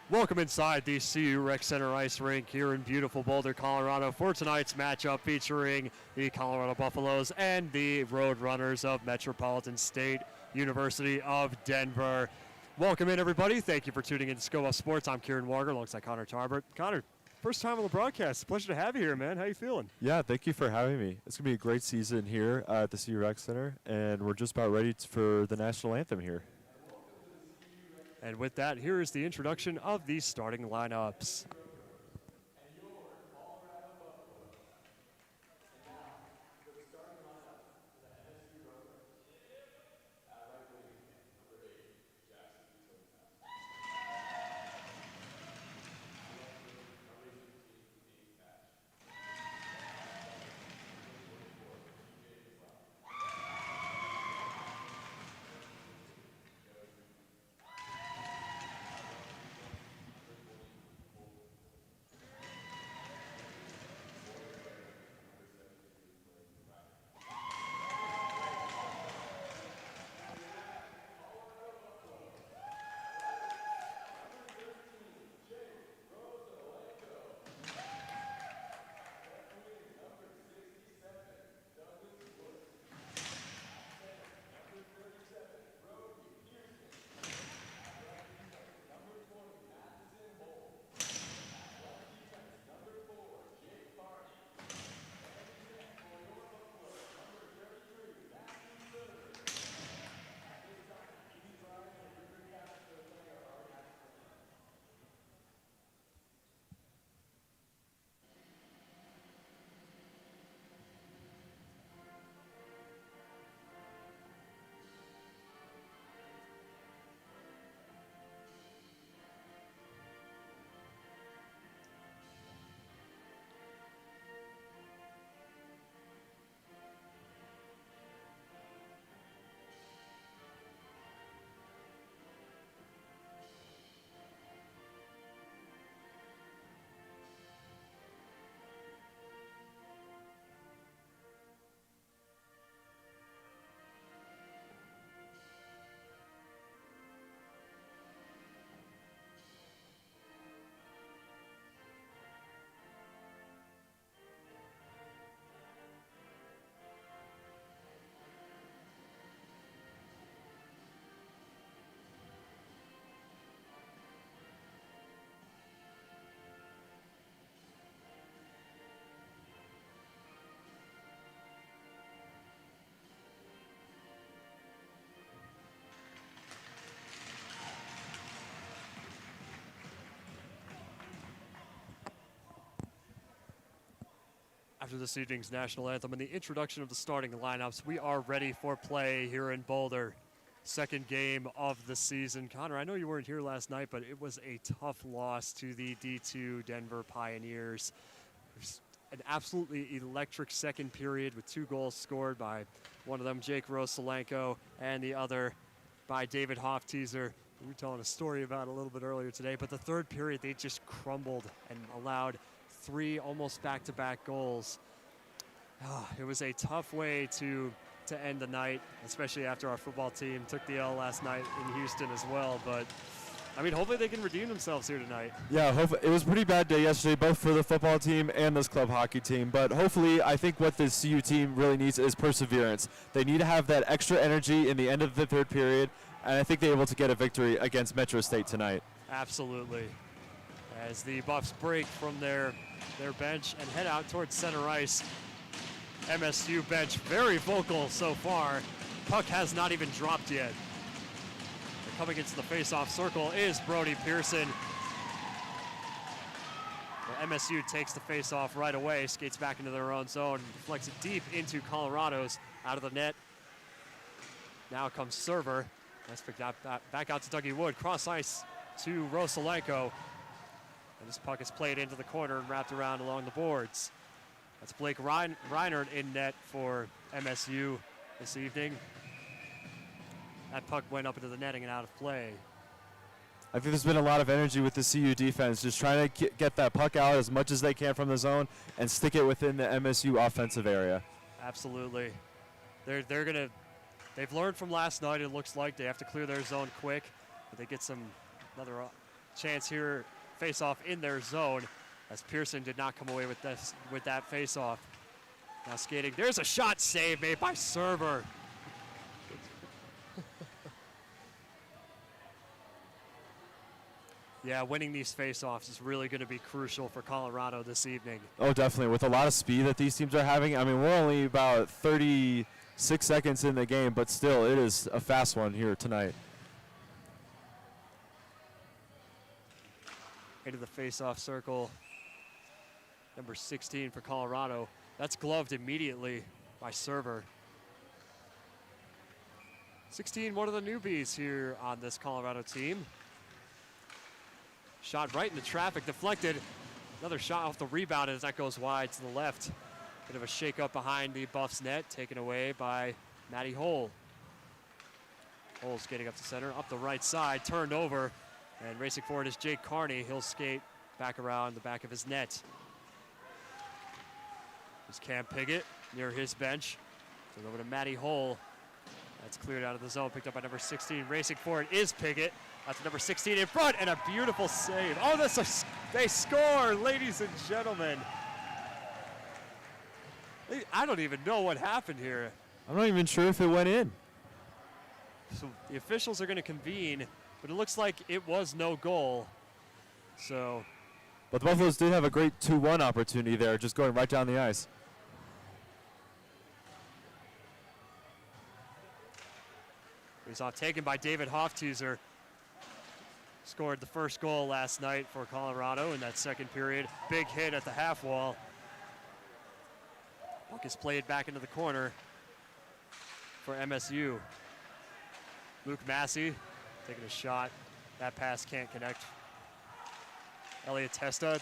Welcome inside the CU Rec Center Ice Rink here in beautiful Boulder, Colorado for tonight's matchup featuring the Colorado Buffaloes and the Roadrunners of Metropolitan State University of Denver. Welcome in, everybody. Thank you for tuning in to SCO Sports. I'm Kieran Warger alongside Connor Tarbert. Connor, first time on the broadcast. Pleasure to have you here, man. How you feeling? Yeah, thank you for having me. It's going to be a great season here at the CU Rec Center, and we're just about ready for the national anthem here. And with that, here is the introduction of the starting lineups. After this evening's national anthem and the introduction of the starting lineups, we are ready for play here in Boulder. Second game of the season. Connor, I know you weren't here last night, but it was a tough loss to the D2 Denver Pioneers. It was an absolutely electric second period with 2 goals scored by one of them, Jake Rosalenko, and the other by David Hofteaser. We were telling a story about it a little bit earlier today, but the third period, they just crumbled and allowed 3 almost back-to-back goals. It was a tough way to end the night, especially after our football team took the L last night in Houston as well. But, I mean, hopefully they can redeem themselves here tonight. Yeah, it was a pretty bad day yesterday, both for the football team and this club hockey team. But hopefully, I think what this CU team really needs is perseverance. They need to have that extra energy in the end of the third period, and I think they're able to get a victory against Metro State tonight. Absolutely. As the Buffs break from their bench and head out towards center ice. MSU bench very vocal so far. Puck has not even dropped yet. Coming into the face-off circle is Brody Pearson. Well, MSU takes the face-off right away, skates back into their own zone, deflects it deep into Colorado's out of the net. Now comes Server. That's picked up back out to Dougie Wood. Cross ice to Rosalenko. And this puck is played into the corner and wrapped around along the boards. That's Blake Reinert in net for MSU this evening. That puck went up into the netting and out of play. I think there's been a lot of energy with the CU defense, just trying to get that puck out as much as they can from the zone and stick it within the MSU offensive area. Absolutely. They've learned from last night. It looks like they have to clear their zone quick, but they get another chance here, face-off in their zone, as Pearson did not come away with that face-off. Now skating, there's a shot save made by Server. Yeah, winning these face-offs is really going to be crucial for Colorado this evening. Oh, definitely. With a lot of speed that these teams are having. I mean, we're only about 36 seconds in the game, but still, it is a fast one here tonight. Into the face-off circle, number 16 for Colorado. That's gloved immediately by Server. 16, one of the newbies here on this Colorado team. Shot right into traffic, deflected. Another shot off the rebound as that goes wide to the left. Bit of a shake-up behind the Buffs net, taken away by Matty Hull. Hull skating up to center, up the right side, turned over, and racing forward is Jake Carney. He'll skate back around the back of his net. There's Cam Piggott near his bench. Turn over to Matty Hull. That's cleared out of the zone, picked up by number 16. Racing forward is Piggott. That's number 16 in front, and a beautiful save. Oh, they score, ladies and gentlemen. I don't even know what happened here. I'm not even sure if it went in. So the officials are going to convene, but it looks like it was no goal. So, but the Buffaloes did have a great 2-1 opportunity there, just going right down the ice. He's off taken by David Hofteser. Scored the first goal last night for Colorado in that second period. Big hit at the half wall. Puck is played back into the corner for MSU. Luke Massey taking a shot. That pass can't connect. Elliot Testa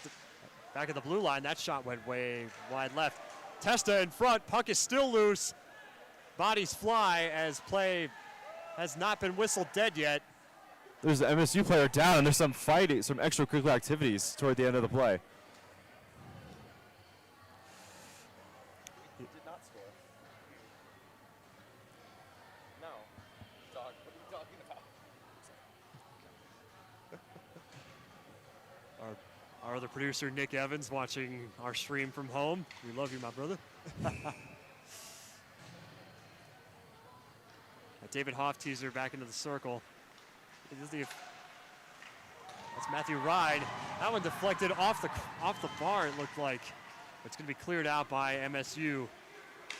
back at the blue line. That shot went way wide left. Testa in front. Puck is still loose. Bodies fly as play has not been whistled dead yet. There's an MSU player down, and there's some fighting, some extracurricular activities toward the end of the play. He did not score. No. Dog, what are you talking about? Our other producer, Nick Evans, watching our stream from home. We love you, my brother. David Hofteser back into the circle. That's Matthew Ride. That one deflected off the bar, it looked like. It's going to be cleared out by MSU.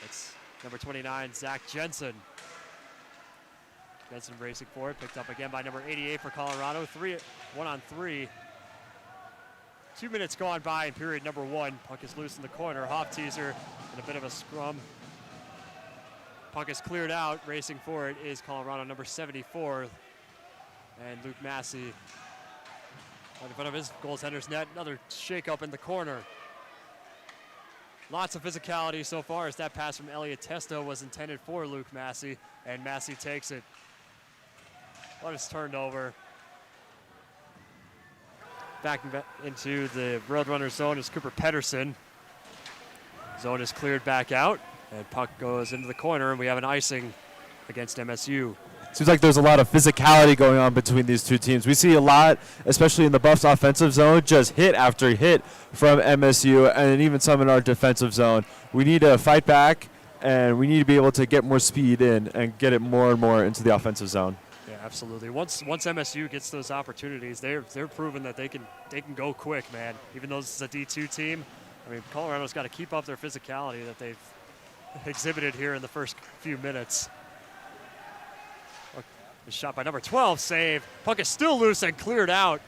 It's number 29, Zach Jensen. Jensen racing forward, picked up again by number 88 for Colorado. 1-on-3. 2 minutes gone by in period number 1. Puck is loose in the corner. Hofteser in a bit of a scrum. Puck is cleared out. Racing forward is Colorado number 74. And Luke Massey right in front of his goaltender's net. Another shake-up in the corner. Lots of physicality so far as that pass from Elliot Testa was intended for Luke Massey, and Massey takes it. What is turned over. Back into the Roadrunner zone is Cooper Pedersen. Zone is cleared back out, and puck goes into the corner, and we have an icing against MSU. Seems like there's a lot of physicality going on between these two teams. We see a lot, especially in the Buffs offensive zone, just hit after hit from MSU, and even some in our defensive zone. We need to fight back, and we need to be able to get more speed in and get it more and more into the offensive zone. Yeah, absolutely. Once MSU gets those opportunities, they're proving that they can go quick, man. Even though this is a D2 team, I mean, Colorado's got to keep up their physicality that they've exhibited here in the first few minutes. A shot by number 12, save. Puck is still loose and cleared out.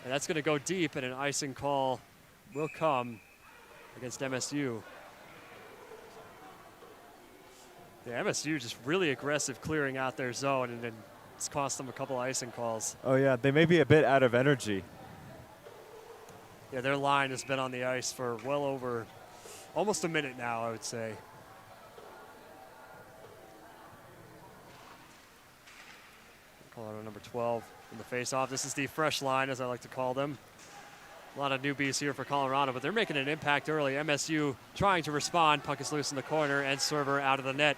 And that's going to go deep, and an icing call will come against MSU. Yeah, MSU just really aggressive clearing out their zone, and then it's cost them a couple icing calls. Oh, yeah, they may be a bit out of energy. Yeah, their line has been on the ice for well over almost a minute now, I would say. Colorado number 12 in the face-off. This is the fresh line, as I like to call them. A lot of newbies here for Colorado, but they're making an impact early. MSU trying to respond. Puck is loose in the corner, and Server out of the net.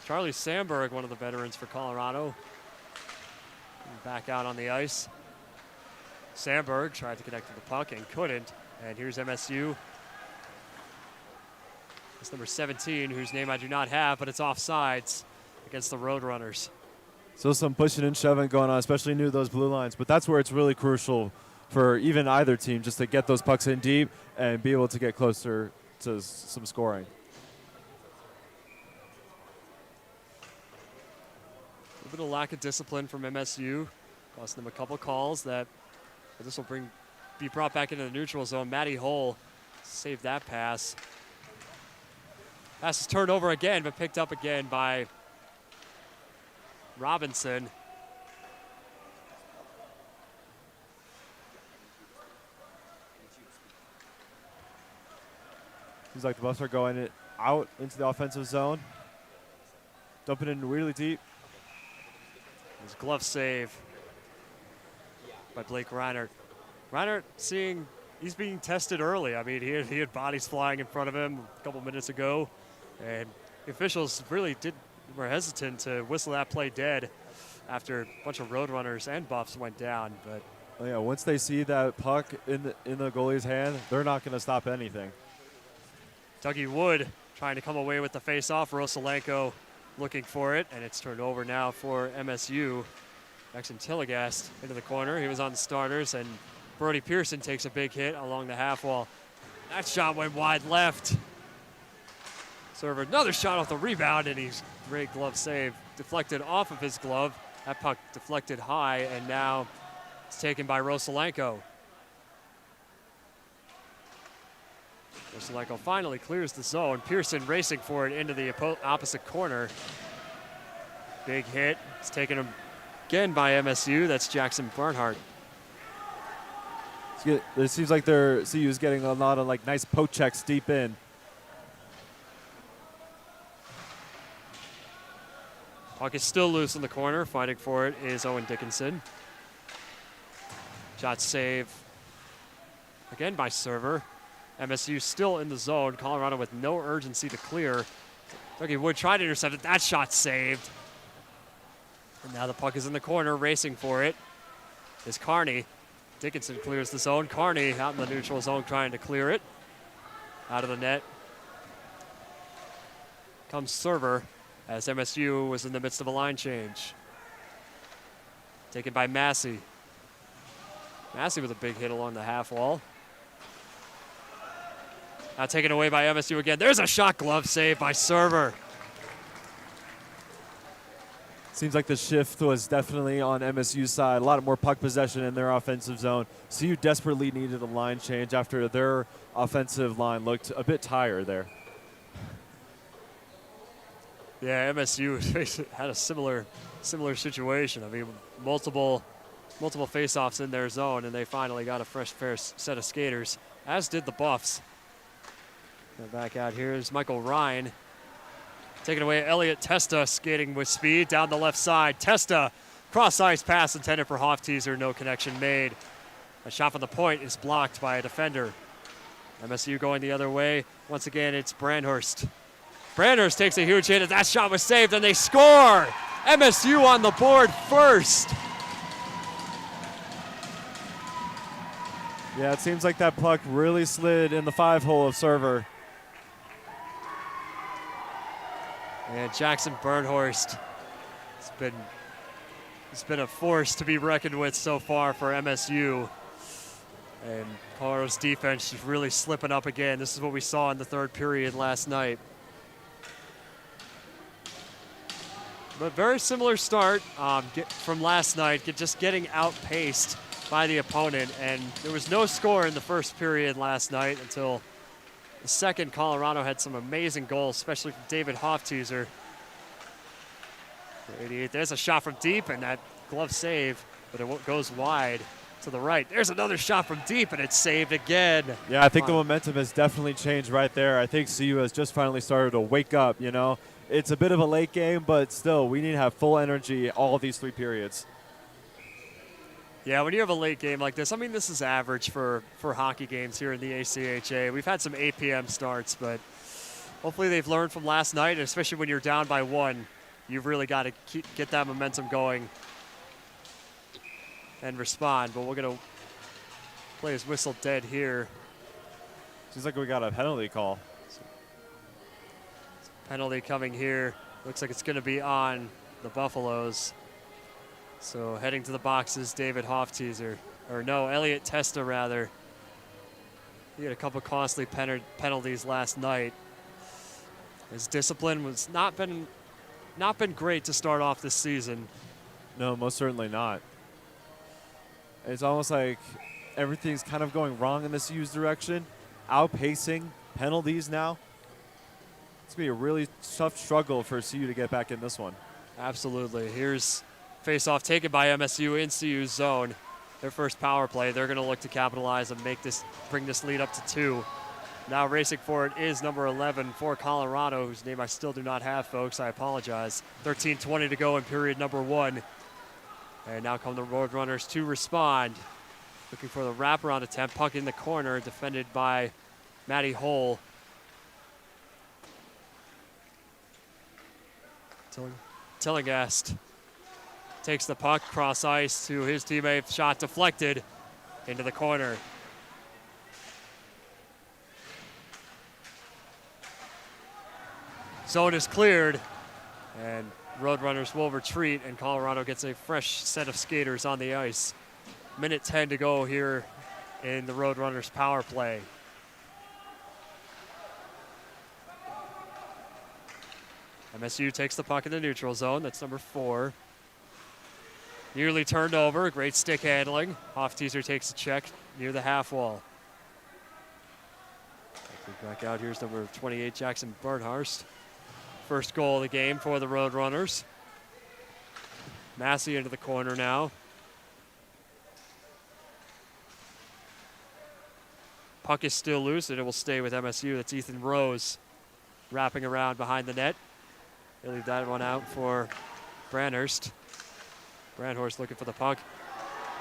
Charlie Sandberg, one of the veterans for Colorado, back out on the ice. Sandberg tried to connect to the puck and couldn't. And here's MSU. It's number 17, whose name I do not have, but it's offsides against the Roadrunners. Still some pushing and shoving going on, especially near those blue lines. But that's where it's really crucial for even either team, just to get those pucks in deep and be able to get closer to some scoring. A little bit of lack of discipline from MSU. Cost them a couple calls that this will be brought back into the neutral zone. Matty Hull saved that pass. Pass is turned over again, but picked up again by Robinson. Seems like the Buffs are going out into the offensive zone. Dumping in really deep. His glove save by Blake Reinert. Reinert he's being tested early. I mean, he had bodies flying in front of him a couple minutes ago, and the officials really were hesitant to whistle that play dead after a bunch of Roadrunners and Buffs went down. But oh yeah, once they see that puck in the goalie's hand, they're not going to stop anything. Dougie Wood trying to come away with the face-off. Rosalenko looking for it, and it's turned over now for MSU. Jackson Tilligast into the corner. He was on the starters, and Brody Pearson takes a big hit along the half wall. That shot went wide left. Server, another shot off the rebound, and he's great glove save. Deflected off of his glove. That puck deflected high, and now it's taken by Rosalenko. Rosalenko finally clears the zone. Pearson racing for it into the opposite corner. Big hit. It's taken again by MSU. That's Jackson Barnhart. It seems like CU is getting a lot of nice poke checks deep in. Puck is still loose in the corner. Fighting for it is Owen Dickinson. Shot save again by Server. MSU still in the zone. Colorado with no urgency to clear. Dougie Wood tried to intercept it. That shot saved. And now the puck is in the corner, racing for it is Carney. Dickinson clears the zone. Carney out in the neutral zone trying to clear it. Out of the net comes Server as MSU was in the midst of a line change. Taken by Massey. Massey with a big hit along the half wall. Now taken away by MSU again. There's a shot glove save by Server. Seems like the shift was definitely on MSU's side. A lot more puck possession in their offensive zone. CU desperately needed a line change after their offensive line looked a bit tired there. Yeah, MSU had a similar situation. I mean, multiple faceoffs in their zone, and they finally got a fresh, fair set of skaters, as did the Buffs. Now back out here is Michael Ryan. Taking away Elliot Testa, skating with speed down the left side. Testa, cross-ice pass intended for Hofteaser, no connection made. A shot from the point is blocked by a defender. MSU going the other way. Once again, it's Brandhurst. Brandhurst takes a huge hit, and that shot was saved, and they score! MSU on the board first. Yeah, it seems like that puck really slid in the 5-hole of Server. And Jackson Bernhorst has been a force to be reckoned with so far for MSU. And Colorado's defense is really slipping up again. This is what we saw in the third period last night. But very similar start from last night, just getting outpaced by the opponent. And there was no score in the first period last night until the second. Colorado had some amazing goals, especially from David Hofteaser. 88, there's a shot from deep, and that glove save, but it goes wide to the right. There's another shot from deep, and it's saved again. Yeah, I think the momentum has definitely changed right there. I think CU has just finally started to wake up, you know. It's a bit of a late game, but still, we need to have full energy all of these 3 periods. Yeah, when you have a late game like this, I mean, this is average for hockey games here in the ACHA. We've had some 8 p.m. starts, but hopefully they've learned from last night, and especially when you're down by 1, you've really got to get that momentum going and respond. But we're going to play his whistle dead here. Seems like we got a penalty call. Penalty coming here. Looks like it's going to be on the Buffaloes. So heading to the boxes, David Hofteaser. Or no, Elliot Testa, rather. He had a couple costly penalties last night. His discipline was not been great to start off this season. No, most certainly not. It's almost like everything's kind of going wrong in the CU's direction. Outpacing penalties now. It's going to be a really tough struggle for CU to get back in this one. Absolutely. Here's face-off taken by MSU in CU's zone. Their first power play. They're going to look to capitalize and bring this lead up to 2. Now racing for it is number 11 for Colorado, whose name I still do not have, folks. I apologize. 13:20 to go in period number 1. And now come the Roadrunners to respond. Looking for the wraparound attempt. Puck in the corner, defended by Matty Hull. Tillinghast takes the puck cross ice to his teammate. Shot deflected into the corner. Zone is cleared, and Roadrunners will retreat, and Colorado gets a fresh set of skaters on the ice. Minute 10 to go here in the Roadrunners power play. MSU takes the puck in the neutral zone. That's number 4. Nearly turned over. Great stick handling. Hofteaser takes a check near the half wall. Back out. Here's number 28, Jackson Bernharst. First goal of the game for the Roadrunners. Massey into the corner now. Puck is still loose, and it will stay with MSU. That's Ethan Rose wrapping around behind the net. They leave that one out for Brandhurst. Brandhurst looking for the puck.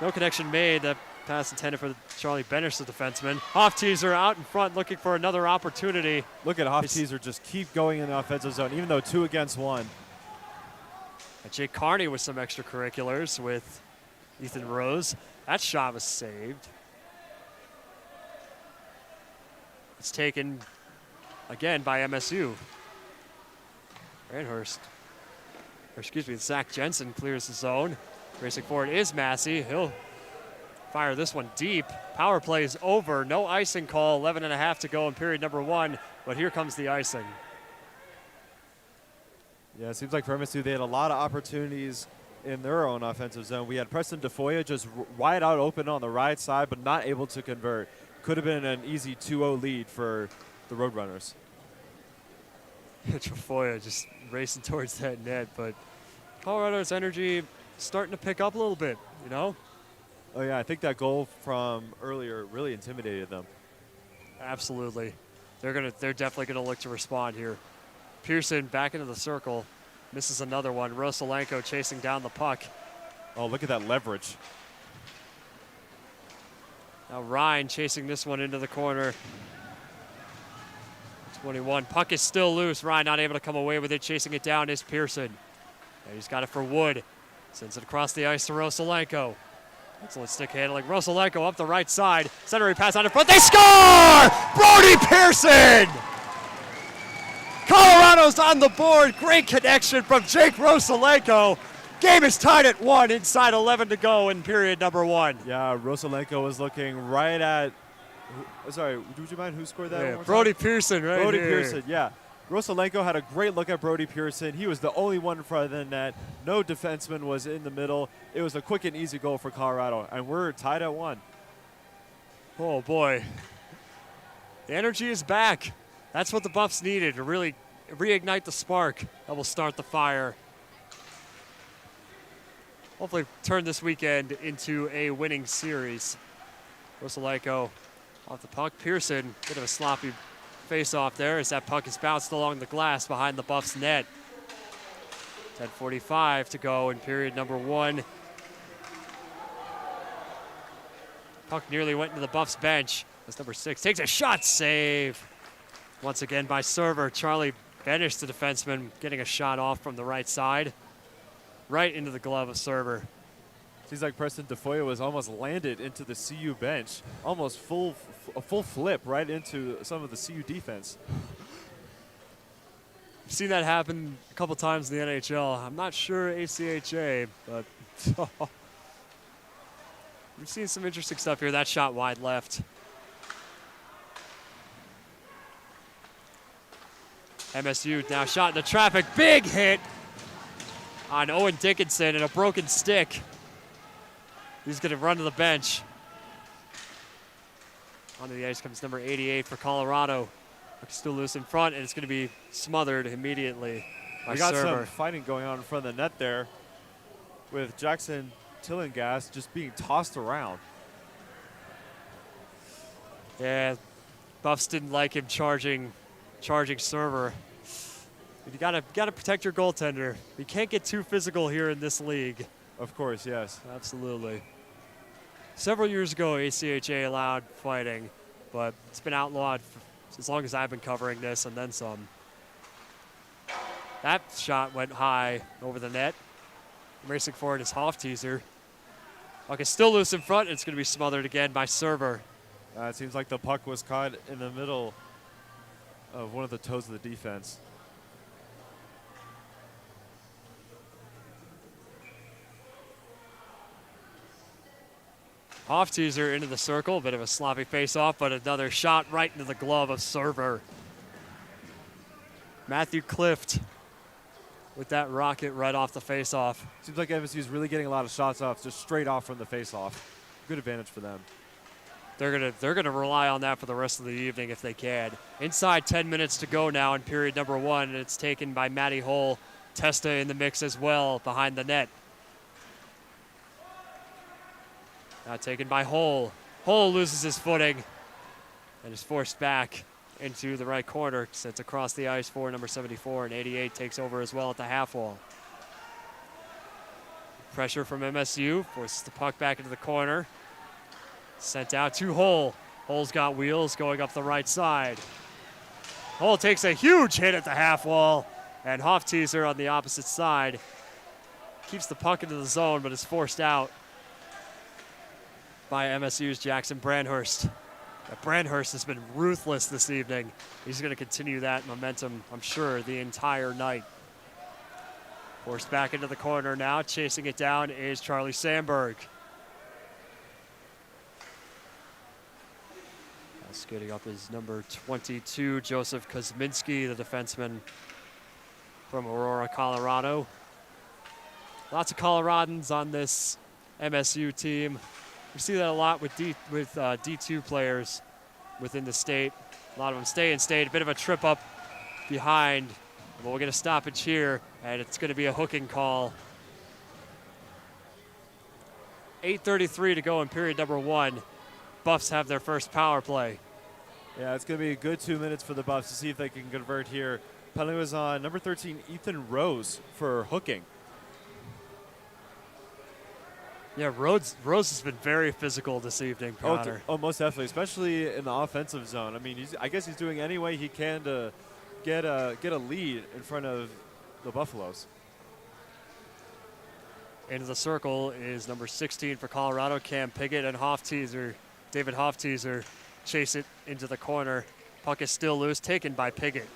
No connection made. That pass intended for Charlie Benish, the defenseman. Hofteaser out in front looking for another opportunity. Look at Hofteaser just keep going in the offensive zone, even though 2 against 1. And Jake Carney with some extracurriculars with Ethan Rose. That shot was saved. It's taken again by MSU. Brandhurst, or excuse me, Zach Jensen clears the zone. Racing forward is Massey. He'll fire this one deep. Power play is over. No icing call. 11.5 to go in period number 1. But here comes the icing. Yeah, it seems like for MSU, they had a lot of opportunities in their own offensive zone. We had Preston DeFoya just wide out open on the right side, but not able to convert. Could have been an easy 2-0 lead for the Roadrunners. Trefoya just racing towards that net, but Colorado's energy starting to pick up a little bit, you know? Oh, yeah, I think that goal from earlier really intimidated them. Absolutely. They're definitely gonna look to respond here. Pearson back into the circle, misses another one. Rosalenko chasing down the puck. Oh, look at that leverage. Now Ryan chasing this one into the corner. 21. Puck is still loose. Ryan not able to come away with it. Chasing it down is Pearson. And he's got it for Wood. Sends it across the ice to Rosalenko. Excellent stick handling. Rosalenko up the right side. Centering pass out in front. They score! Brody Pearson! Colorado's on the board. Great connection from Jake Rosalenko. Game is tied at 1. Inside 11 to go in period number 1. Yeah, Rosalenko was looking right at. Sorry, would you mind who scored that? Yeah, Brody Pearson, right Brody here. Pearson, yeah. Rosalenko had a great look at Brody Pearson. He was the only one in front of the net. No defenseman was in the middle. It was a quick and easy goal for Colorado, and we're tied at 1. Oh, boy. The energy is back. That's what the Buffs needed to really reignite the spark that will start the fire. Hopefully turn this weekend into a winning series. Rosalenko off the puck. Pearson, bit of a sloppy face-off there as that puck is bounced along the glass behind the Buffs net. 10:45 to go in period number 1. Puck nearly went into the Buffs bench. That's number 6. Takes a shot, save. Once again by server. Charlie Benish, the defenseman, getting a shot off from the right side. Right into the glove of server. Seems like Preston DeFoya was almost landed into the CU bench. Almost a full flip right into some of the CU defense. I've seen that happen a couple times in the NHL. I'm not sure ACHA, but we've seen some interesting stuff here. That shot wide left. MSU now shot into traffic. Big hit on Owen Dickinson and a broken stick. He's going to run to the bench. Onto the ice comes number 88 for Colorado. Still loose in front, and it's going to be smothered immediately by We got server. some fighting going on in front of the net there with Jackson Tillingas just being tossed around. Yeah, Buffs didn't like him charging server. You gotta protect your goaltender. You can't get too physical here in this league. Of course, yes. Absolutely. Several years ago, ACHA allowed fighting, but it's been outlawed for as long as I've been covering this, and then some. That shot went high over the net. Racing forward is Hofteaser. Puck is still loose in front. It's going to be smothered again by server. It seems like the puck was caught in the middle of one of the toes of the defense. Hofteaser into the circle, a bit of a sloppy face-off, but another shot right into the glove of server. Matthew Clift with that rocket right off the face-off. Seems like MSU is really getting a lot of shots off, just straight off from the face-off. Good advantage for them. They're gonna rely on that for the rest of the evening if they can. Inside 10 minutes to go now in period number 1, and it's taken by Matty Hull. Testa in the mix as well behind the net. Now taken by Hull. Hull loses his footing and is forced back into the right corner. Sets across the ice for number 74, and 88 takes over as well at the half wall. Pressure from MSU forces the puck back into the corner. Sent out to Hull. Hull's got wheels going up the right side. Hull takes a huge hit at the half wall, and Hofteaser on the opposite side keeps the puck into the zone, but is forced out by MSU's Jackson Brandhurst. Brandhurst has been ruthless this evening. He's going to continue that momentum, I'm sure, the entire night. Forced back into the corner now. Chasing it down is Charlie Sandberg. Skating up is number 22, Joseph Kuzminski, the defenseman from Aurora, Colorado. Lots of Coloradans on this MSU team. We see that a lot with D2 players within the state. A lot of them stay in state. A bit of a trip up behind. But we'll get a stoppage here, and it's going to be a hooking call. 8:33 to go in period number 1. Buffs have their first power play. Yeah, it's going to be a good 2 minutes for the Buffs to see if they can convert here. Penalty was on number 13, Ethan Rose, for hooking. Yeah, Rose has been very physical this evening, Connor. Oh, most definitely, especially in the offensive zone. I mean, I guess he's doing any way he can to get a lead in front of the Buffaloes. Into the circle is number 16 for Colorado, Cam Piggott, and David Hofteaser chase it into the corner. Puck is still loose, taken by Piggott.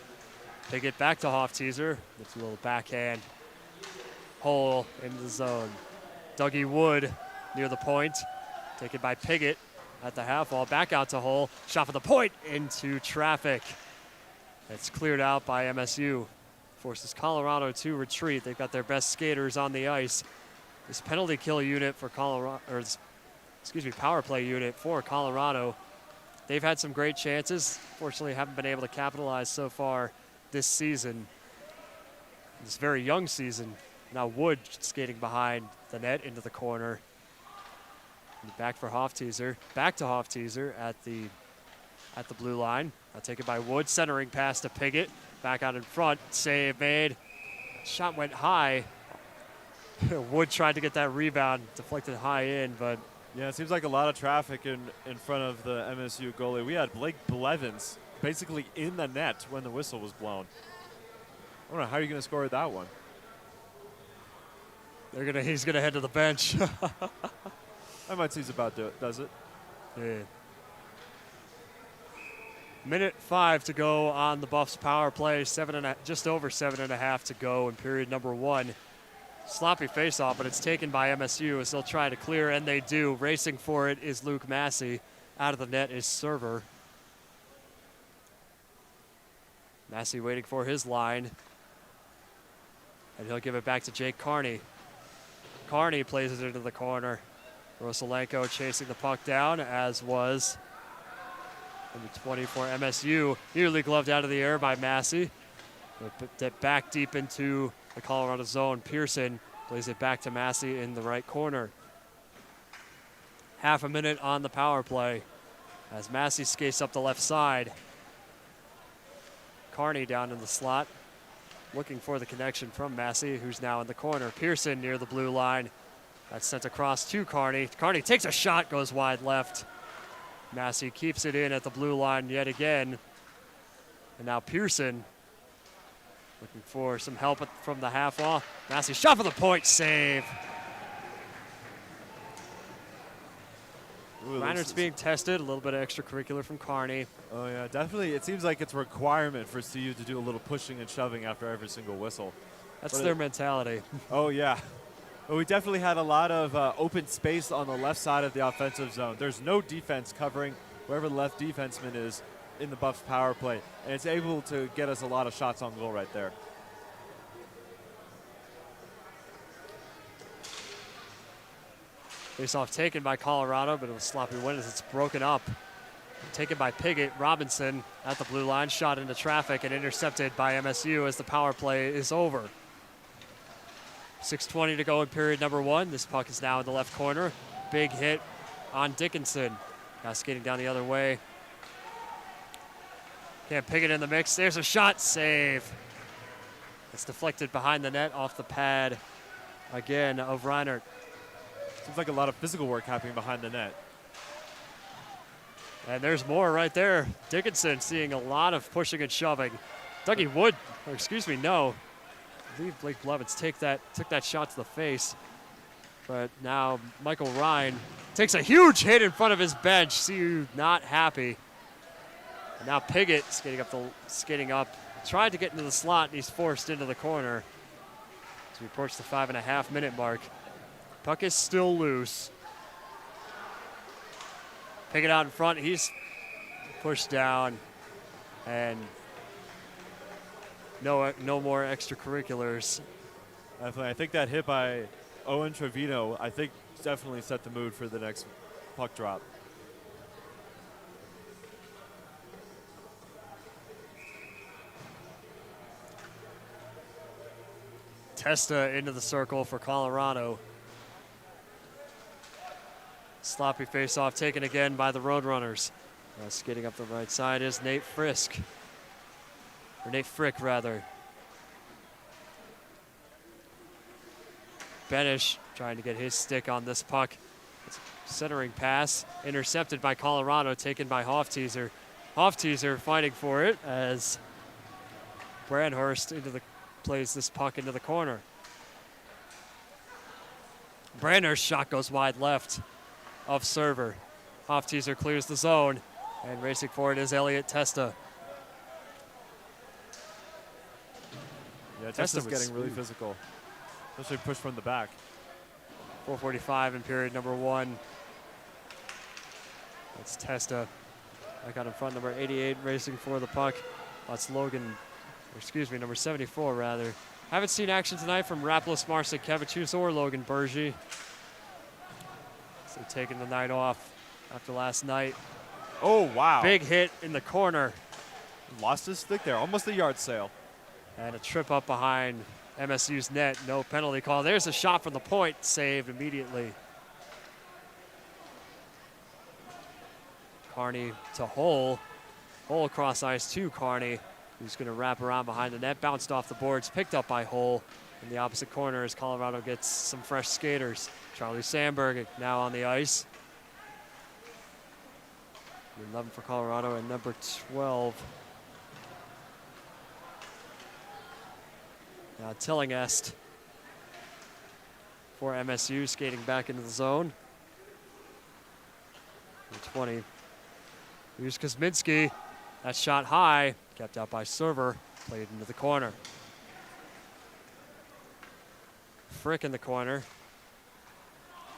Piggott back to Hofteaser. It's a little backhand. Hole into the zone. Dougie Wood near the point. Taken by Piggott at the half wall. Back out to Hull. Shot for the point into traffic. It's cleared out by MSU. Forces Colorado to retreat. They've got their best skaters on the ice. This penalty kill unit for Colorado, power play unit for Colorado. They've had some great chances. Fortunately, haven't been able to capitalize so far this season. This very young season. Now Wood skating behind the net into the corner. Back for Hofteaser. Back to Hofteaser at the blue line. Now taken by Wood. Centering pass to Piggott. Back out in front. Save made. Shot went high. Wood tried to get that rebound. Deflected high in, but Yeah, it seems like a lot of traffic in front of the MSU goalie. We had Blake Blevins basically in the net when the whistle was blown. I don't know how you're going to score that one. He's gonna head to the bench. That might seems about does it. Yeah. Minute 5 to go on the Buffs power play. Just over 7.5 to go in period number 1. Sloppy face-off, but it's taken by MSU as they'll try to clear, and they do. Racing for it is Luke Massey. Out of the net is Server. Massey waiting for his line. And he'll give it back to Jake Carney. Carney plays it into the corner. Rosalenko chasing the puck down, as was number 20 for MSU. Nearly gloved out of the air by Massey. But back deep into the Colorado zone. Pearson plays it back to Massey in the right corner. Half a minute on the power play as Massey skates up the left side. Carney down in the slot, looking for the connection from Massey, who's now in the corner. Pearson near the blue line. That's sent across to Carney. Carney takes a shot, goes wide left. Massey keeps it in at the blue line yet again. And now Pearson looking for some help from the half wall. Massey shot for the point, save. Reinert's being tested, a little bit of extracurricular from Carney. Oh yeah, definitely. It seems like it's a requirement for CU to do a little pushing and shoving after every single whistle. That's their mentality. Oh yeah. But we definitely had a lot of open space on the left side of the offensive zone. There's no defense covering wherever the left defenseman is in the Buffs power play. And it's able to get us a lot of shots on goal right there. Face-off taken by Colorado, but it was sloppy win as it's broken up. Taken by Piggott. Robinson at the blue line, shot into traffic and intercepted by MSU as the power play is over. 6:20 to go in period number 1. This puck is now in the left corner. Big hit on Dickinson. Now skating down the other way. Can't Piggott in the mix. There's a shot, save. It's deflected behind the net off the pad again of Reinert. Seems like a lot of physical work happening behind the net. And there's more right there. Dickinson seeing a lot of pushing and shoving. Dougie Wood, or excuse me, no. I believe Blake Blevins took that shot to the face. But now Michael Ryan takes a huge hit in front of his bench. CU not happy. And now Piggott skating up. Tried to get into the slot, and he's forced into the corner as we approach the 5.5 minute mark. Puck is still loose. Piggott out in front. He's pushed down, and no more extracurriculars. Definitely. I think that hit by Owen Trevino, I think, definitely set the mood for the next puck drop. Testa into the circle for Colorado. Sloppy face-off taken again by the Roadrunners. Skating up the right side is Nate Frick, rather. Benish trying to get his stick on this puck. It's a centering pass, intercepted by Colorado, taken by Hofteaser. Hofteaser fighting for it as Brandhurst plays this puck into the corner. Brandhurst's shot goes wide left of Server. Hofteaser clears the zone, and racing for it is Elliot Testa. Yeah, Testa's getting really physical, especially push from the back. 4:45 in period number 1. That's Testa. Back out in front, number 88 racing for the puck. That's number 74 rather. Haven't seen action tonight from Raplis Marcinkevičius or Logan Bergy. So taking the night off after last night. Oh, wow. Big hit in the corner. Lost his stick there, almost a yard sale. And a trip up behind MSU's net. No penalty call. There's a shot from the point, saved immediately. Carney to Hull. Hull across ice to Carney, who's going to wrap around behind the net. Bounced off the boards, picked up by Hull in the opposite corner as Colorado gets some fresh skaters. Charlie Sandberg now on the ice. 11 for Colorado and number 12. Now Tillingest for MSU, skating back into the zone. Number 20. Here's Kuzminski. That shot high, kept out by Server, played into the corner. Frick in the corner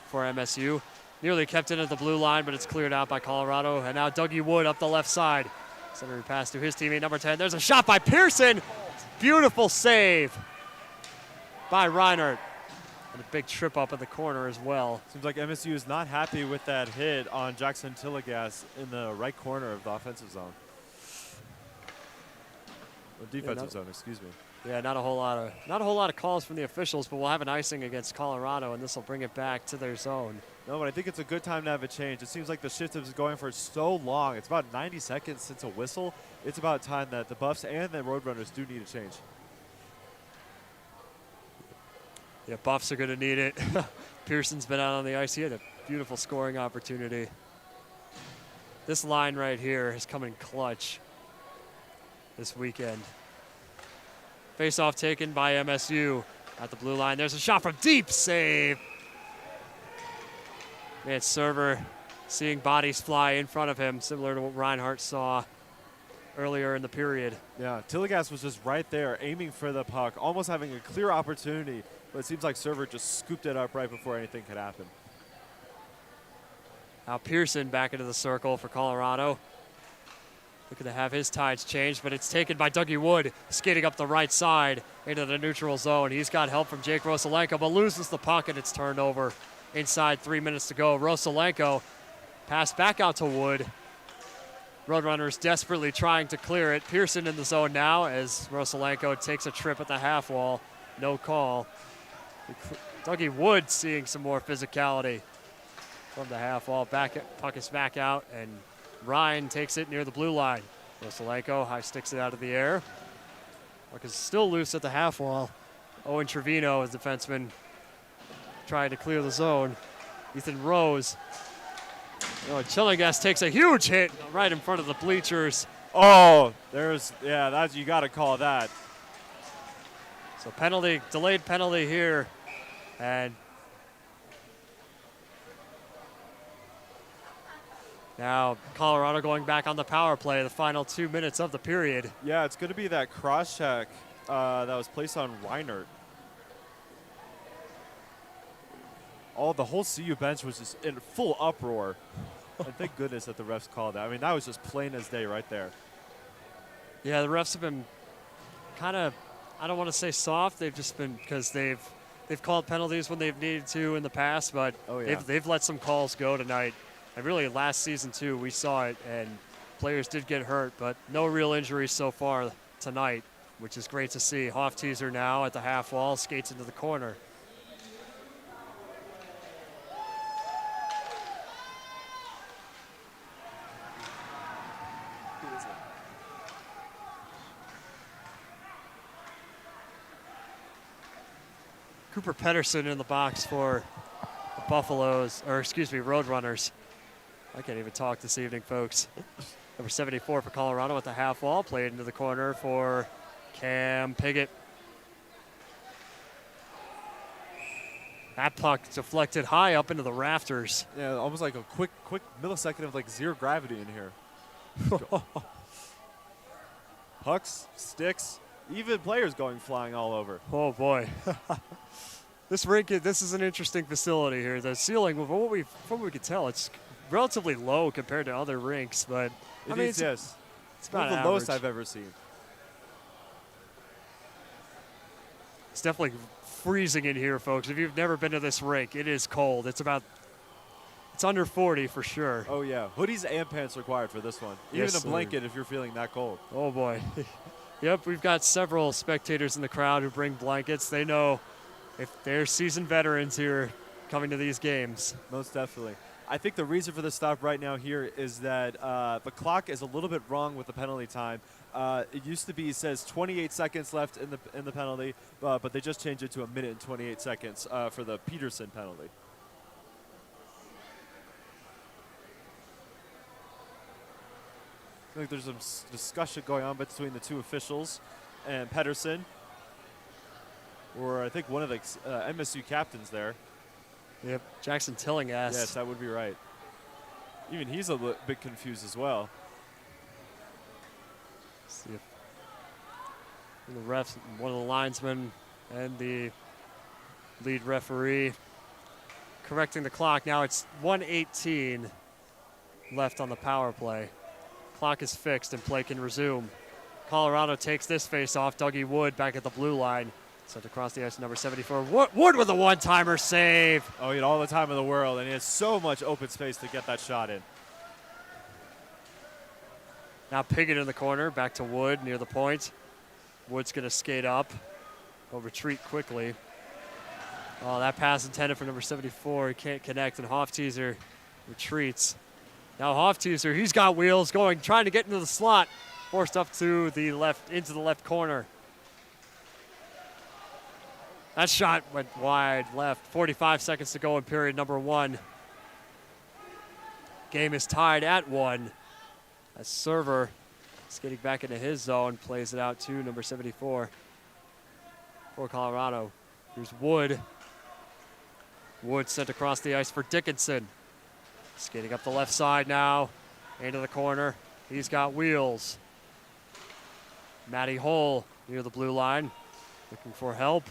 for MSU. Nearly kept it at the blue line, but it's cleared out by Colorado. And now Dougie Wood up the left side. Centering pass to his teammate, number 10. There's a shot by Pearson. Beautiful save by Reinhardt. And a big trip up in the corner as well. Seems like MSU is not happy with that hit on Jackson Tillegas in the right corner of the offensive zone. Or defensive zone, excuse me. Yeah, not a whole lot of calls from the officials, but we'll have an icing against Colorado, and this will bring it back to their zone. No, but I think it's a good time to have a change. It seems like the shift is going for so long. It's about 90 seconds since a whistle. It's about time that the Buffs and the Roadrunners do need a change. Yeah, Buffs are going to need it. Pearson's been out on the ice. He had a beautiful scoring opportunity. This line right here has come in clutch this weekend. Face-off taken by MSU at the blue line. There's a shot from deep, save. Man, Server seeing bodies fly in front of him, similar to what Reinhardt saw earlier in the period. Yeah, Tillegas was just right there aiming for the puck, almost having a clear opportunity, but it seems like Server just scooped it up right before anything could happen. Now Pearson back into the circle for Colorado. Looking to have his tides changed, but it's taken by Dougie Wood, skating up the right side into the neutral zone. He's got help from Jake Rosalenko, but loses the puck, and it's turned over inside 3 minutes to go. Rosalenko pass back out to Wood. Roadrunners desperately trying to clear it. Pearson in the zone now as Rosalenko takes a trip at the half wall. No call. Dougie Wood seeing some more physicality from the half wall. Puck is back out, and Ryan takes it near the blue line. Rosalenko high sticks it out of the air. Puck is still loose at the half wall. Owen Trevino, his defenseman, trying to clear the zone. Ethan Rose. Chillingas takes a huge hit right in front of the bleachers. Oh, you got to call that. So penalty, delayed penalty here. And now Colorado going back on the power play, the final 2 minutes of the period. Yeah, it's going to be that cross check that was placed on Reinhardt. The whole CU bench was just in full uproar. And thank goodness that the refs called that. I mean, that was just plain as day right there. Yeah, the refs have been kind of, I don't want to say soft. They've just been, because they've called penalties when they've needed to in the past, but they've let some calls go tonight. And really last season too, we saw it, and players did get hurt, but no real injuries so far tonight, which is great to see. Hofteaser now at the half wall, skates into the corner. Cooper Pedersen in the box for the Roadrunners. I can't even talk this evening, folks. Number 74 for Colorado at the half wall, played into the corner for Cam Piggott. That puck deflected high up into the rafters. Yeah, almost like a quick millisecond of like zero gravity in here. Pucks, sticks, even players going flying all over. Oh boy. This is an interesting facility here. The ceiling, from what we could tell, it's relatively low compared to other rinks, but it's about one of the lowest I've ever seen. It's definitely freezing in here, folks. If you've never been to this rink, it is cold. It's under 40 for sure. Oh yeah, hoodies and pants required for this one. Yes, even a blanket if you're feeling that cold. Oh boy. Yep, we've got several spectators in the crowd who bring blankets. They know if they're seasoned veterans here coming to these games. Most definitely. I think the reason for the stop right now here is that the clock is a little bit wrong with the penalty time. It used to be, says 28 seconds left in the penalty, but they just changed it to 1 minute and 28 seconds for the Peterson penalty. think there's some discussion going on between the two officials and Pedersen, or I think one of the MSU captains there. Yep, Jackson Tillinghast. Yes, that would be right. Even he's a bit confused as well. See if the refs, one of the linesmen and the lead referee correcting the clock. Now it's 1:18 left on the power play. Clock is fixed and play can resume. Colorado takes this face off. Dougie Wood back at the blue line. Sent across the ice, number 74. Wood with a one-timer save. Oh, he had all the time in the world, and he has so much open space to get that shot in. Now Piggott in the corner, back to Wood near the point. Wood's going to skate up. He'll retreat quickly. Oh, that pass intended for number 74. He can't connect, and Hofteaser retreats. Now Hofteaser, he's got wheels going, trying to get into the slot. Forced up to the left, into the left corner. That shot went wide left. 45 seconds to go in period number 1. Game is tied at 1. As Server skating back into his zone, plays it out to number 74 for Colorado. Here's Wood. Wood sent across the ice for Dickinson. Skating up the left side now, into the corner. He's got wheels. Matty Hull near the blue line, looking for help.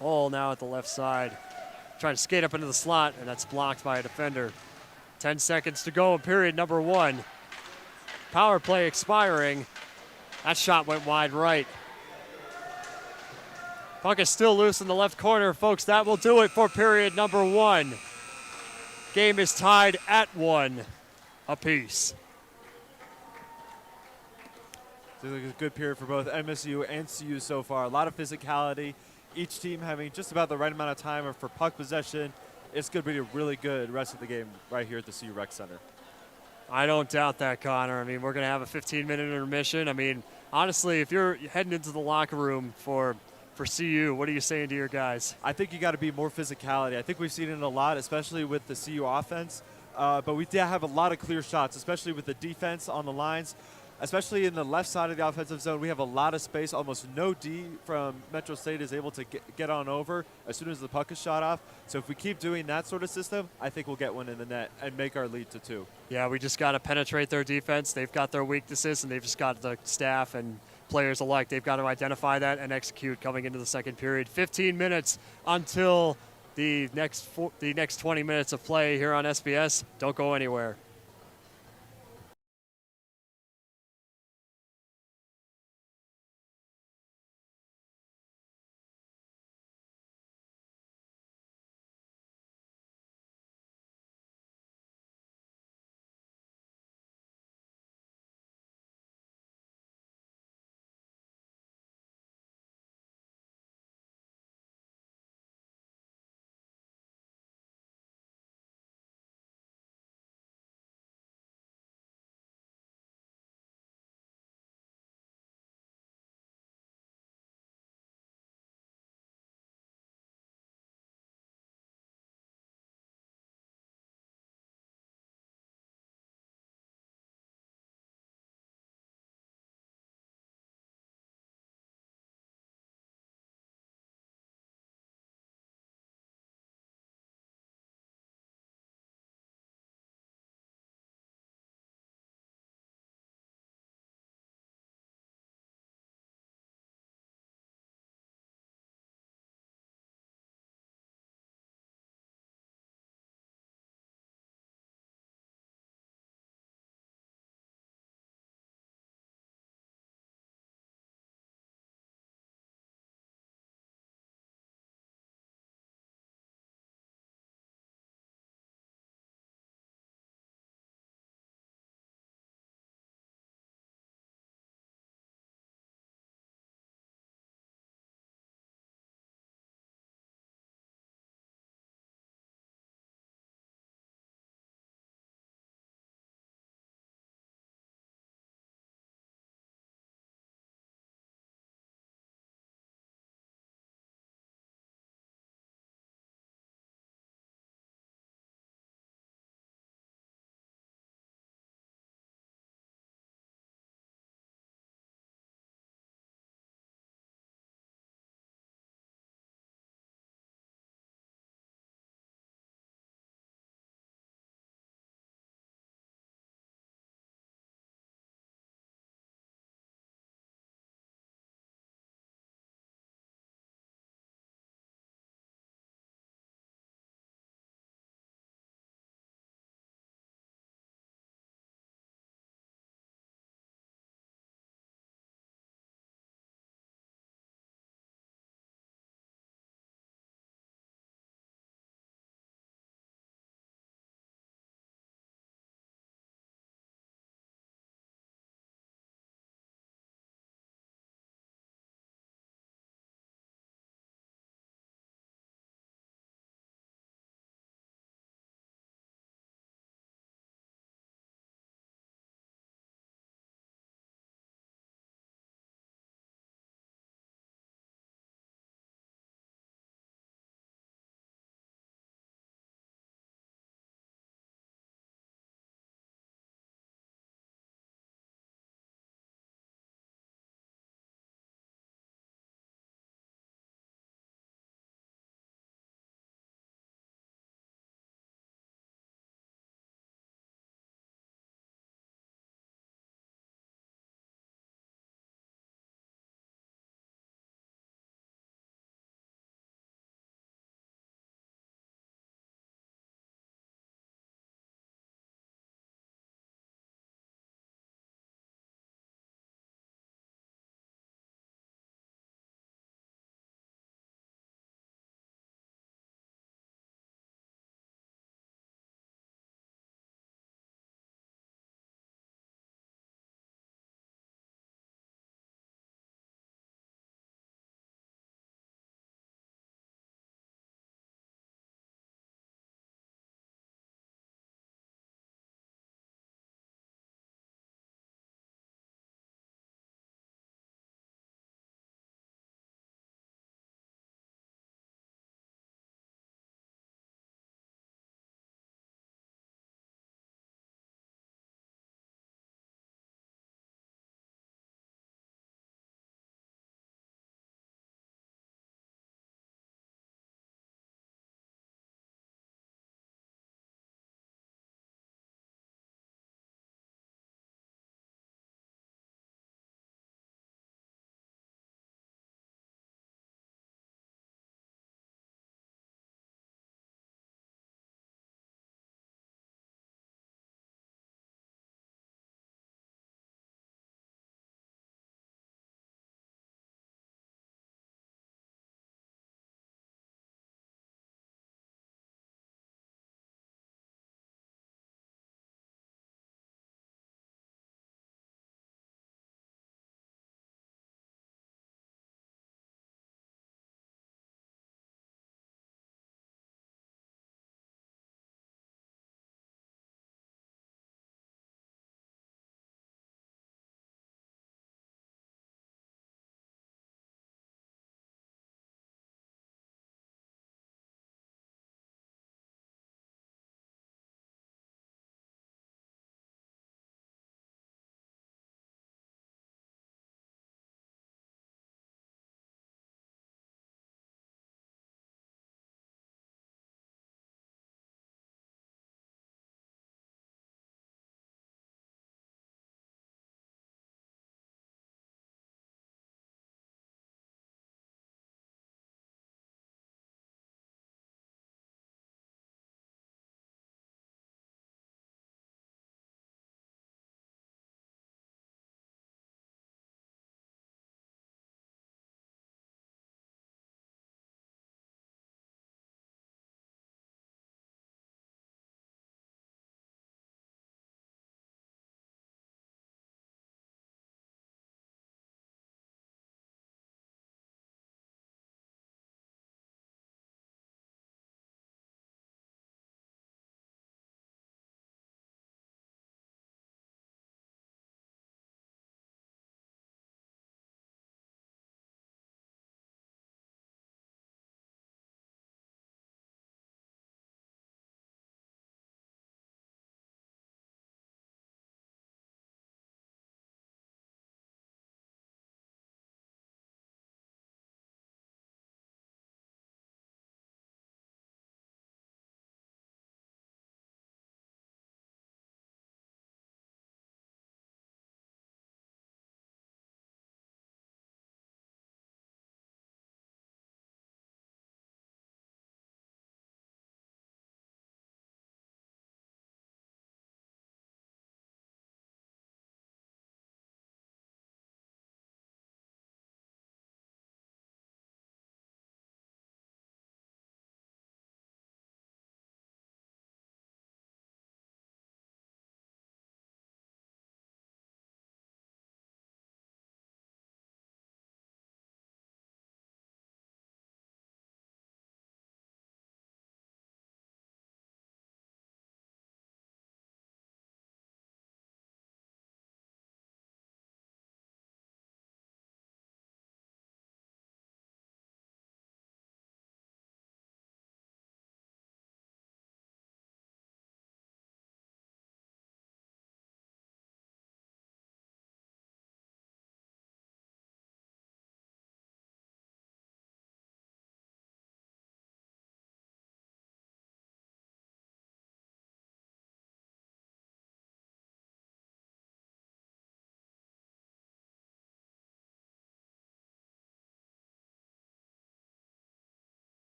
Hull now at the left side, trying to skate up into the slot, and that's blocked by a defender. 10 seconds to go in period number 1. Power play expiring. That shot went wide right. Puck is still loose in the left corner, folks. That will do it for period number 1. Game is tied at 1 apiece. It's a good period for both MSU and CU so far. A lot of physicality. Each team having just about the right amount of time for puck possession. It's going to be a really good rest of the game right here at the CU Rec Center. I don't doubt that, Connor. I mean, we're going to have a 15-minute intermission. I mean, honestly, if you're heading into the locker room for CU, what are you saying to your guys? I think you got to be more physicality. I think we've seen it a lot, especially with the CU offense. But we did have a lot of clear shots, especially with the defense on the lines. Especially in the left side of the offensive zone, we have a lot of space. Almost no D from Metro State is able to get on over as soon as the puck is shot off. So if we keep doing that sort of system, I think we'll get one in the net and make our lead to 2. Yeah, we just got to penetrate their defense. They've got their weaknesses, and they've just got the staff and players alike. They've got to identify that and execute coming into the second period. 15 minutes until the next 20 minutes of play here on SBS. Don't go anywhere.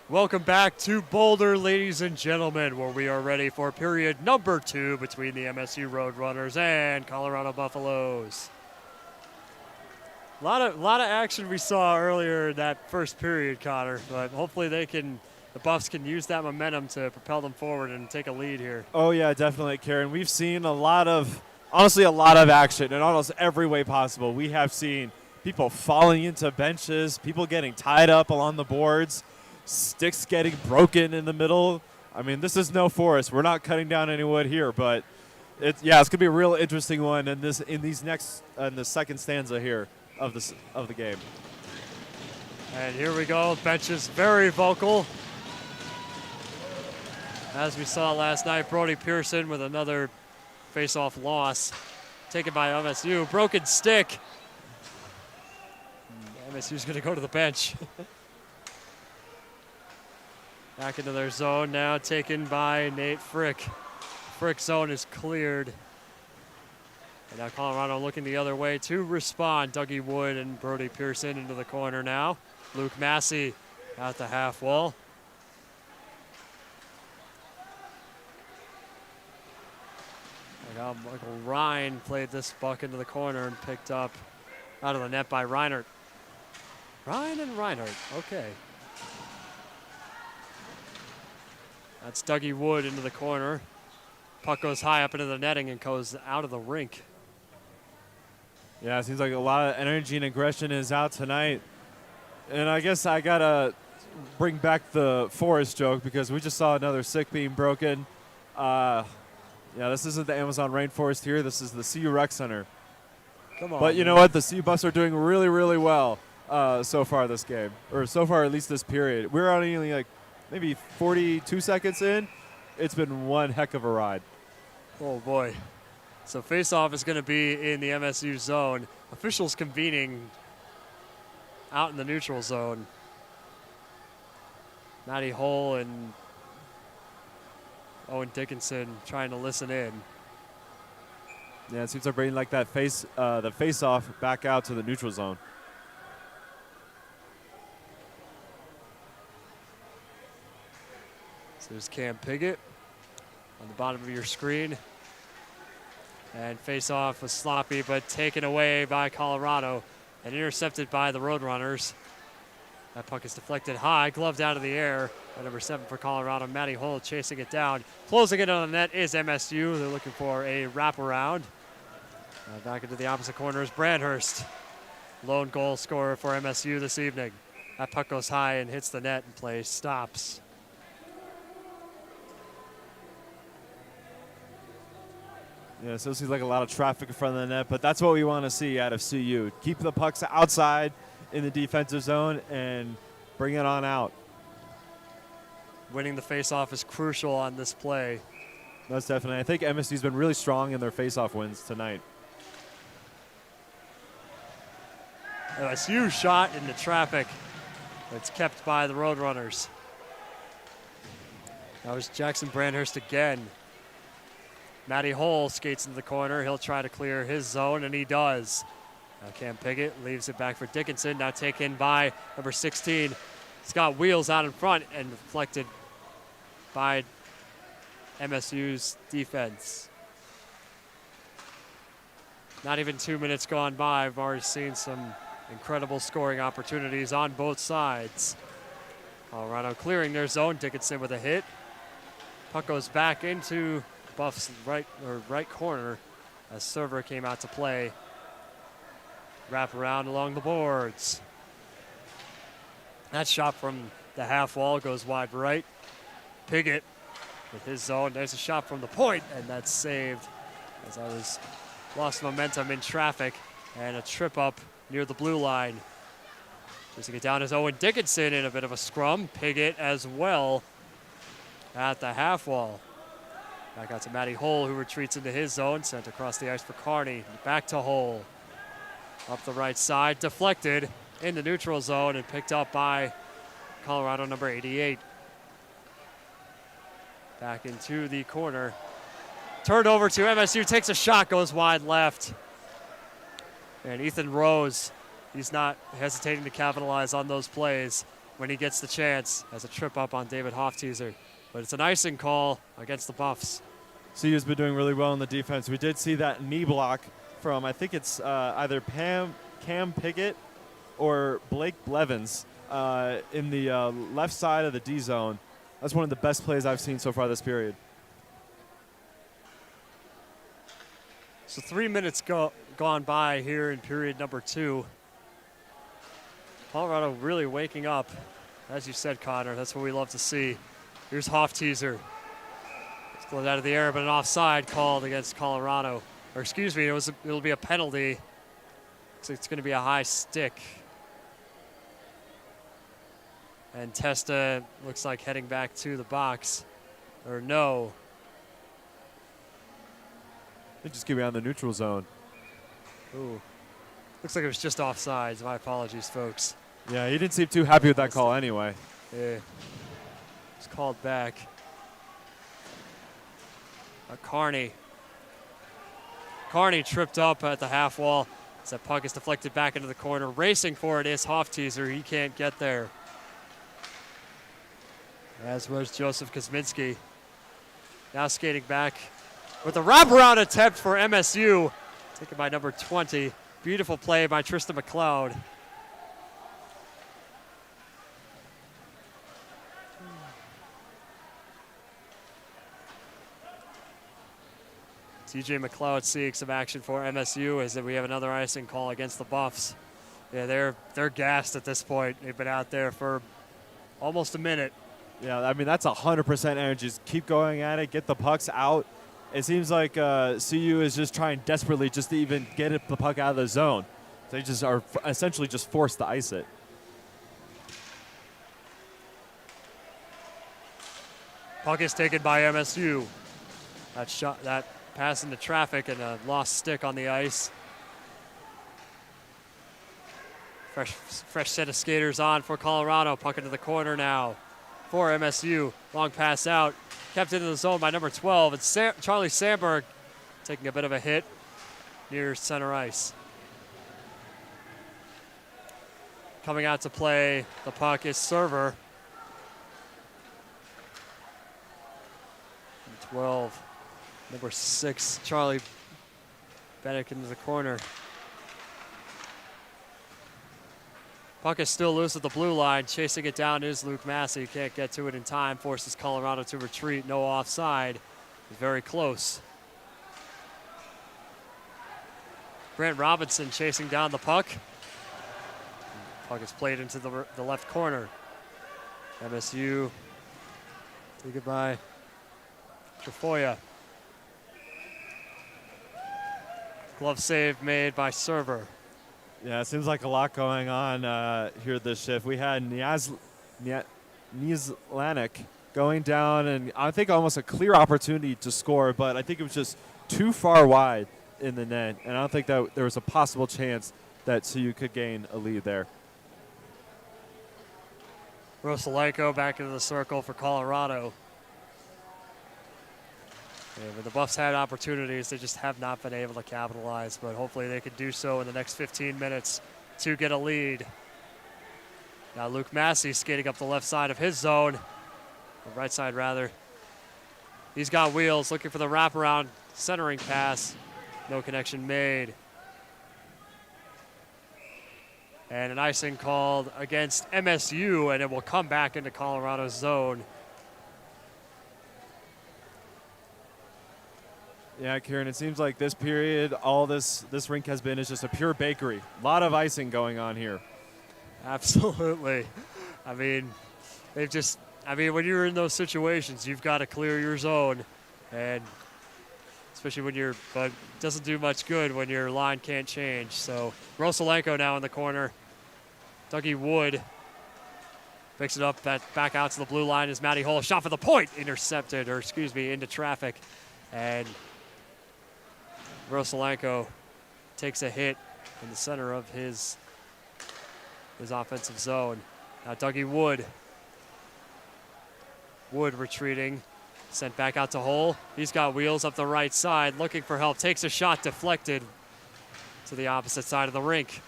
Welcome back to Boulder, ladies and gentlemen, where we are ready for period number 2 between the MSU Roadrunners and Colorado Buffaloes. A lot of action we saw earlier in that first period, Connor, but hopefully the Buffs can use that momentum to propel them forward and take a lead here. Oh, yeah, definitely, Karen. We've seen honestly, a lot of action in almost every way possible. We have seen people falling into benches, people getting tied up along the boards, sticks getting broken in the middle. I mean, this is no forest. We're not cutting down any wood here, but it's going to be a real interesting one in the second stanza here of the game. And here we go. Bench is very vocal. As we saw last night, Brody Pearson with another face-off loss taken by MSU. Broken stick. MSU's going to go to the bench. Back into their zone now, taken by Nate Frick. Frick's zone is cleared. And now Colorado looking the other way to respond. Dougie Wood and Brody Pearson into the corner now. Luke Massey at the half wall. And now Michael Ryan played this puck into the corner and picked up out of the net by Reinhardt. Ryan and Reinhardt, okay. That's Dougie Wood into the corner. Puck goes high up into the netting and goes out of the rink. Yeah, it seems like a lot of energy and aggression is out tonight. And I guess I got to bring back the forest joke because we just saw another stick being broken. Yeah, this isn't the Amazon rainforest here. This is the CU Rec Center. Come on. But you know what? The CU Buffs are doing really, really well so far this game. Or so far at least this period. We're only like maybe 42 seconds in. It's been one heck of a ride. Oh, boy. So face-off is going to be in the MSU zone. Officials convening out in the neutral zone. Matty Hull and Owen Dickinson trying to listen in. Yeah, it seems like bringing like that the face-off back out to the neutral zone. So there's Cam Piggott on the bottom of your screen. And face-off was sloppy, but taken away by Colorado and intercepted by the Roadrunners. That puck is deflected high, gloved out of the air by number 7 for Colorado. Matty Hull chasing it down. Closing it on the net is MSU. They're looking for a wraparound. Back into the opposite corner is Brandhurst. Lone goal scorer for MSU this evening. That puck goes high and hits the net and play stops. Yeah, so it seems like a lot of traffic in front of the net, but that's what we want to see out of CU. Keep the pucks outside in the defensive zone and bring it on out. Winning the faceoff is crucial on this play. Most definitely. I think MSU's been really strong in their faceoff wins tonight. MSU shot into traffic. It's kept by the Roadrunners. That was Jackson Brandhurst again. Matty Hull skates into the corner. He'll try to clear his zone, and he does. Now Cam Piggott leaves it back for Dickinson. Now taken by number 16. Scott Wheels out in front and deflected by MSU's defense. Not even 2 minutes gone by. I've already seen some incredible scoring opportunities on both sides. Colorado clearing their zone. Dickinson with a hit. Puck goes back into Buff's right corner as Server came out to play. Wrap around along the boards. That shot from the half wall goes wide right. Piggott with his zone. There's a shot from the point, and that's saved as I was lost momentum in traffic and a trip up near the blue line. Chasing it down is Owen Dickinson in a bit of a scrum. Piggott as well at the half wall. Back out to Matty Hull, who retreats into his zone. Sent across the ice for Carney. Back to Hull. Up the right side, deflected in the neutral zone and picked up by Colorado number 88. Back into the corner. Turned over to MSU, takes a shot, goes wide left. And Ethan Rose, he's not hesitating to capitalize on those plays. when he gets the chance. Has a trip up on David Hofteaser. But it's an icing call against the Buffs. CU's been doing really well in the defense. We did see that knee block from, I think it's either Cam Pickett or Blake Blevins in the left side of the D zone. That's one of the best plays I've seen so far this period. So 3 minutes gone by here in period number 2. Colorado really waking up. As you said, Connor, that's what we love to see. Here's Hofteaser. It's going out of the air, but an offside called against Colorado. Or excuse me, it'll be a penalty. So it's going to be a high stick. And Testa looks like heading back to the box. Or no. They just get me on the neutral zone. Ooh. Looks like it was just offsides. My apologies, folks. Yeah, he didn't seem too happy with that call anyway. Yeah. It's called back. Carney. Carney tripped up at the half wall as that puck is deflected back into the corner. Racing for it is Hofteaser. He can't get there. As was Joseph Kosminski. Now skating back with a wraparound attempt for MSU. Taken by number 20. Beautiful play by Tristan McLeod. TJ McLeod seeing some action for MSU as we have another icing call against the Buffs. Yeah, they're gassed at this point. They've been out there for almost a minute. Yeah, I mean, that's 100% energy. Just keep going at it, get the pucks out. It seems like CU is just trying desperately just to even get the puck out of the zone. They just are essentially just forced to ice it. Puck is taken by MSU. That pass into traffic and a lost stick on the ice. Fresh set of skaters on for Colorado. Puck into the corner now for MSU. Long pass out. Kept into the zone by number 12. It's Charlie Sandberg taking a bit of a hit near center ice. Coming out to play the puck is Server. 12. Number 6, Charlie Bennett into the corner. Puck is still loose at the blue line. Chasing it down is Luke Massey. Can't get to it in time. Forces Colorado to retreat. No offside. Very close. Grant Robinson chasing down the puck. Puck is played into the left corner. MSU. Say goodbye. Trefoya. Glove save made by Server. Yeah, it seems like a lot going on here this shift. We had Niezlanek going down, and I think almost a clear opportunity to score, but I think it was just too far wide in the net, and I don't think that there was a possible chance that CU could gain a lead there. Rosalenko back into the circle for Colorado. Yeah, but the Buffs had opportunities. They just have not been able to capitalize, but hopefully they can do so in the next 15 minutes to get a lead. Now Luke Massey skating up the left side of his zone, the right side rather. He's got wheels, looking for the wraparound centering pass. No connection made. And an icing called against MSU, and it will come back into Colorado's zone. Yeah, Kieran, it seems like this period, all this rink has been is just a pure bakery. A lot of icing going on here. Absolutely. I mean, when you're in those situations, you've got to clear your zone. And especially but it doesn't do much good when your line can't change. So Rosalenko now in the corner. Dougie Wood picks it up, back out to the blue line is Matty Hull. Shot for the point, intercepted, into traffic. And Rosalenko takes a hit in the center of his offensive zone. Now Dougie Wood. Wood retreating, sent back out to Hull. He's got wheels up the right side, looking for help. Takes a shot, deflected to the opposite side of the rink.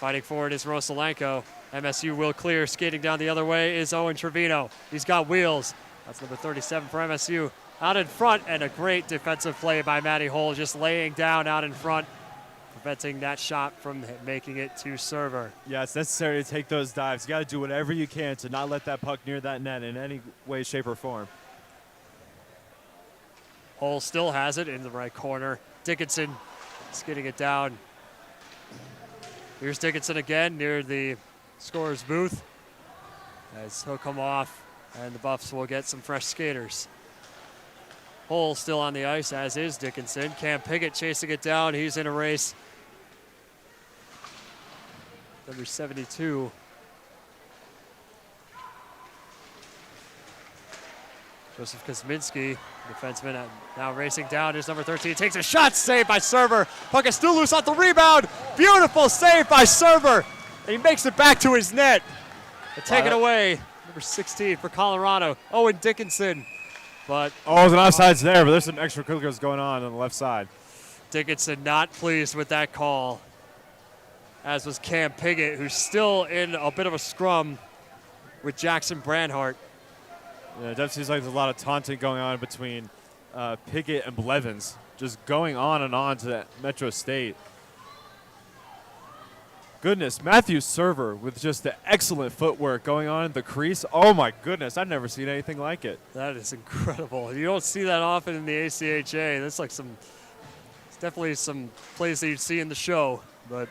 Fighting forward is Rosalenko. MSU will clear. Skating down the other way is Owen Trevino. He's got wheels. That's number 37 for MSU. Out in front, and a great defensive play by Matty Hull, just laying down out in front, preventing that shot from making it to server. Yeah, it's necessary to take those dives. You got to do whatever you can to not let that puck near that net in any way, shape, or form. Hull still has it in the right corner. Dickinson skidding it down. Here's Dickinson again near the scorer's booth, as he'll come off, and the Buffs will get some fresh skaters. Hull still on the ice, as is Dickinson. Cam Piggott chasing it down. He's in a race. Number 72. Joseph Kosminski, defenseman, now racing down. Here's number 13. Takes a shot, saved by Server. Puck is still loose off the rebound. Beautiful save by Server. And he makes it back to his net. Take it away. Number 16 for Colorado, Owen Dickinson. But oh, there's an offsides there, but there's some extracurriculars going on the left side. Dickinson not pleased with that call, as was Cam Piggott, who's still in a bit of a scrum with Jackson Branhart. Yeah, it definitely seems like there's a lot of taunting going on between Piggott and Blevins, just going on and on to that Metro State. Goodness, Matthew Server with just the excellent footwork going on in the crease. Oh my goodness, I've never seen anything like it. That is incredible. You don't see that often in the ACHA. That's like it's definitely some plays that you'd see in the show, but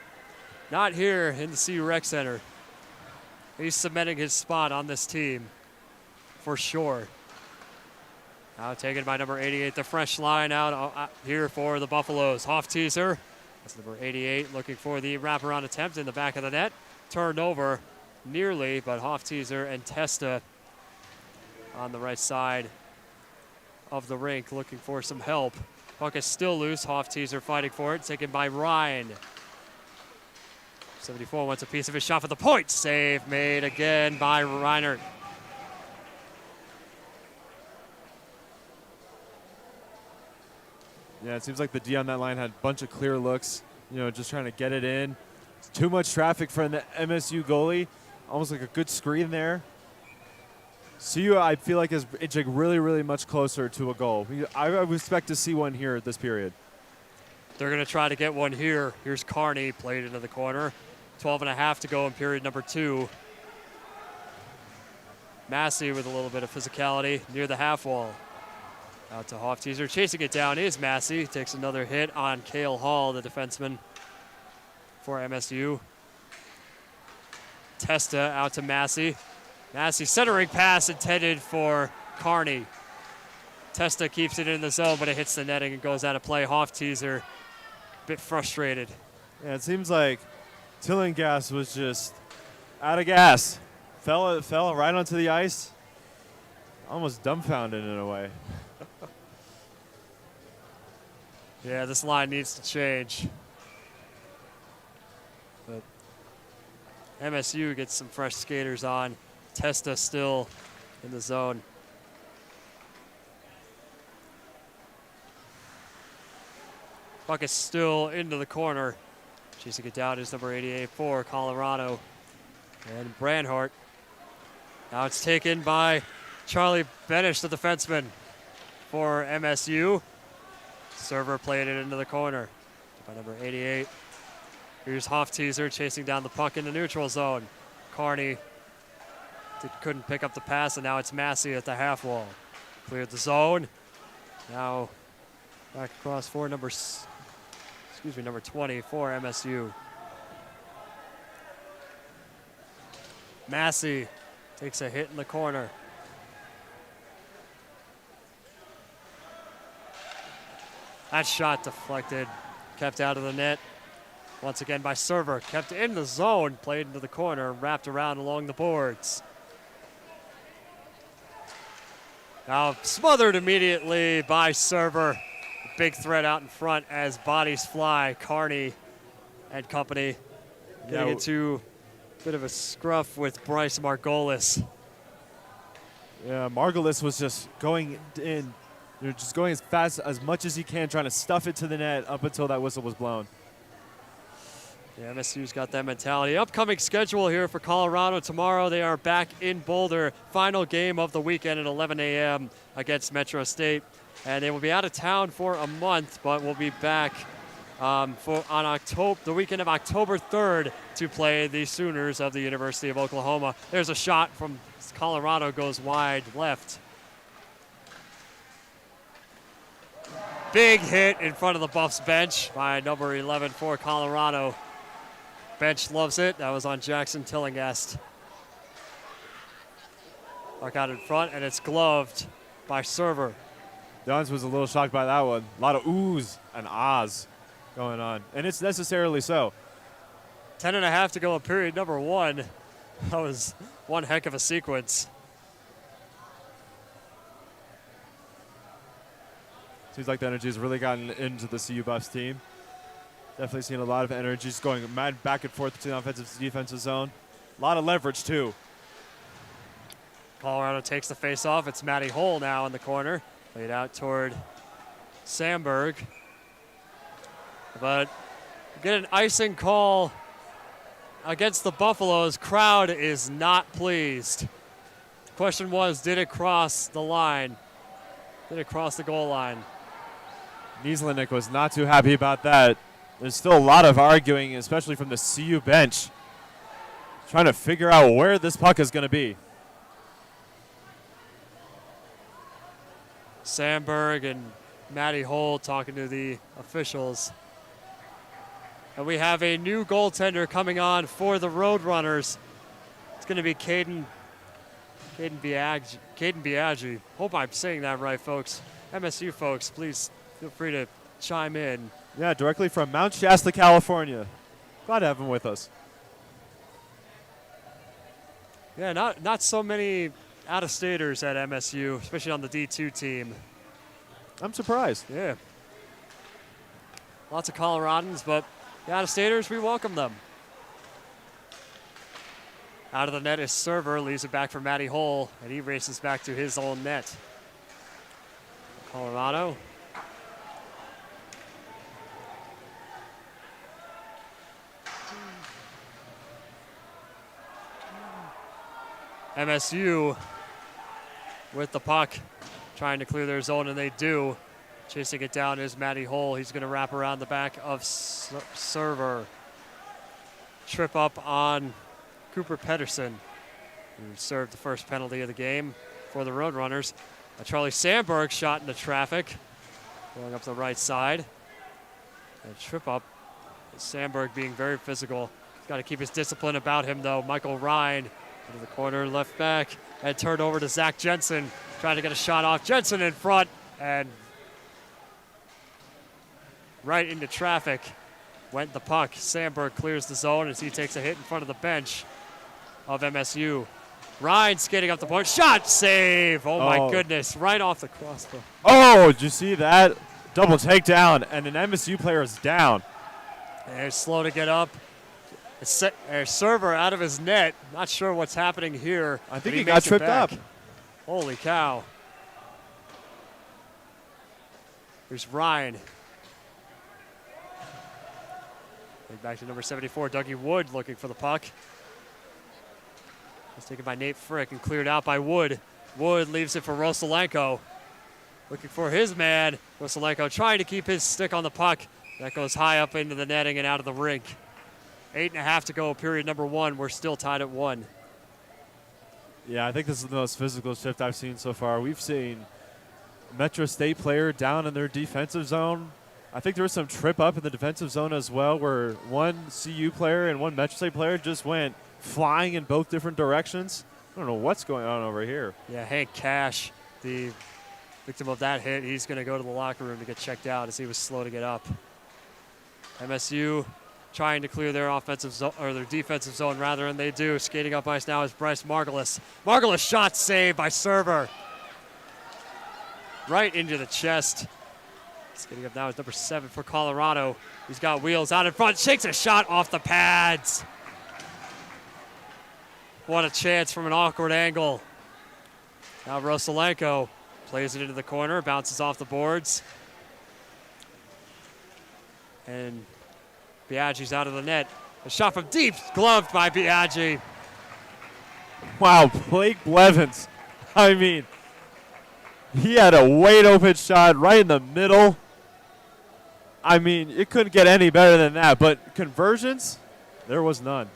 not here in the CU Rec Center. He's cementing his spot on this team for sure. Now taken by number 88, the fresh line out here for the Buffaloes. Hofteaser. That's number 88, looking for the wraparound attempt in the back of the net. Turned over nearly, but Hofteaser and Testa on the right side of the rink looking for some help. Puck is still loose. Hofteaser fighting for it, taken by Ryan. 74 wants a piece of his shot for the point. Save made again by Reinert. Yeah, it seems like the D on that line had a bunch of clear looks, just trying to get it in. Too much traffic from the MSU goalie. Almost like a good screen there. CU, I feel like, is inching really, really much closer to a goal. I would expect to see one here this period. They're going to try to get one here. Here's Carney, played into the corner. 12.5 to go in period number 2. Massey with a little bit of physicality near the half wall. Out to Hofteaser. Chasing it down is Massey. Takes another hit on Cale Hall, the defenseman for MSU. Testa out to Massey. Massey centering pass intended for Carney. Testa keeps it in the zone, but it hits the netting and goes out of play. Hofteaser a bit frustrated. Yeah, it seems like Tillinghast was just out of gas. Fell right onto the ice. Almost dumbfounded in a way. Yeah, this line needs to change. But MSU gets some fresh skaters on. Testa still in the zone. Puck is still into the corner. Chasing it down is number 88 for Colorado. And Branhart. Now it's taken by Charlie Benish, the defenseman for MSU. Server played it into the corner by number 88. Here's Hofteaser chasing down the puck in the neutral zone. Carney couldn't pick up the pass, and now it's Massey at the half wall. Cleared the zone. Now back across for number 20 for MSU. Massey takes a hit in the corner. That shot deflected, kept out of the net. Once again by Server, kept in the zone, played into the corner, wrapped around along the boards. Now smothered immediately by Server. Big threat out in front as bodies fly. Carney and company getting into a bit of a scruff with Bryce Margolis. Yeah, Margolis was just going in. Just going as fast as much as he can, trying to stuff it to the net up until that whistle was blown. Yeah, MSU's got that mentality. Upcoming schedule here for Colorado. Tomorrow they are back in Boulder. Final game of the weekend at 11 a.m. against Metro State. And they will be out of town for a month, but will be back on the weekend of October 3rd to play the Sooners of the University of Oklahoma. There's a shot from Colorado, goes wide left. Big hit in front of the Buffs bench by number 11 for Colorado. Bench loves it. That was on Jackson Tillingest. Puck out in front, and it's gloved by Server. Duns was a little shocked by that one. A lot of oohs and ahs going on, and it's necessarily so. 10.5 to go in period number 1. That was one heck of a sequence. Seems like the energy has really gotten into the CU Buffs team. Definitely seen a lot of energy just going mad back and forth between the offensive and defensive zone. A lot of leverage, too. Colorado takes the face off. It's Matty Hull now in the corner. Laid out toward Sandberg. But get an icing call against the Buffaloes. Crowd is not pleased. The question was, did it cross the line? Did it cross the goal line? Nieslenik was not too happy about that. There's still a lot of arguing, especially from the CU bench, trying to figure out where this puck is going to be. Sandberg and Matty Hull talking to the officials. And we have a new goaltender coming on for the Roadrunners. It's going to be Caden Biaggi. Hope I'm saying that right, folks. MSU folks, please feel free to chime in. Yeah, directly from Mount Shasta, California. Glad to have him with us. Yeah, not so many out-of-staters at MSU, especially on the D2 team. I'm surprised. Yeah. Lots of Coloradans, but the out-of-staters, we welcome them. Out of the net is Server, leaves it back for Matty Hull, and he races back to his own net. Colorado. MSU with the puck, trying to clear their zone, and they do. Chasing it down is Matty Hull. He's going to wrap around the back of Server. Trip up on Cooper Pedersen, who served the first penalty of the game for the Roadrunners. Charlie Sandberg shot into traffic, going up the right side. And trip up. Sandberg being very physical. He's got to keep his discipline about him, though. Michael Ryan into the corner, left back, and turned over to Zach Jensen, trying to get a shot off. Jensen in front, and right into traffic went the puck. Sandberg clears the zone as he takes a hit in front of the bench of MSU. Ryan skating up the point. Shot, save. Oh, my goodness. Right off the crossbar. Oh, did you see that? Double takedown, and an MSU player is down. And they're slow to get up. A Server out of his net. Not sure what's happening here. I think he got tripped up. Holy cow. There's Ryan. Back to number 74, Dougie Wood looking for the puck. It's taken by Nate Frick and cleared out by Wood. Wood leaves it for Rosalenko. Looking for his man. Rosalenko trying to keep his stick on the puck. That goes high up into the netting and out of the rink. 8.5 to go, period number 1. We're still tied at 1. Yeah, I think this is the most physical shift I've seen so far. We've seen Metro State player down in their defensive zone. I think there was some trip up in the defensive zone as well, where one CU player and one Metro State player just went flying in both different directions. I don't know what's going on over here. Yeah, Hank Cash, the victim of that hit, he's going to go to the locker room to get checked out as he was slow to get up. MSU trying to clear their offensive zone, or their defensive zone rather, and they do. Skating up ice now is Bryce Margulis. Margulis shot saved by Server. Right into the chest. Skating up now is number 7 for Colorado. He's got wheels out in front, shakes a shot off the pads. What a chance from an awkward angle. Now Rosalenko plays it into the corner, bounces off the boards. And Biaggi's out of the net. A shot from deep, gloved by Biaggi. Wow, Blake Blevins. I mean, he had a wide open shot right in the middle. I mean, it couldn't get any better than that, but conversions, there was none.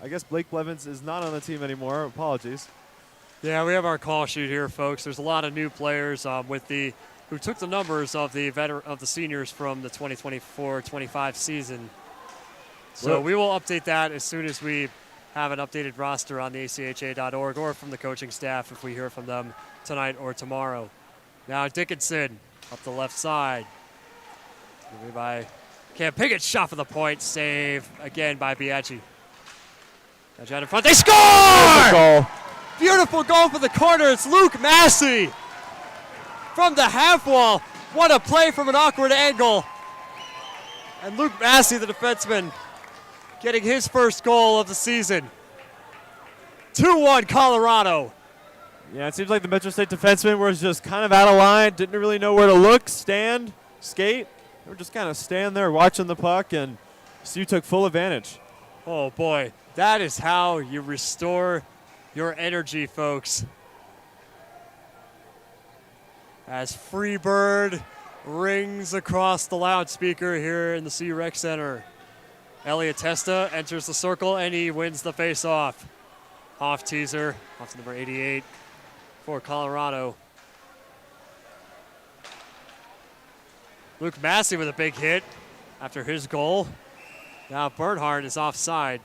I guess Blake Blevins is not on the team anymore. Apologies. Yeah, we have our call sheet here, folks. There's a lot of new players who took the numbers of the seniors from the 2024-25 season. So we will update that as soon as we have an updated roster on the ACHA.org or from the coaching staff if we hear from them tonight or tomorrow. Now Dickinson up the left side. By Cam Piggott, shot for the point, save again by Biaggi. Biaggi out in front, they score! Goal. Beautiful goal for the corner, it's Luke Massey from the half wall. What a play from an awkward angle. And Luke Massey, the defenseman, getting his first goal of the season. 2-1 Colorado. Yeah, it seems like the Metro State defensemen were just kind of out of line, didn't really know where to look, stand, skate. They were just kind of standing there watching the puck, and CU took full advantage. Oh boy, that is how you restore your energy, folks. As Freebird rings across the loudspeaker here in the CU Rec Center. Elliot Testa enters the circle and he wins the face-off. Off teaser, off to number 88 for Colorado. Luke Massey with a big hit after his goal. Now Bernhardt is offside.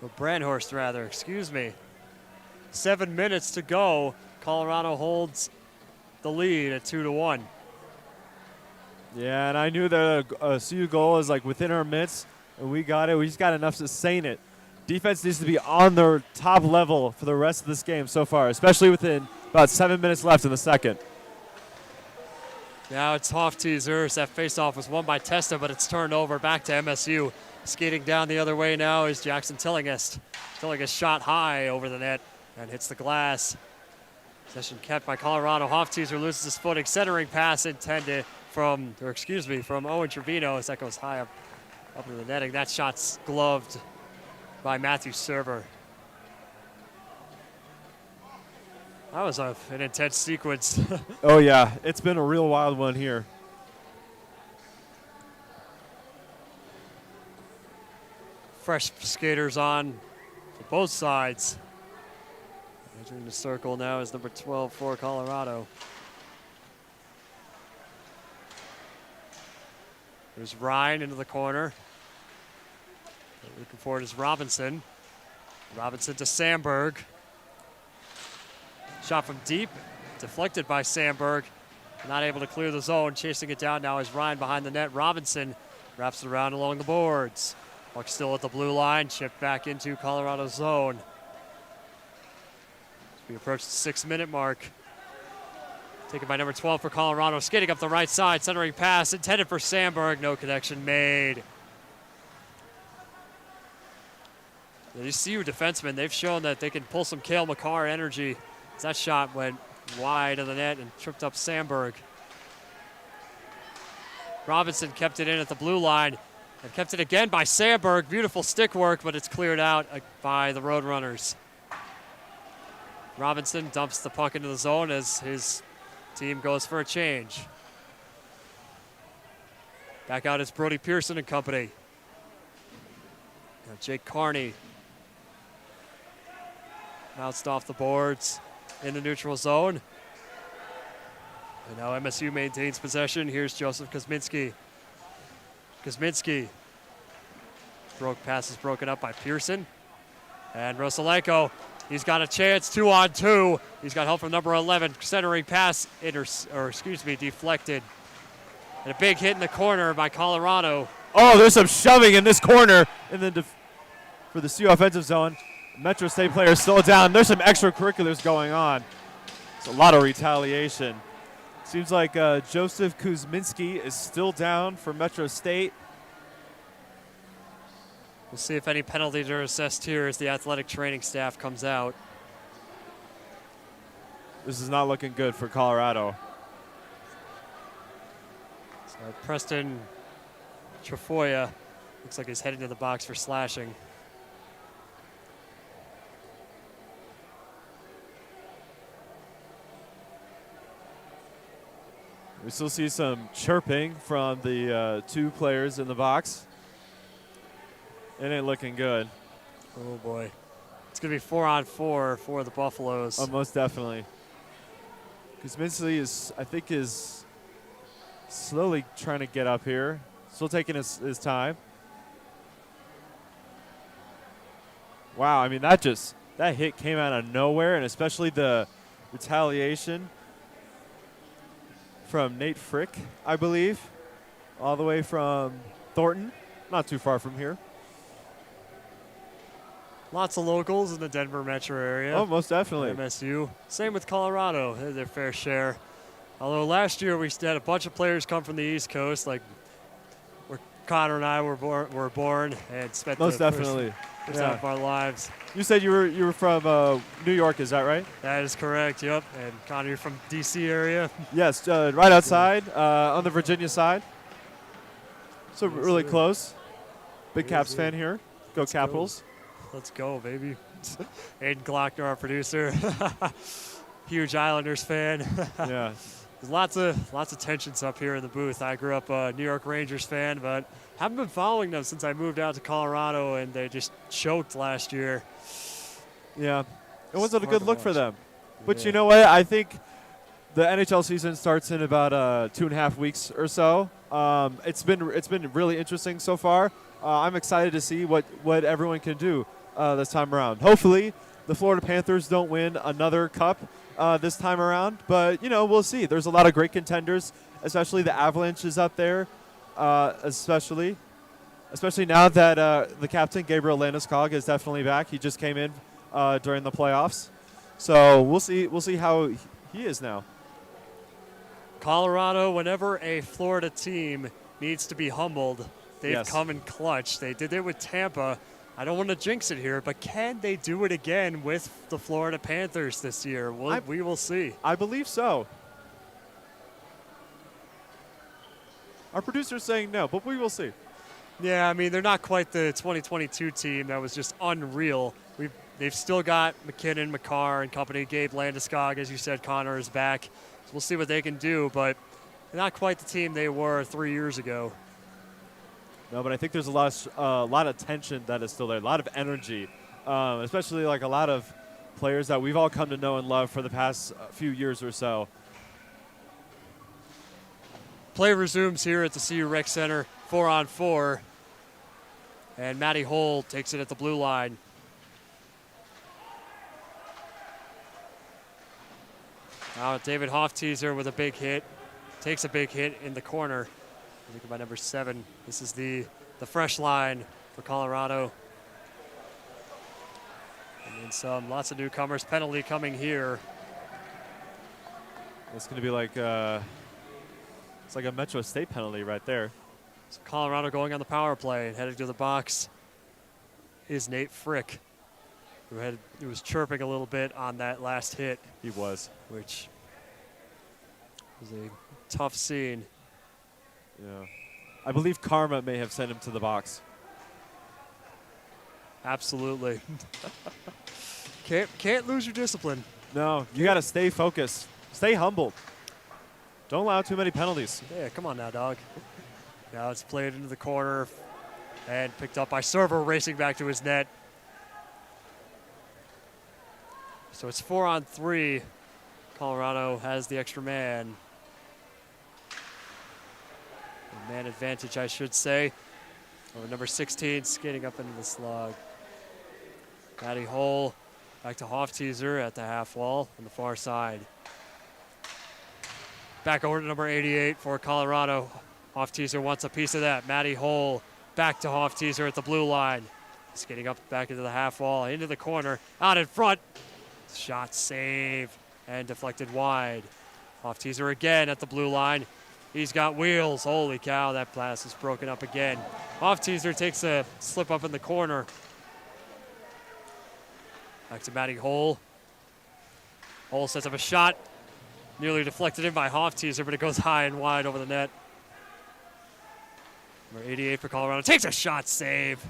Or Brandhorst, rather, excuse me. 7 minutes to go. Colorado holds the lead at 2-1. Yeah, and I knew that a CU goal is like within our midst, and we got it. We just got enough to sustain it. Defense needs to be on their top level for the rest of this game so far, especially within about 7 minutes left in the second. Now it's off teasers. That faceoff was won by Testa, but it's turned over back to MSU. Skating down the other way now is Jackson Tillinghast. Tillinghast shot high over the net and hits the glass. Possession kept by Colorado. Hofteaser loses his footing. Centering pass intended from Owen Trevino as that goes high up into the netting. That shot's gloved by Matthew Server. That was an intense sequence. Oh, yeah. It's been a real wild one here. Fresh skaters on for both sides. Entering the circle now is number 12 for Colorado. There's Ryan into the corner. Looking forward is Robinson. Robinson to Sandberg. Shot from deep, deflected by Sandberg. Not able to clear the zone. Chasing it down now is Ryan behind the net. Robinson wraps it around along the boards. Puck still at the blue line, chipped back into Colorado's zone. As we approach the 6-minute mark. Taken by number 12 for Colorado, skating up the right side, centering pass intended for Sandberg, no connection made. These CU defensemen, they've shown that they can pull some Cale Makar energy. That shot went wide of the net and tripped up Sandberg. Robinson kept it in at the blue line and kept it again by Sandberg. Beautiful stick work, but it's cleared out by the Roadrunners. Robinson dumps the puck into the zone as his team goes for a change. Back out is Brody Pearson and company. Now Jake Carney bounced off the boards in the neutral zone. And now MSU maintains possession. Here's Joseph Kosminski. Kosminski. Pass is broken up by Pearson. And Rosalenko, he's got a chance, 2-on-2. He's got help from number 11. Centering pass, deflected. And a big hit in the corner by Colorado. Oh, there's some shoving in this corner for the CU offensive zone. Metro State players still down. There's some extracurriculars going on. It's a lot of retaliation. Seems like Joseph Kuzminski is still down for Metro State. We'll see if any penalties are assessed here as the athletic training staff comes out. This is not looking good for Colorado. So Preston Trefoya looks like he's heading to the box for slashing. We still see some chirping from the two players in the box. It ain't looking good. Oh boy. It's going to be 4-on-4 for the Buffaloes. Oh, most definitely. Kuzminski is slowly trying to get up here. Still taking his time. Wow, I mean, that hit came out of nowhere, and especially the retaliation from Nate Frick, I believe, all the way from Thornton, not too far from here. Lots of locals in the Denver metro area. Oh, most definitely. MSU. Same with Colorado. They had their fair share. Although last year we had a bunch of players come from the East Coast, like where Connor and I were born and spent Most the definitely. first half of our lives. You said you were from New York, is that right? That is correct, yep. And Connor, you're from D.C. area? Yes, right outside on the Virginia side. So Yes, really sir. close. Big Yes, Caps sir. fan here. Go Let's go. Capitals. Let's go, baby. Aiden Glockner, our producer. Huge Islanders fan. Yeah. There's lots of tensions up here in the booth. I grew up a New York Rangers fan, but haven't been following them since I moved out to Colorado, and they just choked last year. Yeah. It wasn't a hard good to look for watch. them. But Yeah. you know what? I think the NHL season starts in about 2.5 weeks or so. It's been really interesting so far. I'm excited to see what everyone can do this time around. Hopefully, the Florida Panthers don't win another cup this time around, but we'll see. There's a lot of great contenders, especially the Avalanche is up there, especially now that the captain Gabriel Landeskog is definitely back. He just came in during the playoffs, so we'll see how he is now. Colorado, whenever a Florida team needs to be humbled, they've Yes. come in clutch. They did it with Tampa. I don't want to jinx it here, but can they do it again with the Florida Panthers this year? We will see. I believe so. Our producer's saying no, but we will see. Yeah, I mean, they're not quite the 2022 team that was just unreal. They've still got McKinnon, McCarr, and company. Gabe Landeskog, as you said, Connor is back. So we'll see what they can do, but they're not quite the team they were 3 years ago. No, but I think there's a lot of tension that is still there, a lot of energy, especially like a lot of players that we've all come to know and love for the past few years or so. Play resumes here at the CU Rec Center, 4-on-4. And Matty Hull takes it at the blue line. Now David Hofteaser with a big hit. Takes a big hit in the corner. I think by number 7. This is the fresh line for Colorado. And then lots of newcomers. Penalty coming here. It's going to be like it's like a Metro State penalty right there. So Colorado going on the power play and heading to the box is Nate Frick, who was chirping a little bit on that last hit, He was. which was a tough scene. Yeah. I believe karma may have sent him to the box. Absolutely. Can't lose your discipline. No, you got to stay focused. Stay humble. Don't allow too many penalties. Yeah, come on now, dog. Now it's played into the corner and picked up by Server racing back to his net. So it's 4-on-3. Colorado has the extra man. Man advantage, I should say. Over number 16 skating up into the slug. Matty Hull back to Hofteaser at the half wall on the far side. Back over to number 88 for Colorado. Hofteaser wants a piece of that. Matty Hull back to Hofteaser at the blue line. Skating up back into the half wall, into the corner, out in front. Shot save and deflected wide. Hofteaser again at the blue line. He's got wheels. Holy cow, that pass is broken up again. Off teaser takes a slip up in the corner. Back to Matty Hole. Hole sets up a shot. Nearly deflected in by Hoff-Teaser, but it goes high and wide over the net. Number 88 for Colorado. Takes a shot, save.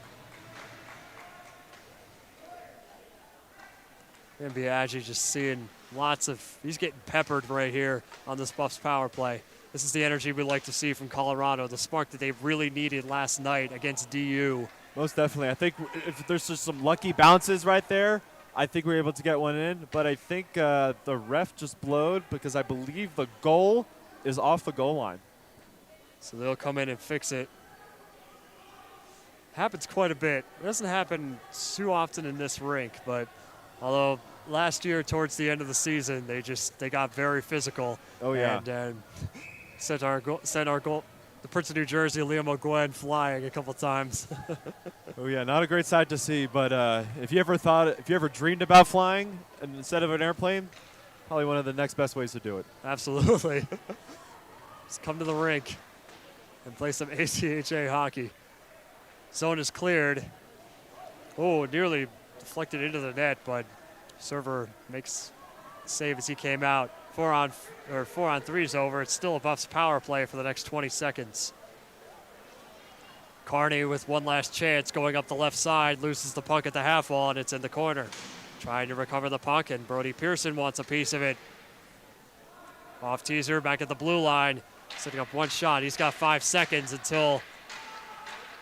And Biaggi just seeing lots of, he's getting peppered right here on this Buffs power play. This is the energy we like to see from Colorado, the spark that they really needed last night against DU. Most definitely. I think if there's just some lucky bounces right there, I think we were able to get one in. But I think the ref just blowed because I believe the goal is off the goal line. So they'll come in and fix it. Happens quite a bit. It doesn't happen too often in this rink, but although last year towards the end of the season, they got very physical. Oh yeah. And sent our goal, the Prince of New Jersey, Liam O'Gwen, flying a couple times. Oh yeah, not a great sight to see. But if you ever dreamed about flying instead of an airplane, probably one of the next best ways to do it. Absolutely. Just come to the rink and play some ACHA hockey. Zone is cleared. Oh, nearly deflected into the net, but server makes a save as he came out. 4-on-3 is over. It's still a Buffs power play for the next 20 seconds. Carney with one last chance going up the left side, loses the puck at the half wall, and it's in the corner. Trying to recover the puck, and Brody Pearson wants a piece of it. Off teaser, back at the blue line, setting up one shot. He's got 5 seconds until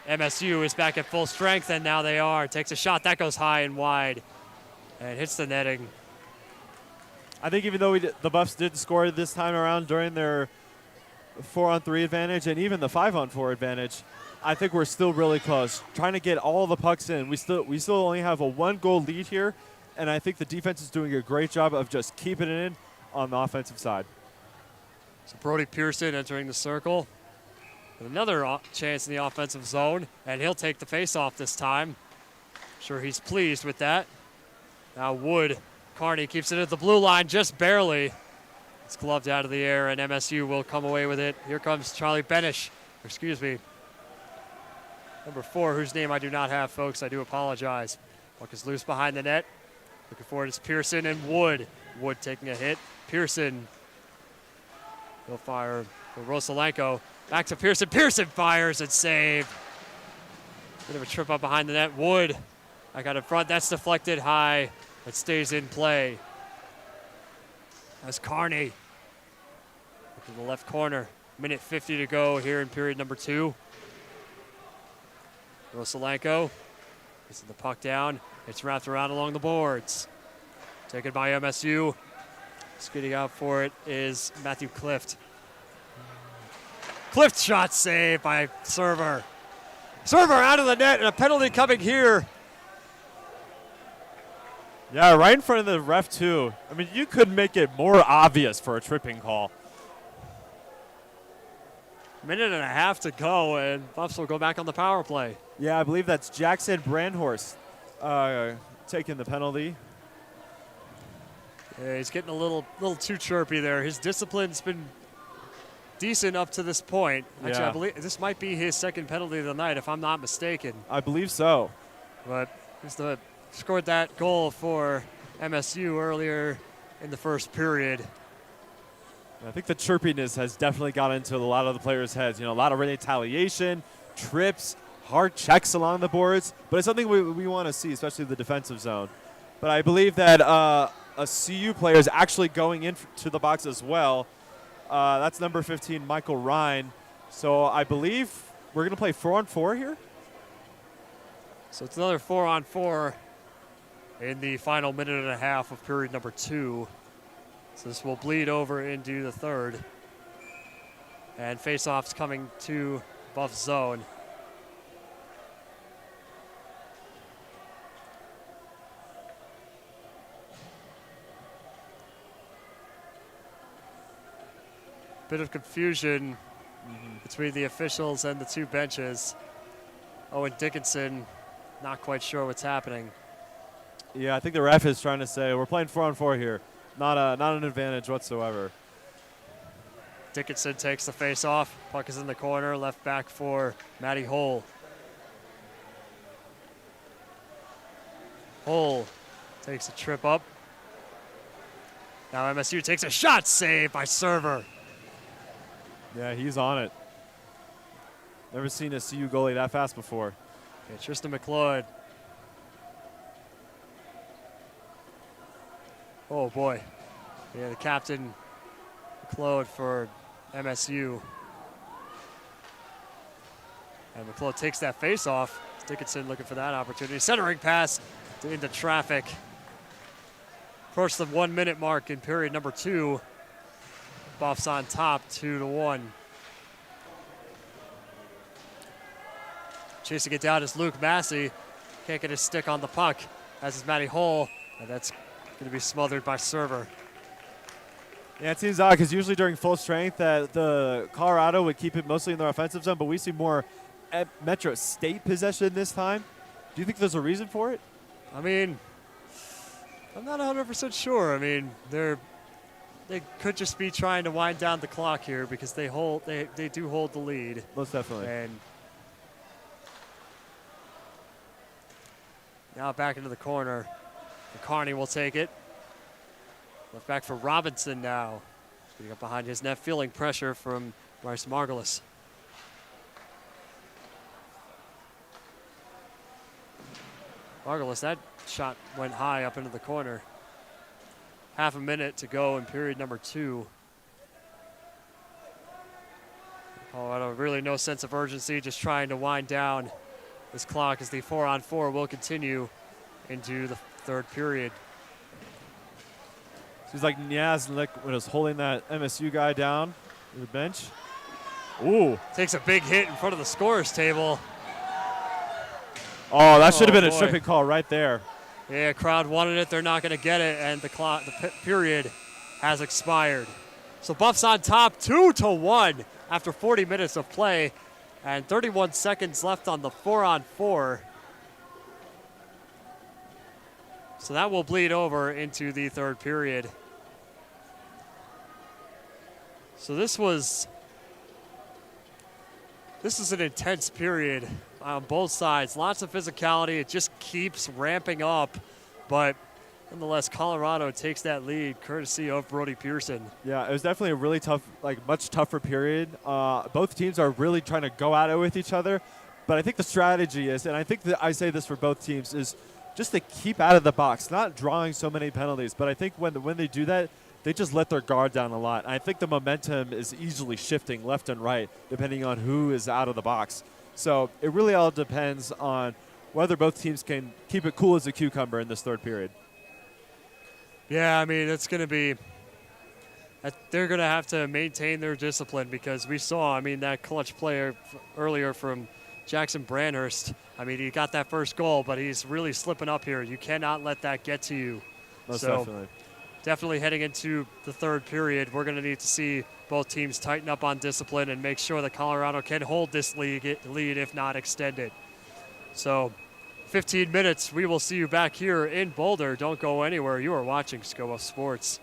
MSU is back at full strength, and now they are. Takes a shot, that goes high and wide, and hits the netting. I think even though the Buffs did score this time around during their 4-on-3 advantage and even the 5-on-4 advantage, I think we're still really close. Trying to get all the pucks in. We still only have a 1-goal lead here, and I think the defense is doing a great job of just keeping it in on the offensive side. So Brody Pearson entering the circle. With another chance in the offensive zone, and he'll take the face-off this time. Sure he's pleased with that. Now Wood. Carney keeps it at the blue line just barely. It's gloved out of the air, and MSU will come away with it. Here comes Charlie Benish. Excuse me. Number 4, whose name I do not have, folks. I do apologize. Puck is loose behind the net. Looking for it is Pearson and Wood. Wood taking a hit. Pearson. He'll fire for Rosalenko. Back to Pearson. Pearson fires and saved. Bit of a trip up behind the net. Wood. I got in front. That's deflected high. It stays in play. That's Carney. To the left corner. Minute 50 to go here in period number 2. Rosalenko. This is the puck down. It's wrapped around along the boards. Taken by MSU. Skidding out for it is Matthew Clift. Clift shot saved by Server. Server out of the net, and a penalty coming here. Yeah, right in front of the ref, too. I mean, you could make it more obvious for a tripping call. Minute and a half to go, and Buffs will go back on the power play. Yeah, I believe that's Jackson Brandhorst taking the penalty. Yeah, he's getting a little too chirpy there. His discipline's been decent up to this point. Actually, Yeah. I believe this might be his second penalty of the night, if I'm not mistaken. I believe so. But he's scored that goal for MSU earlier in the first period. I think the chirpiness has definitely got into a lot of the players' heads. You know, a lot of retaliation, trips, hard checks along the boards. But it's something we want to see, especially the defensive zone. But I believe that a CU player is actually going into the box as well. That's number 15, Michael Ryan. So I believe we're going to play 4-on-4 here. So it's another 4-on-4 in the final minute and a half of period number 2. So this will bleed over into the third. And face-offs coming to Buff zone. Bit of confusion between the officials and the two benches. Owen Dickinson not quite sure what's happening. Yeah, I think the ref is trying to say we're playing 4-on-4 here. Not an advantage whatsoever. Dickinson takes the face off. Puck is in the corner. Left back for Matty Hull. Hull takes a trip up. Now MSU takes a shot. Saved by Server. Yeah, he's on it. Never seen a CU goalie that fast before. Okay, Tristan McLeod. Oh boy. Yeah, the captain, McLeod for MSU. And McLeod takes that face off. Dickinson looking for that opportunity. Centering pass into traffic. Approach the 1 minute mark in period number 2. Buffs on top, 2-1. Chasing it down is Luke Massey. Can't get his stick on the puck, as is Matty Hull, and that's going to be smothered by Server. Yeah, it seems odd because usually during full strength that the Colorado would keep it mostly in their offensive zone, but we see more Metro State possession this time. Do you think there's a reason for it? I mean, I'm not 100% sure. I mean, they could just be trying to wind down the clock here because they do hold the lead. Most definitely. And now back into the corner. Carney will take it. Left back for Robinson now. Getting up behind his net, feeling pressure from Bryce Margulis. Margulis, that shot went high up into the corner. Half a minute to go in period number 2. Colorado, really no sense of urgency, just trying to wind down this clock as the 4-on-4 will continue into the third period. Seems like Niaz was holding that MSU guy down to the bench. Ooh. Takes a big hit in front of the scorer's table. Oh, that should have been boy. a tripping call right there. Yeah, crowd wanted it. They're not going to get it, and the period has expired. So Buffs on top, 2-1 after 40 minutes of play, and 31 seconds left on the 4-on-4. So that will bleed over into the third period. So this is an intense period on both sides. Lots of physicality. It just keeps ramping up. But nonetheless, Colorado takes that lead courtesy of Brody Pearson. Yeah, it was definitely a really tough, much tougher period. Both teams are really trying to go at it with each other. But I think the strategy is, and I think that I say this for both teams, is just to keep out of the box, not drawing so many penalties. But I think when they do that, they just let their guard down a lot. And I think the momentum is easily shifting left and right depending on who is out of the box. So it really all depends on whether both teams can keep it cool as a cucumber in this third period. Yeah, I mean, it's going to be – they're going to have to maintain their discipline because we saw, I mean, that clutch player earlier from Jackson Branhurst. I mean, he got that first goal, but he's really slipping up here. You cannot let that get to you. Most definitely. Definitely heading into the third period, we're going to need to see both teams tighten up on discipline and make sure that Colorado can hold this lead, if not extend it. So 15 minutes, we will see you back here in Boulder. Don't go anywhere. You are watching SCOA Sports.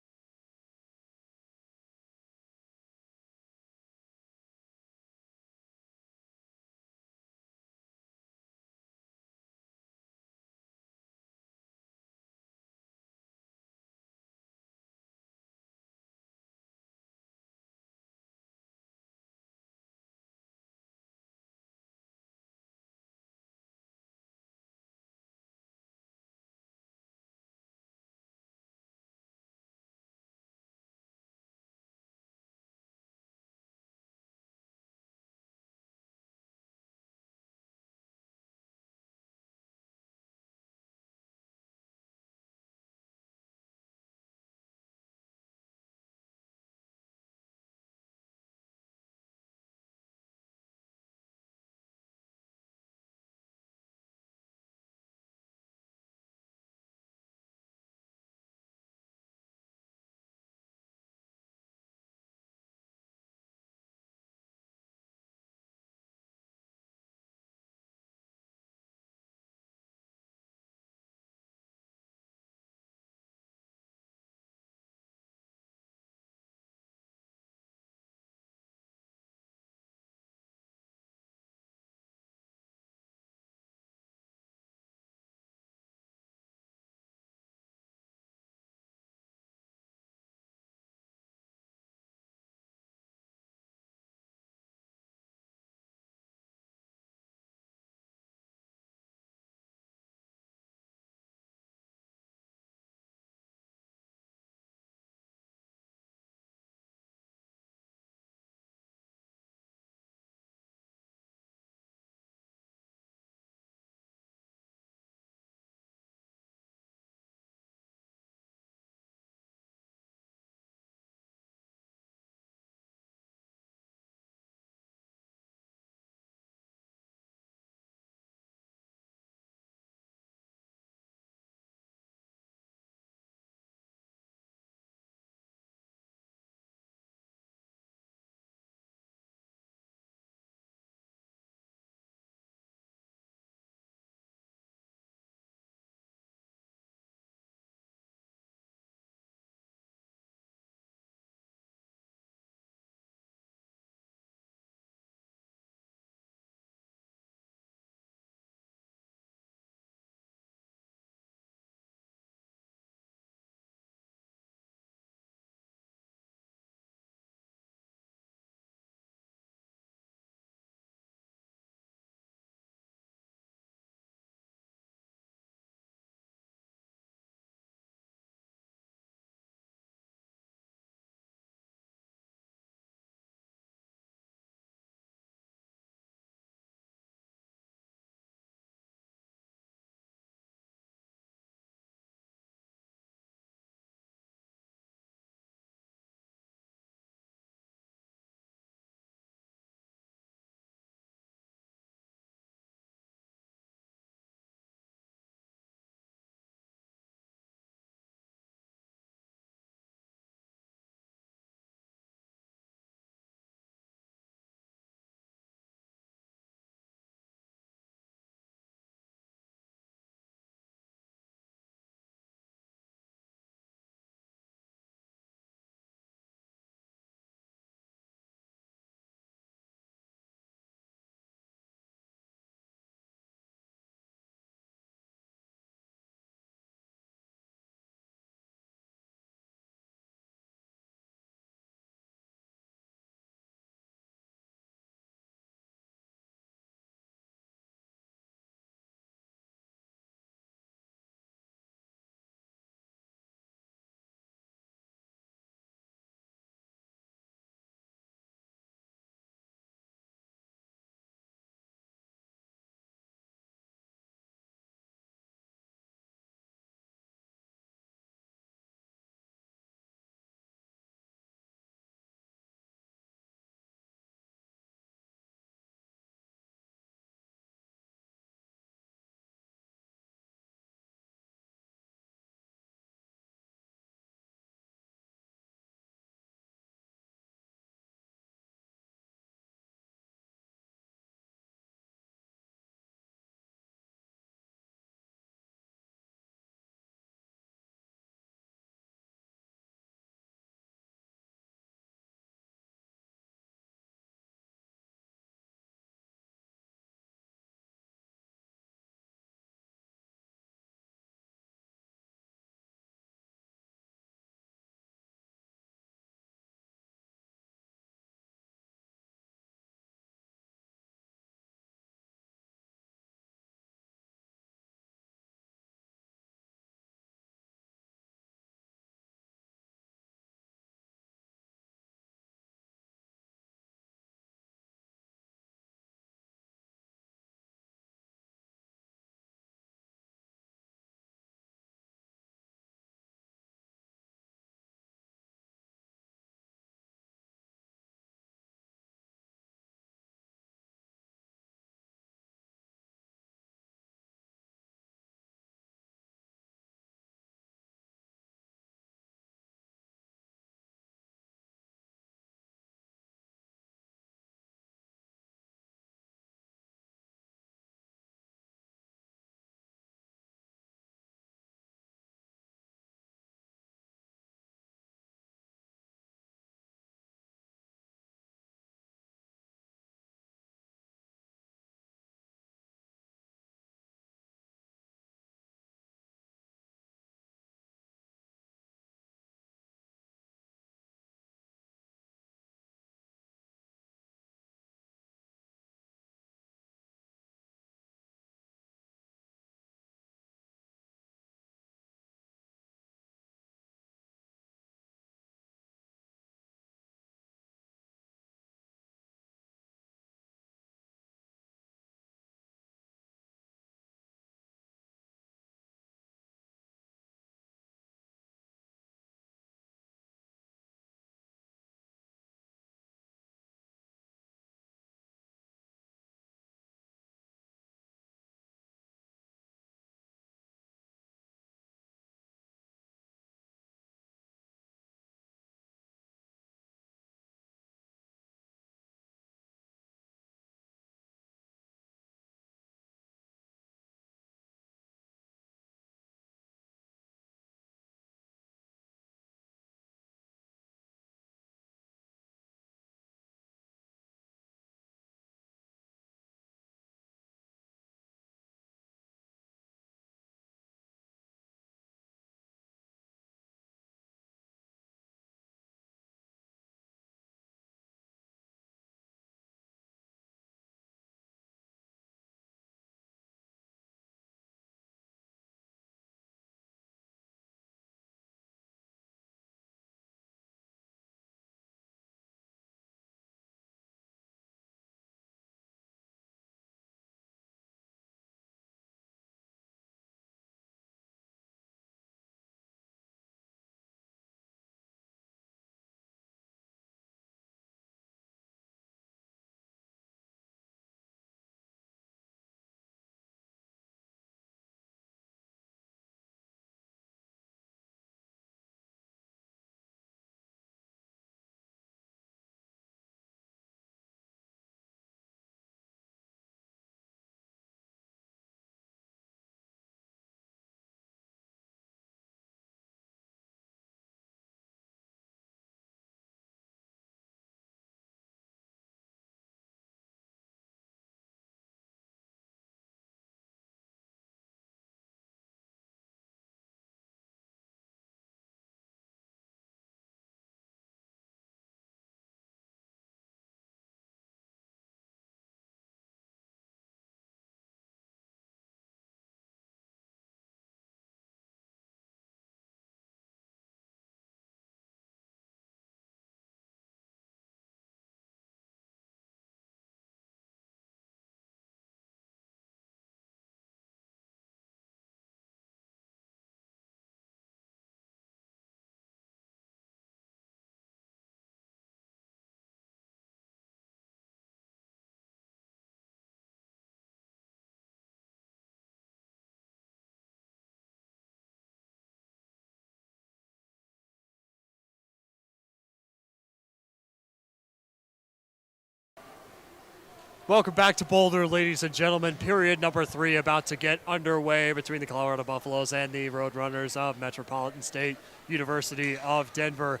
Welcome back to Boulder, ladies and gentlemen. Period number 3 about to get underway between the Colorado Buffaloes and the Roadrunners of Metropolitan State University of Denver.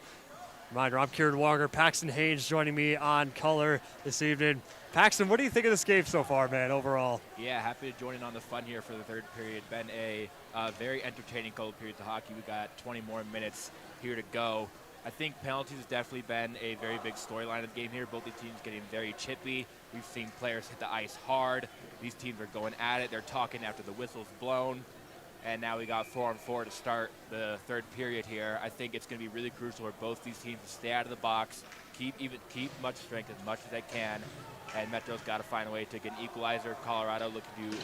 Reminder, I'm Kieran Walker. Paxton Haynes joining me on color this evening. Paxton, what do you think of this game so far, man, overall? Yeah, happy to join in on the fun here for the third period. Been a very entertaining couple periods of hockey. We got 20 more minutes here to go. I think penalties has definitely been a very big storyline of the game here. Both these teams getting very chippy. We've seen players hit the ice hard. These teams are going at it. They're talking after the whistle's blown. And now we got 4-on-4 to start the third period here. I think it's going to be really crucial for both these teams to stay out of the box, keep much strength as much as they can. And Metro's got to find a way to get an equalizer. Colorado looking to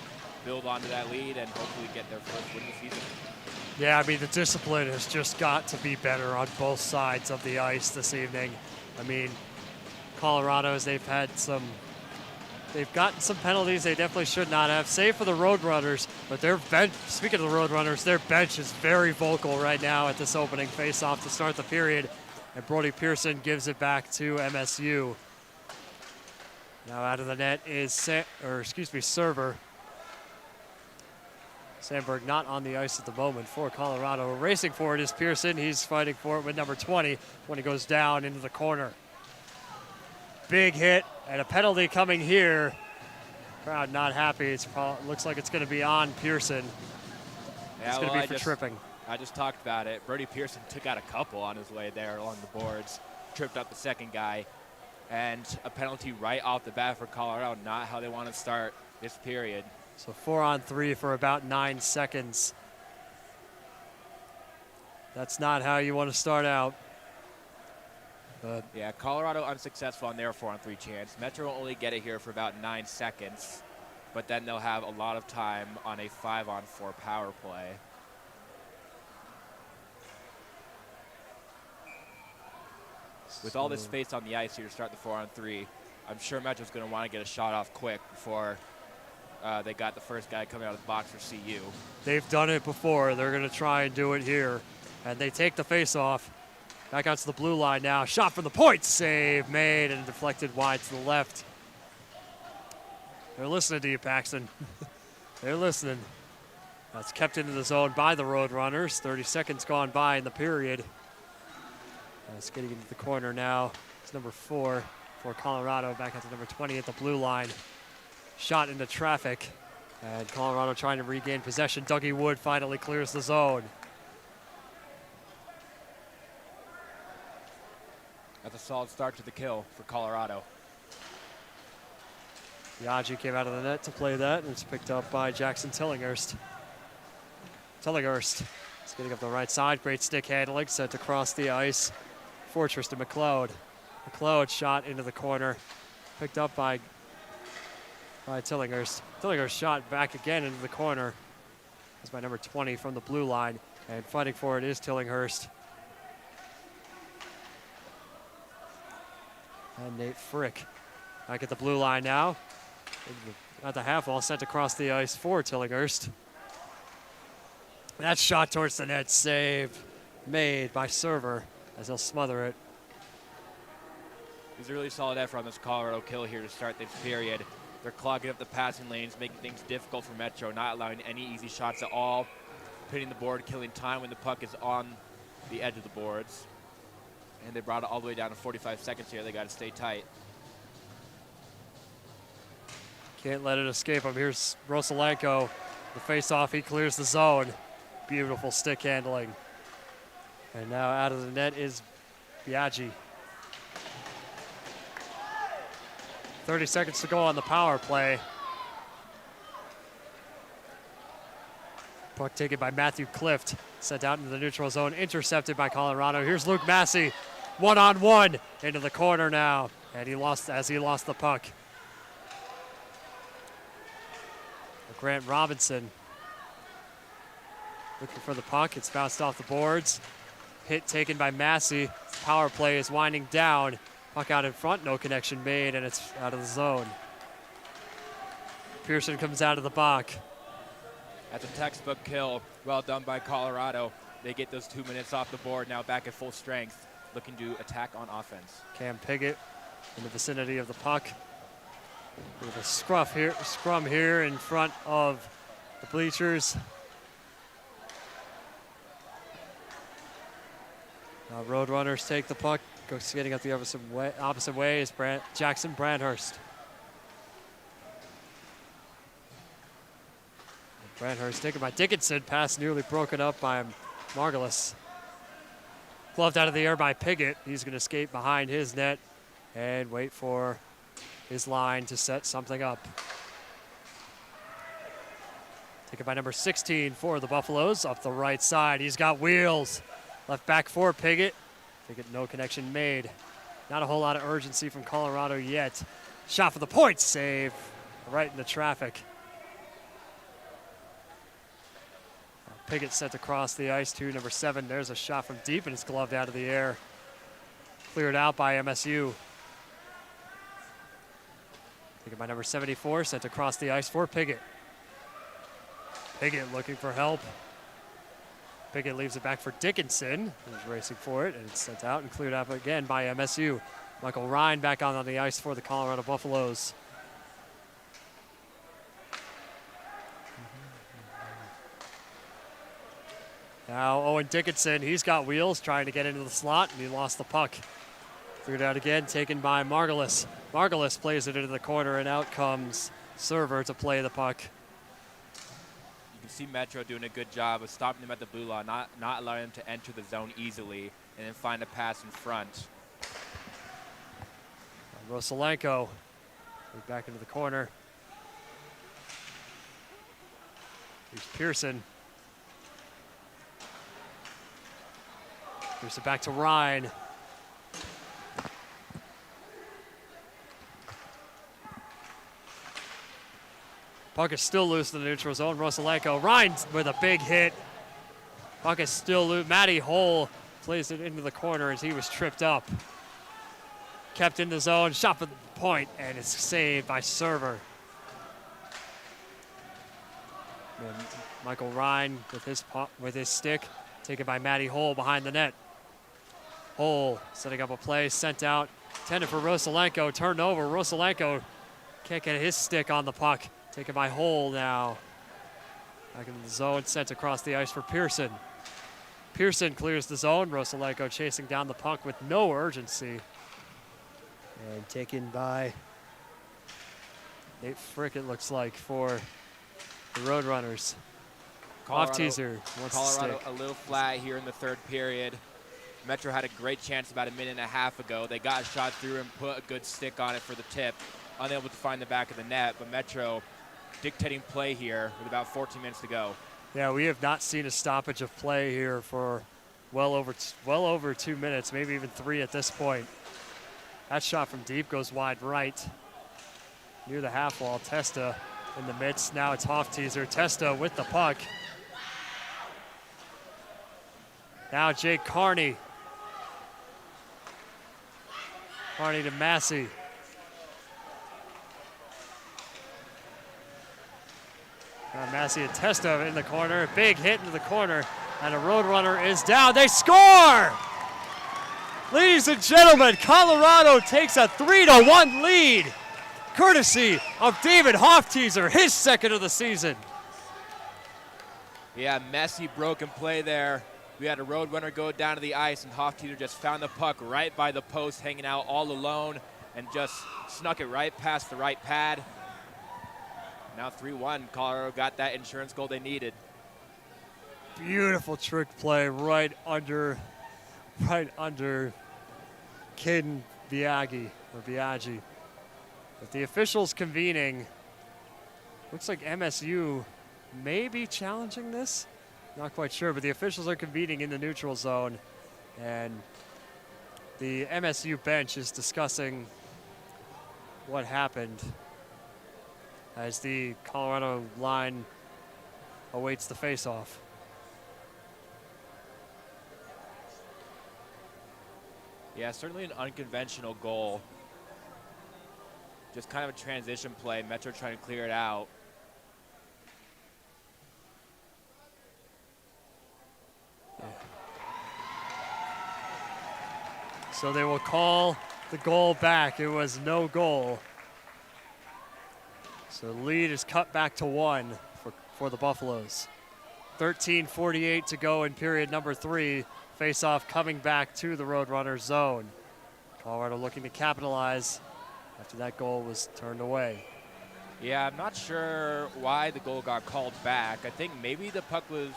build onto that lead and hopefully get their first win of the season. Yeah, I mean, the discipline has just got to be better on both sides of the ice this evening. I mean, Colorado's, they've gotten some penalties they definitely should not have, save for the Roadrunners. But their bench, speaking of the Roadrunners, their bench is very vocal right now at this opening faceoff to start the period. And Brody Pearson gives it back to MSU. Now out of the net is Server. Sandberg not on the ice at the moment for Colorado. Racing for it is Pearson. He's fighting for it with number 20 when he goes down into the corner. Big hit and a penalty coming here. Crowd not happy. Looks like it's going to be on Pearson. Yeah, it's going to be for tripping. I just talked about it. Brody Pearson took out a couple on his way there along the boards. Tripped up the second guy. And a penalty right off the bat for Colorado. Not how they want to start this period. So 4-on-3 for about 9 seconds. That's not how you want to start out. But yeah, Colorado unsuccessful on their 4-on-3 chance. Metro will only get it here for about 9 seconds, but then they'll have a lot of time on a 5-on-4 power play. With all this space on the ice here to start the 4-on-3, I'm sure Metro's going to want to get a shot off quick before they got the first guy coming out of the box for CU. They've done it before. They're going to try and do it here. And they take the face-off. Back out to the blue line now. Shot from the point. Save made and deflected wide to the left. They're listening to you, Paxton. They're listening. That's kept into the zone by the Roadrunners. 30 seconds gone by in the period. It's getting into the corner now. It's number 4 for Colorado. Back out to number 20 at the blue line. Shot into traffic. And Colorado trying to regain possession. Dougie Wood finally clears the zone. That's a solid start to the kill for Colorado. Yaji came out of the net to play that, and it's picked up by Jackson Tillinghurst. Tillinghurst is getting up the right side. Great stick handling, sent across the ice for Tristan McLeod. McLeod shot into the corner, picked up by Tillinghurst. Tillinghurst shot back again into the corner. That's by number 20 from the blue line, and fighting for it is Tillinghurst. And Nate Frick back at the blue line now. At the half wall, sent across the ice for Tillinghurst. That shot towards the net, save made by Server as he'll smother it. It was a really solid effort on this Colorado kill here to start this period. They're clogging up the passing lanes, making things difficult for Metro, not allowing any easy shots at all. Pitting the board, killing time when the puck is on the edge of the boards. And they brought it all the way down to 45 seconds here. They got to stay tight. Can't let it escape him. Here's Rosalenko. The face-off, he clears the zone. Beautiful stick handling. And now out of the net is Biaggi. 30 seconds to go on the power play. Puck taken by Matthew Clift. Sent out into the neutral zone, intercepted by Colorado. Here's Luke Massey, one-on-one into the corner now. And he lost the puck. Grant Robinson looking for the puck. It's bounced off the boards. Hit taken by Massey. Power play is winding down. Puck out in front, no connection made, and it's out of the zone. Pearson comes out of the box. That's a textbook kill. Well done by Colorado. They get those 2 minutes off the board, now back at full strength, looking to attack on offense. Cam Piggott in the vicinity of the puck. With a scrum here in front of the bleachers. Now Roadrunners take the puck, go skating up the opposite way is Jackson Brandhurst. Brandhurst taken by Dickinson, pass nearly broken up by Margulis. Gloved out of the air by Piggott. He's going to skate behind his net and wait for his line to set something up. Taken by number 16 for the Buffaloes up the right side. He's got wheels. Left back for Piggott. Piggott, no connection made. Not a whole lot of urgency from Colorado yet. Shot for the point, save right in the traffic. Piggott sent across the ice to number 7. There's a shot from deep, and it's gloved out of the air. Cleared out by MSU. Taken by number 74, sent across the ice for Piggott. Piggott looking for help. Piggott leaves it back for Dickinson, who's racing for it, and it's sent out and cleared out again by MSU. Michael Ryan back on the ice for the Colorado Buffaloes. Now Owen Dickinson, he's got wheels, trying to get into the slot, and he lost the puck. Cleared out again, taken by Margulis. Margulis plays it into the corner, and out comes Server to play the puck. You can see Metro doing a good job of stopping them at the blue line, not allowing them to enter the zone easily, and then find a pass in front. Rosalenko back into the corner. Here's Pearson. Here's it back to Ryan. Puck is still loose in the neutral zone. Rosalenko. Ryan with a big hit. Puck is still loose. Matty Hole plays it into the corner as he was tripped up. Kept in the zone. Shot for the point, and it's saved by Server. And Michael Ryan with his stick. Taken by Matty Hole behind the net. Hole setting up a play, sent out, intended for Rosalenko, turned over. Rosalenko can't get his stick on the puck. Taken by Hole now. Back into the zone, sent across the ice for Pearson. Pearson clears the zone. Rosalenko chasing down the puck with no urgency. And taken by Nate Frick, it looks like, for the Roadrunners. Off teaser. Colorado a little flat here in the third period. Metro had a great chance about a minute and a half ago. They got a shot through and put a good stick on it for the tip. Unable to find the back of the net, but Metro dictating play here with about 14 minutes to go. Yeah, we have not seen a stoppage of play here for well over 2 minutes, maybe even 3 at this point. That shot from deep goes wide right. Near the half wall, Testa in the midst. Now it's Hofteaser. Testa with the puck. Now Jake Carney. Carney to Massey. Now Massey and Testa in the corner. Big hit into the corner. And a Roadrunner is down. They score! Ladies and gentlemen, Colorado takes a 3-1 lead. Courtesy of David Hofteaser, his second of the season. Yeah, messy broken play there. We had a Roadrunner go down to the ice, and Hofteaser just found the puck right by the post, hanging out all alone, and just snuck it right past the right pad. Now 3-1, Colorado got that insurance goal they needed. Beautiful trick play right under Caden Biaggi. But the officials convening. Looks like MSU may be challenging this. Not quite sure, but the officials are convening in the neutral zone. And the MSU bench is discussing what happened as the Colorado line awaits the face-off. Yeah, certainly an unconventional goal. Just kind of a transition play. Metro trying to clear it out. Yeah. So they will call the goal back. It was no goal. So the lead is cut back to 1 for the Buffaloes. 13:48 to go in period number 3. Face-off coming back to the Roadrunners zone. Colorado looking to capitalize after that goal was turned away. Yeah, I'm not sure why the goal got called back. I think maybe the puck was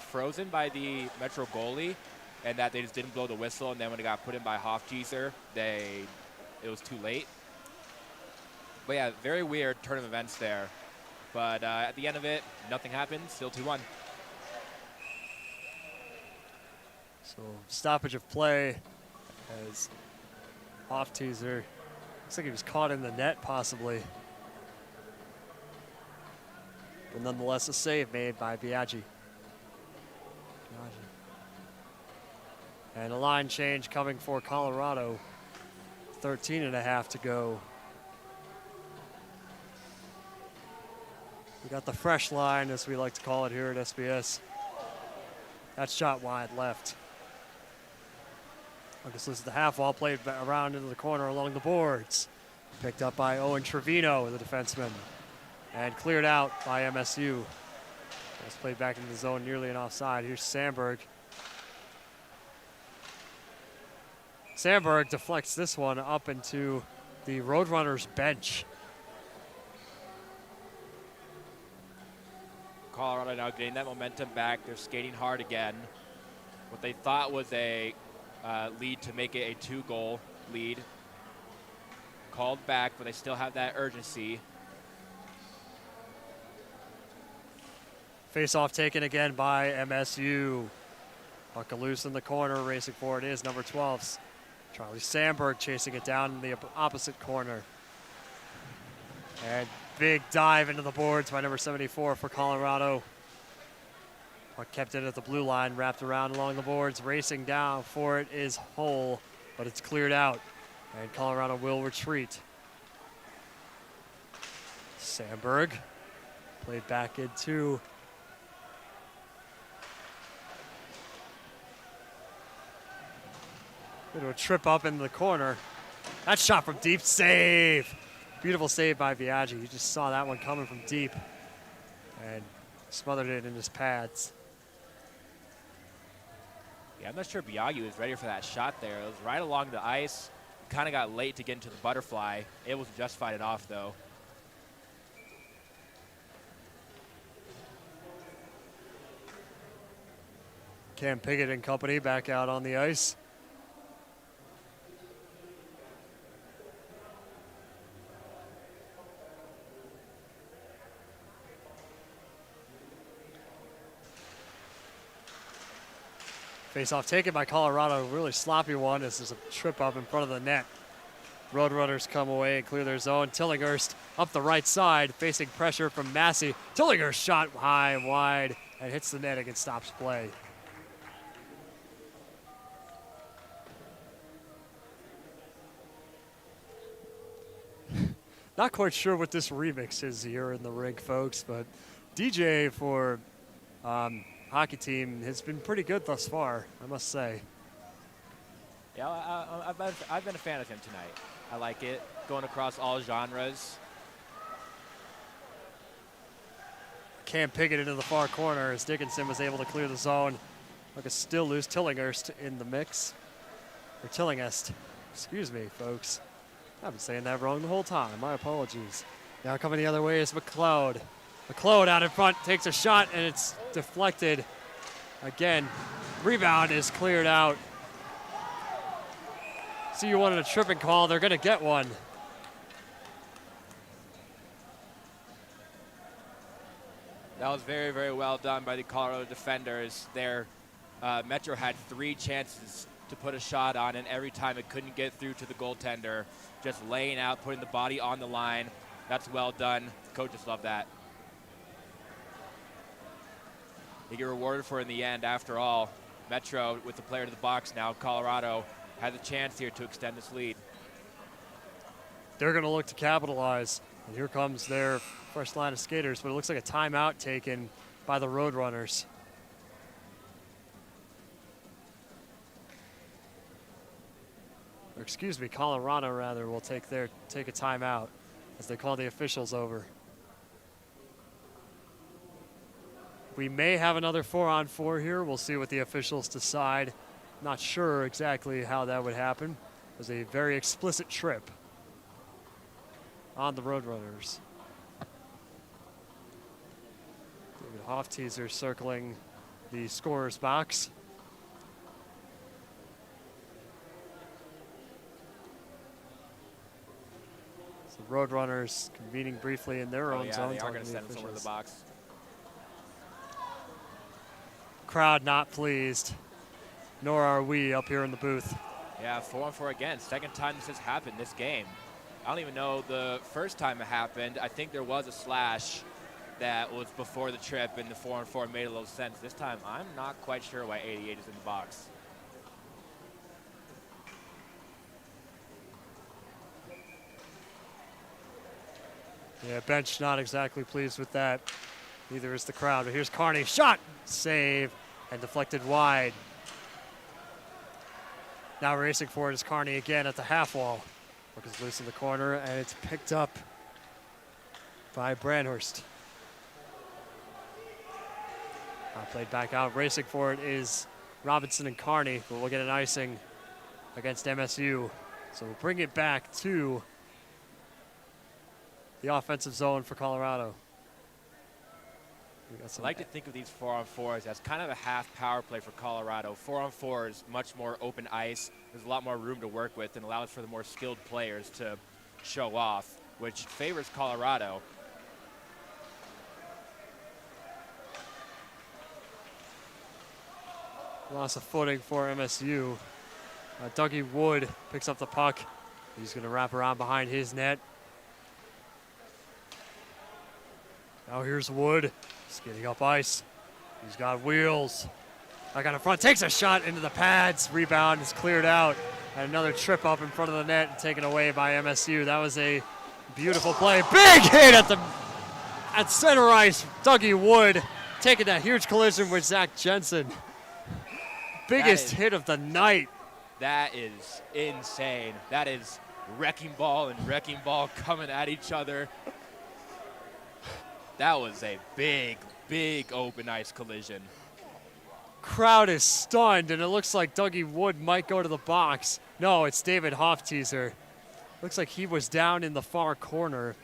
frozen by the Metro goalie and that they just didn't blow the whistle, and then when it got put in by Hofgeezer, it was too late. But yeah, very weird turn of events there. But at the end of it, nothing happened, still 2-1. So stoppage of play as Hofgeezer, looks like he was caught in the net possibly. But nonetheless, a save made by Biaggi. And a line change coming for Colorado. 13.5 to go. We got the fresh line, as we like to call it here at SBS. That shot wide left. Lucas loses the half wall, played around into the corner along the boards. Picked up by Owen Trevino, the defenseman. And cleared out by MSU. That's played back into the zone, nearly an offside. Here's Sandberg. Sandberg deflects this one up into the Roadrunners bench. Colorado now getting that momentum back. They're skating hard again. What they thought was a lead to make it a 2-goal lead. Called back, but they still have that urgency. Face-off taken again by MSU. Puck loose in the corner, racing forward is number 12. Charlie Sandberg chasing it down in the opposite corner. And big dive into the boards by number 74 for Colorado. Puck kept in at the blue line, wrapped around along the boards. Racing down for it is Hull, but it's cleared out. And Colorado will retreat. Sandberg played back into a trip up in the corner. That shot from deep, save. Beautiful save by Biaggi. You just saw that one coming from deep and smothered it in his pads. Yeah, I'm not sure Biaggi was ready for that shot there. It was right along the ice. Kind of got late to get into the butterfly. Able to just fight it off, though. Cam Piggott and company back out on the ice. Face-off taken by Colorado, really sloppy one. This is a trip up in front of the net. Roadrunners come away and clear their zone. Tillinghurst up the right side, facing pressure from Massey. Tillinghurst shot high and wide and hits the net and stops play. Not quite sure what this remix is here in the rig, folks, but DJ for hockey team has been pretty good thus far, I must say. Yeah, I've been a fan of him tonight. I like it, going across all genres. Cam Piggott into the far corner as Dickinson was able to clear the zone. Look, it's still loose. Tillinghurst in the mix. Or Tillinghurst. Excuse me, folks. I've been saying that wrong the whole time. My apologies. Now coming the other way is McLeod. McLeod out in front takes a shot, and it's deflected. Again, rebound is cleared out. See, you wanted a tripping call. They're going to get one. That was very, very well done by the Colorado defenders. Their Metro had 3 chances to put a shot on, and every time it couldn't get through to the goaltender. Just laying out, putting the body on the line. That's well done. Coaches love that. They get rewarded for it in the end. After all, Metro with the player to the box now. Colorado has a chance here to extend this lead. They're going to look to capitalize. And here comes their fresh line of skaters, but it looks like a timeout taken by the Roadrunners. Or excuse me, Colorado rather will take a timeout as they call the officials over. We may have another 4-on-4 here. We'll see what the officials decide. Not sure exactly how that would happen. It was a very explicit trip on the Roadrunners. David Hofteaser circling the scorer's box. So Roadrunners convening briefly in their own zone. They are talking going to the send us over the officials. box. Crowd not pleased, nor are we up here in the booth. Yeah, 4-on-4 again. Second time this has happened this game. I don't even know the first time it happened. I think there was a slash that was before the trip, and the 4-on-4 made a little sense. This time, I'm not quite sure why 88 is in the box. Yeah, bench not exactly pleased with that. Neither is the crowd. But here's Carney. Shot! Save and deflected wide. Now racing for it is Carney again at the half wall. Puck is loose in the corner, and it's picked up by Brandhurst. Played back out. Racing for it is Robinson and Carney, but we'll get an icing against MSU. So we'll bring it back to the offensive zone for Colorado. I like to think of these 4-on-4s as kind of a half power play for Colorado. 4-on-4 is much more open ice. There's a lot more room to work with and allows for the more skilled players to show off, which favors Colorado. Loss of footing for MSU. Dougie Wood picks up the puck. He's going to wrap around behind his net. Now here's Wood, skating up ice. He's got wheels. Back on the front, takes a shot into the pads. Rebound is cleared out. And another trip up in front of the net and taken away by MSU. That was a beautiful play. Big hit at center ice. Dougie Wood taking that huge collision with Zach Jensen. Biggest hit of the night. That is insane. That is wrecking ball and wrecking ball coming at each other. That was a big, big open ice collision. Crowd is stunned, and it looks like Dougie Wood might go to the box. No, it's David Hofteaser. Looks like he was down in the far corner.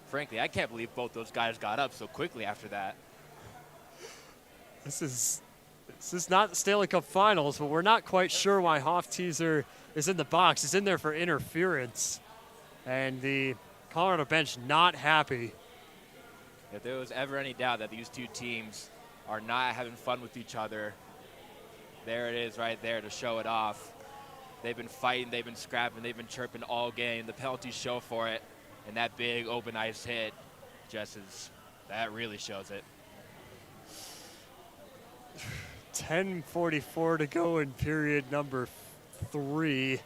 Frankly, I can't believe both those guys got up so quickly after that. This is not the Stanley Cup Finals, but we're not quite sure why Hofteaser is in the box. He's in there for interference, and the Colorado bench not happy. If there was ever any doubt that these two teams are not having fun with each other, there it is right there to show it off. They've been fighting, they've been scrapping, they've been chirping all game. The penalties show for it, and that big open ice hit that really shows it. 10:44 to go in period number 3.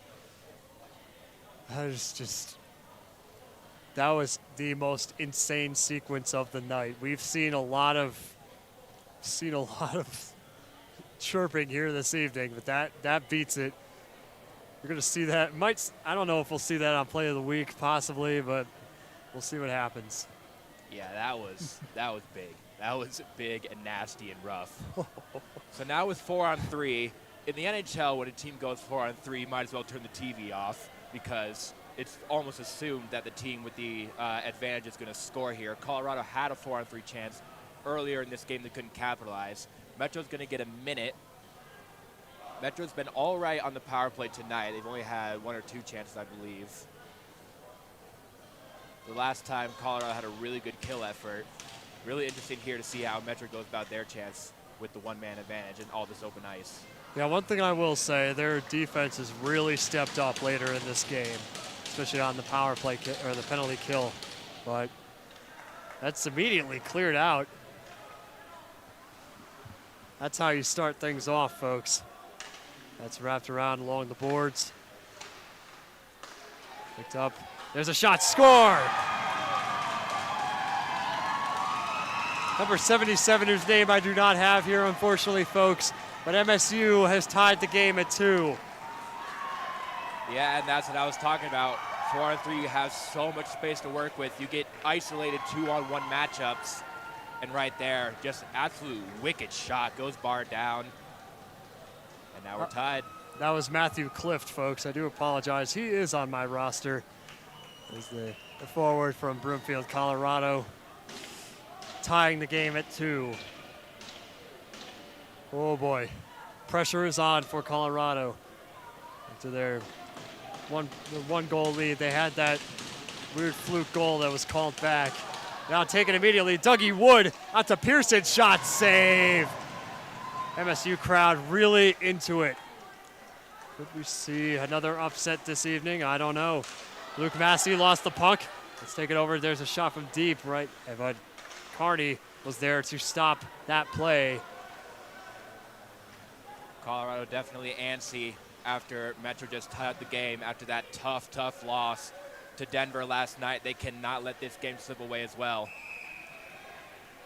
That was the most insane sequence of the night. We've seen a lot of chirping here this evening, but that beats it. You're going to see that. I don't know if we'll see that on Play of the Week, possibly, but we'll see what happens. Yeah, that was big. That was big and nasty and rough. So now with 4-on-3, in the NHL, when a team goes 4-on-3, you might as well turn the TV off because it's almost assumed that the team with the advantage is going to score here. Colorado had a 4-on-3 chance earlier in this game. They couldn't capitalize. Metro's going to get a minute. Metro's been all right on the power play tonight. They've only had 1 or 2 chances, I believe. The last time Colorado had a really good kill effort. Really interesting here to see how Metro goes about their chance with the one-man advantage and all this open ice. Yeah, one thing I will say, their defense has really stepped up later in this game, especially on the power play or the penalty kill. But that's immediately cleared out. That's how you start things off, folks. That's wrapped around along the boards. Picked up. There's a shot. Score! Number 77, whose name I do not have here, unfortunately, folks. But MSU has tied the game at 2. Yeah, and that's what I was talking about. 4-on-3, you have so much space to work with. You get isolated 2-on-1 matchups, And right there, just absolute wicked shot. Goes bar down. And now we're tied. That was Matthew Clift, folks. I do apologize. He is on my roster. Is the forward from Broomfield, Colorado. Tying the game at 2. Oh boy. Pressure is on for Colorado. Into their one goal lead. They had that weird fluke goal that was called back. Now taken immediately. Dougie Wood onto Pearson. Shot save. MSU crowd really into it. Could we see another upset this evening? I don't know. Luke Massey lost the puck. Let's take it over. There's a shot from deep, right? But Carney was there to stop that play. Colorado definitely antsy after Metro just tied the game after that tough loss to Denver last night. They cannot let this game slip away as well.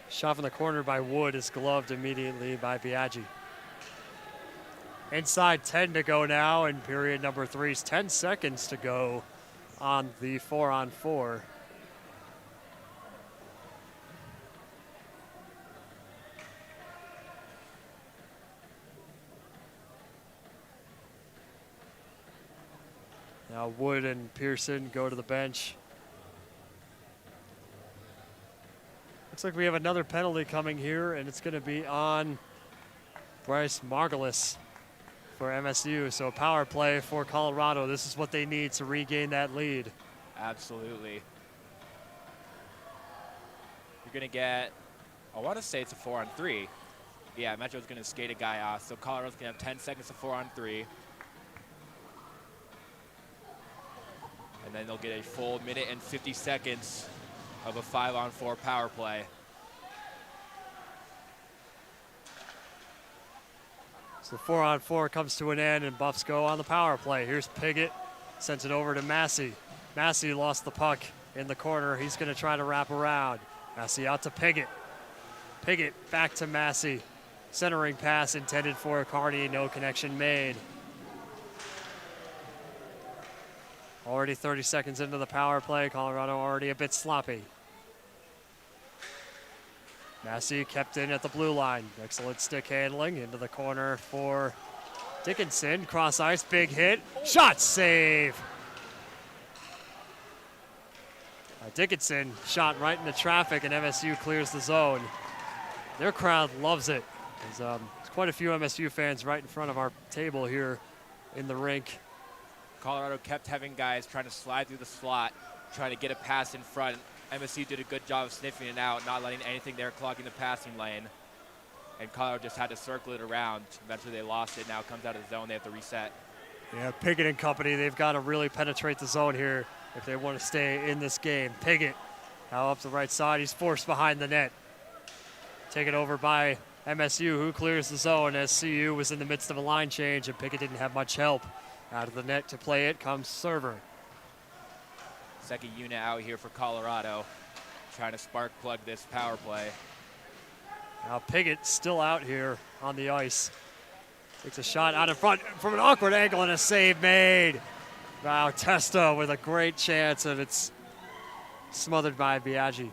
Shot from the corner by Wood is gloved immediately by Biaggi. Inside 10 to go now in period number 3's 10 seconds to go on the 4-on-4. Now Wood and Pearson go to the bench. Looks like we have another penalty coming here, and it's going to be on Bryce Margulis for MSU. So power play for Colorado. This is what they need to regain that lead. Absolutely. You're going to get, I want to say it's a 4-on-3. Yeah, Metro's going to skate a guy off. So Colorado's going to have 10 seconds of 4-on-3. And then they'll get a full minute and 50 seconds of a 5-on-4 power play. So 4-on-4 comes to an end, and Buffs go on the power play. Here's Piggott, sends it over to Massey. Massey lost the puck in the corner. He's going to try to wrap around. Massey out to Piggott. Piggott back to Massey. Centering pass intended for Carney, no connection made. Already 30 seconds into the power play. Colorado already a bit sloppy. Massey kept in at the blue line. Excellent stick handling into the corner for Dickinson. Cross ice, big hit. Shot save. Dickinson shot right into traffic, and MSU clears the zone. Their crowd loves it. There's quite a few MSU fans right in front of our table here in the rink. Colorado kept having guys trying to slide through the slot, trying to get a pass in front. MSU did a good job of sniffing it out, not letting anything there clogging the passing lane. And Colorado just had to circle it around. Eventually they lost it. Now it comes out of the zone. They have to reset. Yeah, Piggott and company, they've got to really penetrate the zone here if they want to stay in this game. Piggott now up the right side. He's forced behind the net. Taken over by MSU, who clears the zone as CU was in the midst of a line change, and Piggott didn't have much help. Out of the net to play it comes Server. Second unit out here for Colorado, trying to spark plug this power play. Now Piggott still out here on the ice. Takes a shot out in front from an awkward angle and a save made. Wow, Testa with a great chance, and it's smothered by Biaggi.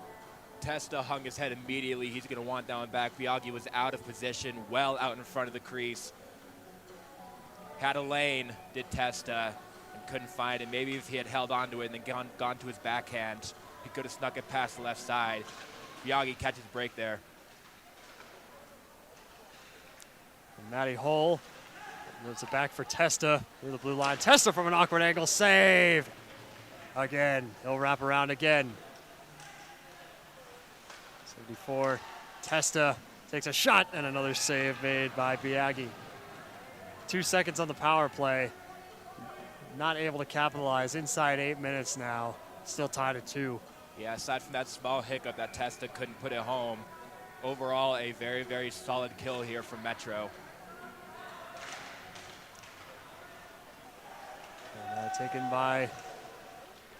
Testa hung his head immediately. He's going to want that one back. Biaggi was out of position, well out in front of the crease. Had a lane, did Testa, and couldn't find it. Maybe if he had held onto it and then gone to his backhand, he could have snuck it past the left side. Biaggi catches break there. And Matty Hull moves it back for Testa through the blue line. Testa from an awkward angle, save! Again, he'll wrap around again. 74, Testa takes a shot, and another save made by Biaggi. 2 seconds on the power play. Not able to capitalize. Inside 8 minutes now. Still tied at 2. Yeah, aside from that small hiccup that Testa couldn't put it home, overall a very, very solid kill here from Metro. And, taken by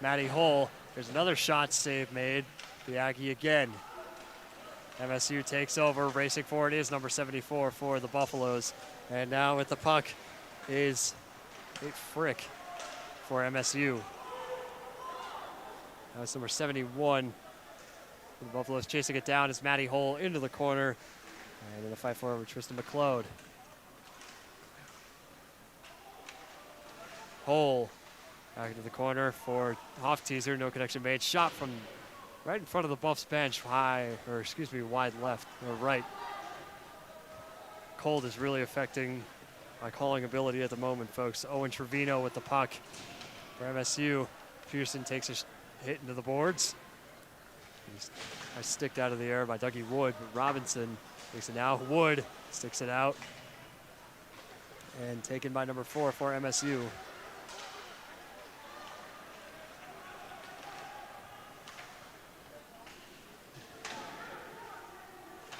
Matty Hull. There's another shot save made. Biaggi again. MSU takes over. Racing forward is number 74 for the Buffaloes. And now with the puck is Nate Frick for MSU. That's number 71 The Buffaloes chasing it down as Matty Hull into the corner. And in the fight forward with Tristan McLeod. Hull back into the corner for Hoff-Teaser. No connection made. Shot from right in front of the Buffs bench, wide left or right. Cold is really affecting my calling ability at the moment, folks. Owen Trevino with the puck for MSU. Pearson takes a hit into the boards. He's sticked out of the air by Dougie Wood, but Robinson takes it now. Wood sticks it out. And taken by number 4 for MSU.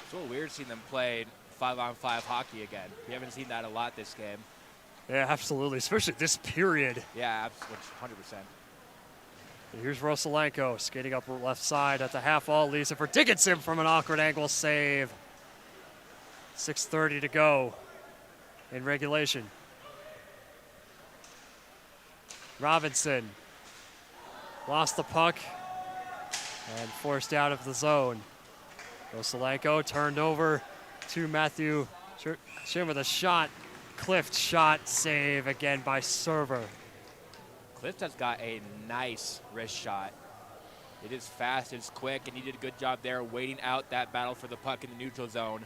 It's a little weird seeing them play 5-on-5 hockey again. We haven't seen that a lot this game. Yeah, absolutely, especially this period. Yeah, absolutely, 100%. Here's Rosalenko skating up left side at the half wall. Leaves it for Dickinson from an awkward angle save. 6:30 to go in regulation. Robinson lost the puck and forced out of the zone. Rosalenko turned over to Matthew Shin with a shot. Clift shot save again by Server. Clift has got a nice wrist shot. It is fast, it's quick, and he did a good job there waiting out that battle for the puck in the neutral zone,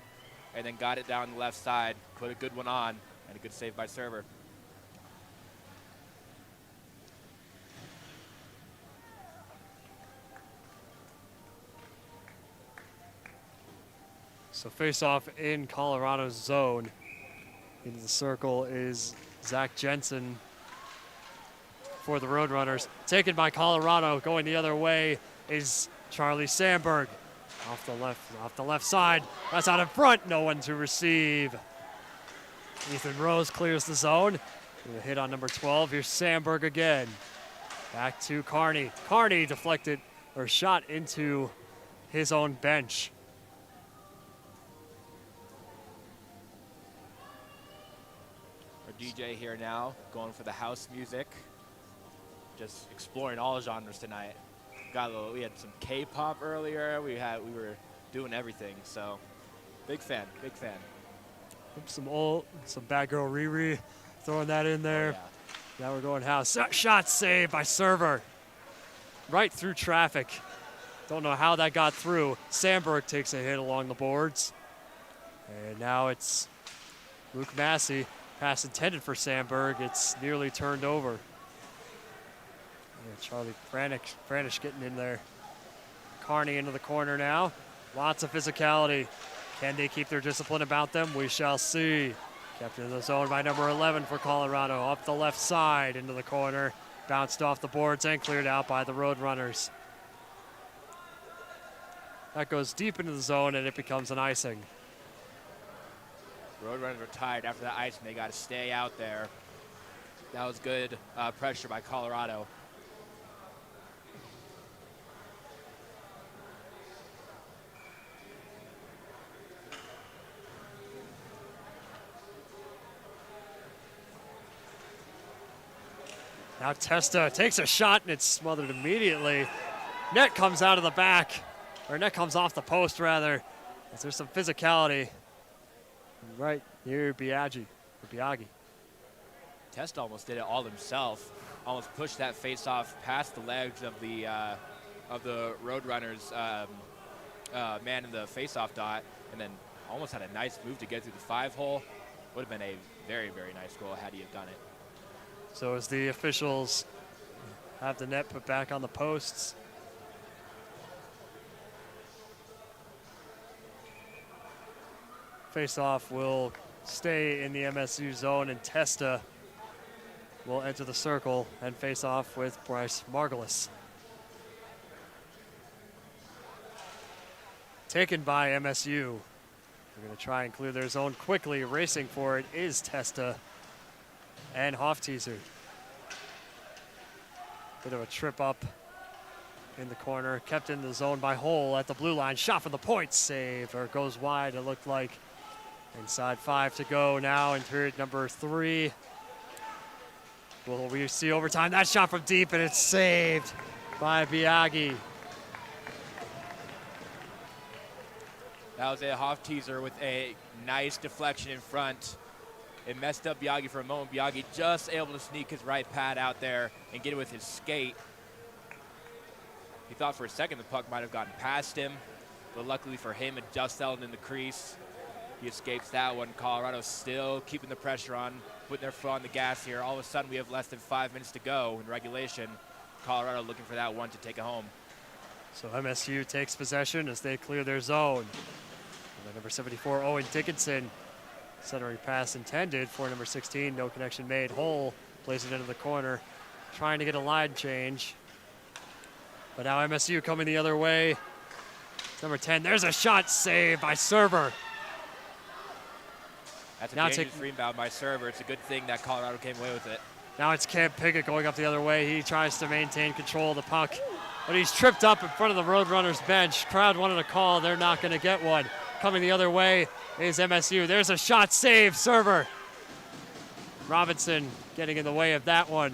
and then got it down the left side, put a good one on, and a good save by Server. So face-off in Colorado's zone. Into the circle is Zach Jensen for the Roadrunners. Taken by Colorado. Going the other way is Charlie Sandberg. Off the left side. That's out in front. No one to receive. Ethan Rose clears the zone. A hit on number 12. Here's Sandberg again. Back to Carney. Carney deflected or shot into his own bench. Our DJ here now, going for the house music. Just exploring all genres tonight. We had some K-pop earlier. We were doing everything. So, big fan. Some bad girl Riri, throwing that in there. Oh, yeah. Now we're going house. Shot saved by Server. Right through traffic. Don't know how that got through. Sandberg takes a hit along the boards. And now it's Luke Massey. Pass intended for Sandberg. It's nearly turned over. Yeah, Charlie Branish getting in there. Carney into the corner now. Lots of physicality. Can they keep their discipline about them? We shall see. Kept in the zone by number 11 for Colorado. Up the left side into the corner. Bounced off the boards and cleared out by the Roadrunners. That goes deep into the zone and it becomes an icing. Roadrunners are tired after that ice and they got to stay out there. That was good pressure by Colorado. Now Testa takes a shot and it's smothered immediately. Net comes out of the back, or net comes off the post rather. As there's some physicality right near Biaggi. Testa almost did it all himself. Almost pushed that face-off past the legs of the Roadrunners man in the face-off dot, and then almost had a nice move to get through the 5-hole. Would have been a very, very nice goal had he have done it. So as the officials have the net put back on the posts. Face-off will stay in the MSU zone, and Testa will enter the circle and face off with Bryce Margulis. Taken by MSU. They're going to try and clear their zone quickly. Racing for it is Testa and Hoff-Teaser. Bit of a trip up in the corner. Kept in the zone by Hull at the blue line. Shot from the point. Saved, or goes wide, it looked like. Inside 5 to go now in period number 3. Will we see overtime? That shot from deep, and it's saved by Biaggi. That was a Hoff teaser with a nice deflection in front. It messed up Biaggi for a moment. Biaggi just able to sneak his right pad out there and get it with his skate. He thought for a second the puck might have gotten past him, but luckily for him, it just settled in the crease. He escapes that one. Colorado still keeping the pressure on, putting their foot on the gas here. All of a sudden, we have less than 5 minutes to go in regulation. Colorado looking for that one to take it home. So MSU takes possession as they clear their zone. And then number 74, Owen Dickinson, centering pass intended for number 16. No connection made. Hole plays it into the corner, trying to get a line change. But now MSU coming the other way. Number 10, there's a shot saved by Server. That's a dangerous rebound by Server. It's a good thing that Colorado came away with it. Now it's Cam Pickett going up the other way. He tries to maintain control of the puck, but he's tripped up in front of the Roadrunners bench. Crowd wanted a call. They're not going to get one. Coming the other way is MSU. There's a shot save, Server. Robinson getting in the way of that one.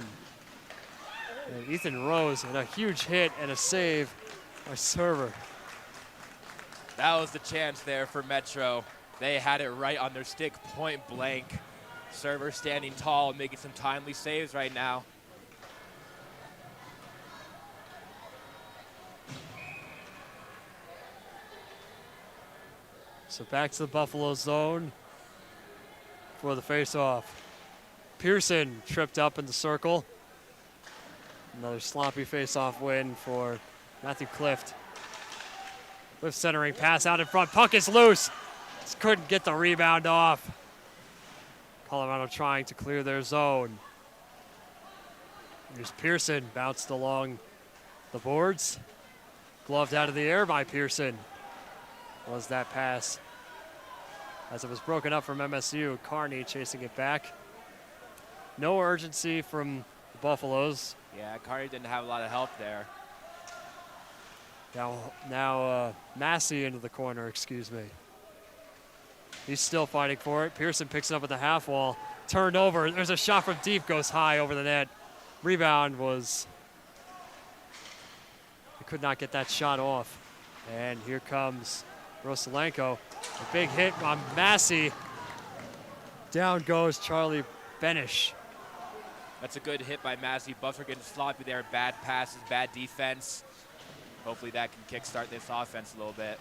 And Ethan Rose and a huge hit and a save by Server. That was the chance there for Metro. They had it right on their stick, point blank. Server standing tall, making some timely saves right now. So back to the Buffalo zone for the faceoff. Pearson tripped up in the circle. Another sloppy faceoff win for Matthew Clift. Clift centering pass out in front. Puck is loose. Just couldn't get the rebound off. Colorado trying to clear their zone. Here's Pearson, bounced along the boards. Gloved out of the air by Pearson. Was that pass? As it was broken up from MSU, Carney chasing it back. No urgency from the Buffaloes. Yeah, Carney didn't have a lot of help there. Now Massey into the corner, excuse me. He's still fighting for it. Pearson picks it up at the half wall. Turned over. There's a shot from deep, goes high over the net. Rebound was, he could not get that shot off. And here comes Rosalenko. A big hit on Massey. Down goes Charlie Benish. That's a good hit by Massey. Buffs are getting sloppy there. Bad passes, bad defense. Hopefully that can kickstart this offense a little bit.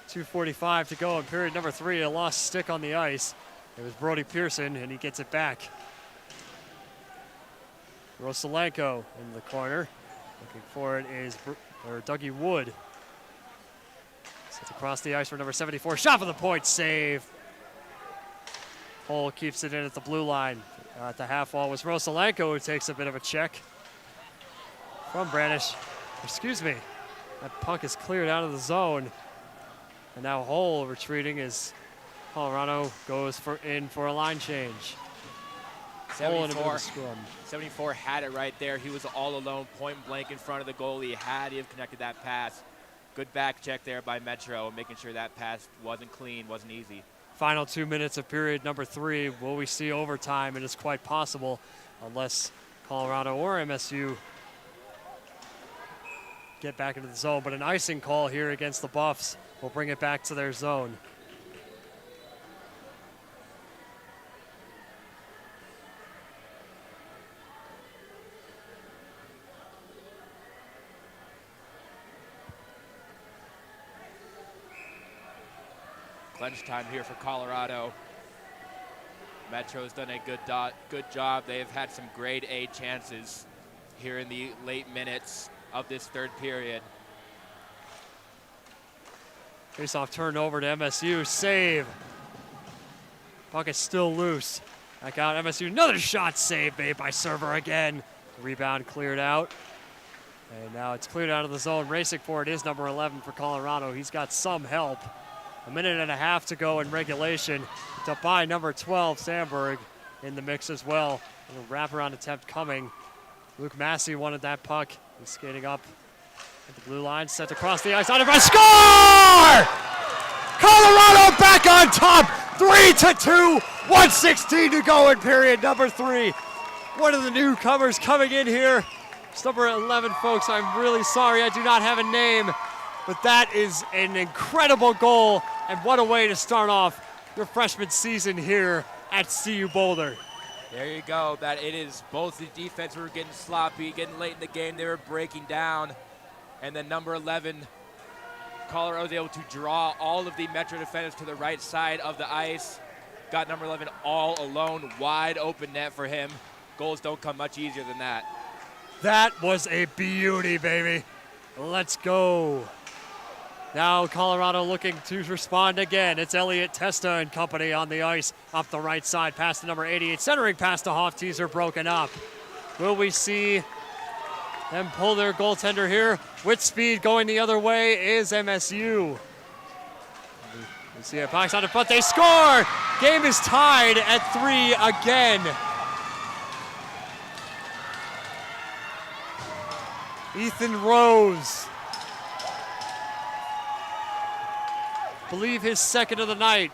2:45 to go in period number 3. A lost stick on the ice. It was Brody Pearson, and he gets it back. Rosalenko in the corner. Looking for it is Dougie Wood. Sets across the ice for number 74. Shot for the point, save. Hole keeps it in at the blue line. At the half wall was Rosalenko, who takes a bit of a check from Branish. Excuse me. That puck is cleared out of the zone. And now Hole retreating as Colorado goes in for a line change. 74 had it right there. He was all alone, point blank in front of the goalie. Had he have connected that pass. Good back check there by Metro, making sure that pass wasn't clean, wasn't easy. Final 2 minutes of period number 3. Will we see overtime? It is quite possible, unless Colorado or MSU get back into the zone. But an icing call here against the Buffs will bring it back to their zone. Clench time here for Colorado. Metro's done a good job. They've had some grade A chances here in the late minutes of this third period. Face-off turned over to MSU. Save. Puck is still loose. Back out MSU. Another shot saved made by Server again. Rebound cleared out. And now it's cleared out of the zone. Racing for it is number 11 for Colorado. He's got some help. 1.5 minutes to go in regulation. It's up by number 12, Sandberg, in the mix as well. A wraparound attempt coming. Luke Massey wanted that puck. He's skating up at the blue line, set across the ice. On it, score! Colorado back on top, 3-2. 1:16 to go in period number 3. One of the newcomers coming in here. It's number 11, folks. I'm really sorry I do not have a name. but that is an incredible goal, and what a way to start off your freshman season here at CU Boulder. There you go. That it is both the defense were getting sloppy, getting late in the game. They were breaking down. And then number 11, Colorado was able to draw all of the Metro defenders to the right side of the ice. Got number 11 all alone, wide open net for him. Goals don't come much easier than that. That was a beauty, baby. Let's go. Now Colorado looking to respond again. It's Elliot Testa and company on the ice up the right side, past the number 88. Centering pass to Hoff, teaser broken up. Will we see them pull their goaltender here? With speed going the other way is MSU. We see a box on the front, they score! Game is tied at 3 again. Ethan Rose. Believe his second of the night.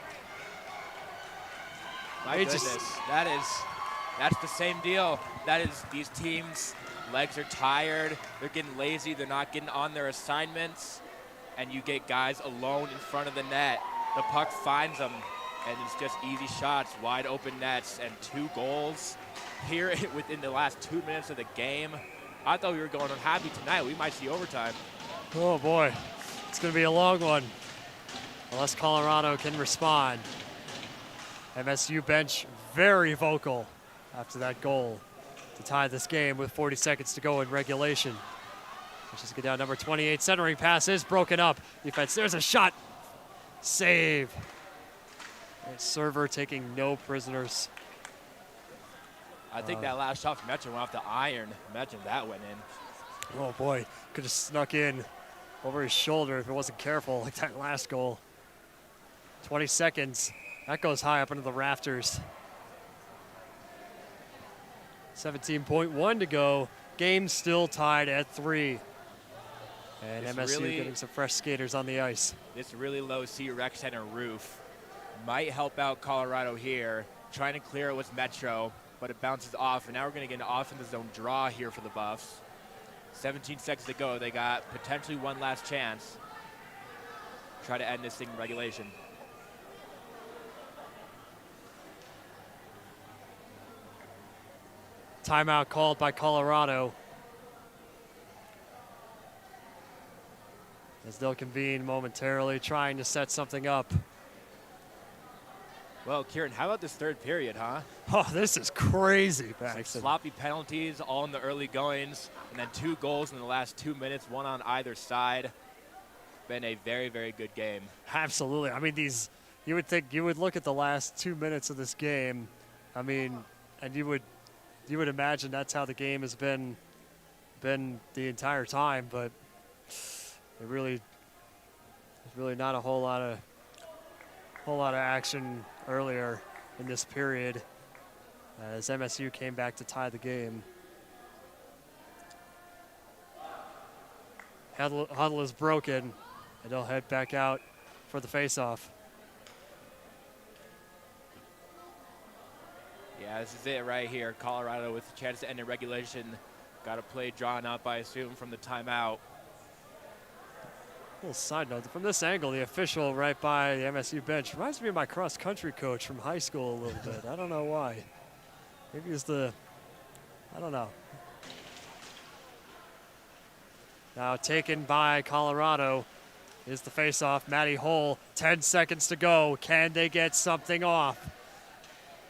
My goodness, that's the same deal. That is, these teams' legs are tired, they're getting lazy, they're not getting on their assignments, and you get guys alone in front of the net. The puck finds them, and it's just easy shots, wide open nets, and 2 goals here within the last 2 minutes of the game. I thought we were going unhappy tonight. We might see overtime. Oh boy, it's gonna be a long one. Unless Colorado can respond. MSU bench very vocal after that goal to tie this game with 40 seconds to go in regulation. Let's just get down number 28. Centering pass is broken up. Defense, there's a shot. Save. And Server taking no prisoners. I think that last shot from Metro went off the iron. Imagine that went in. Oh boy, could have snuck in over his shoulder if it wasn't careful like that last goal. 20 seconds. That goes high up into the rafters. 17.1 to go. Game still tied at 3. And It's MSU really, getting some fresh skaters on the ice. This really low CU Rec Center roof might help out Colorado here, trying to clear it with Metro, but it bounces off, and now we're going to get an offensive zone draw here for the Buffs. 17 seconds to go. They got potentially one last chance. Try to end this thing in regulation. Timeout called by Colorado. As they'll convene momentarily, trying to set something up. Well, Kieran, how about this third period, huh? Oh, this is crazy, Like Paxton. sloppy penalties all in the early goings, and then 2 goals in the last 2 minutes, one on either side. Been a very, very good game. Absolutely. I mean, you would think, you would look at the last 2 minutes of this game, I mean, and you would imagine that's how the game has been the entire time, but there's really not a whole lot of action earlier in this period as MSU came back to tie the game. Huddle is broken, and they'll head back out for the faceoff. Yeah, this is it right here. Colorado with a chance to end in regulation. Got a play drawn up, I assume, from the timeout. Little side note, from this angle, the official right by the MSU bench reminds me of my cross-country coach from high school a little bit. I don't know why. Maybe it's I don't know. Now taken by Colorado is the faceoff. Matty Hull, 10 seconds to go. Can they get something off?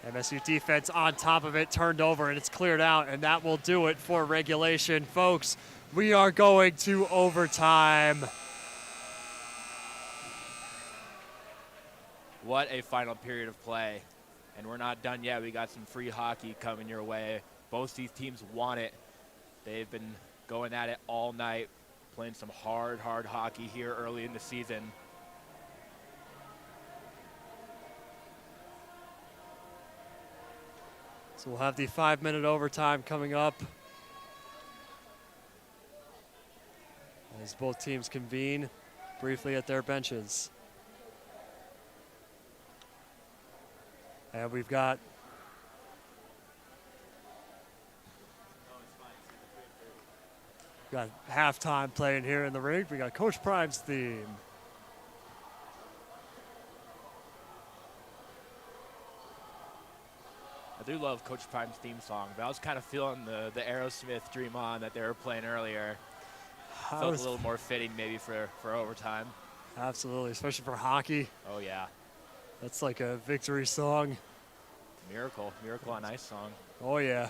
MSU defense on top of it, turned over, and it's cleared out, and that will do it for regulation. Folks, we are going to overtime. What a final period of play. And we're not done yet. We got some free hockey coming your way. Both these teams want it. They've been going at it all night, playing some hard hockey here early in the season. So we'll have the 5-minute overtime coming up as both teams convene briefly at their benches. And we've got We got halftime playing here in the rink. We got Coach Prime's theme. I do love Coach Prime's theme song, but I was kind of feeling the Aerosmith Dream On that they were playing earlier. Felt a little more fitting maybe for overtime. Absolutely, especially for hockey. Oh, yeah. That's like a victory song. Miracle on Ice song. Oh, yeah.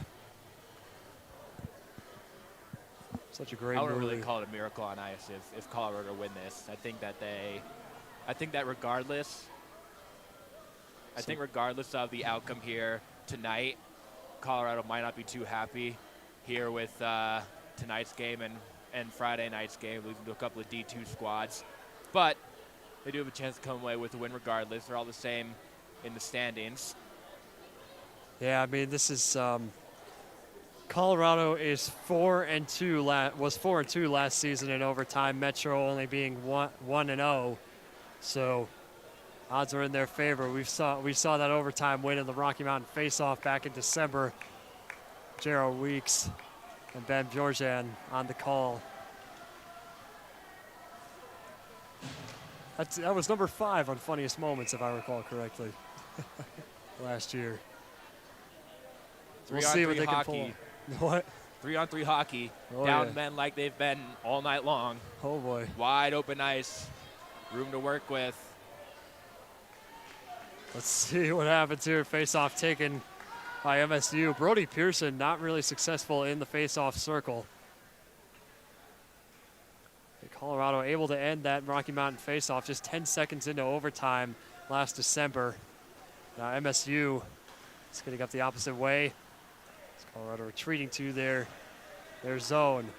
Such a great movie. I wouldn't really call it a miracle on ice if Colorado win this. I think that regardless of the outcome here tonight, Colorado might not be too happy here with tonight's game and Friday night's game, losing to a couple of D2 squads. But they do have a chance to come away with a win regardless. They're all the same in the standings. Yeah, I mean, this is Colorado is 4-2. Was 4-2 last season in overtime. Metro only being 1-0. So odds are in their favor. We saw that overtime win in the Rocky Mountain face-off back in December. Gerald Weeks and Ben Bjorjan on the call. That was number 5 on Funniest Moments, if I recall correctly, last year. We'll see what they can pull. What? 3-on-3 hockey. Oh, down yeah. men like they've been all night long. Oh, boy. Wide open ice. Room to work with. Let's see what happens here. Face-off taken by MSU. Brody Pearson not really successful in the face-off circle. Colorado able to end that Rocky Mountain face-off just 10 seconds into overtime last December. Now MSU is getting up the opposite way. It's Colorado retreating to their zone.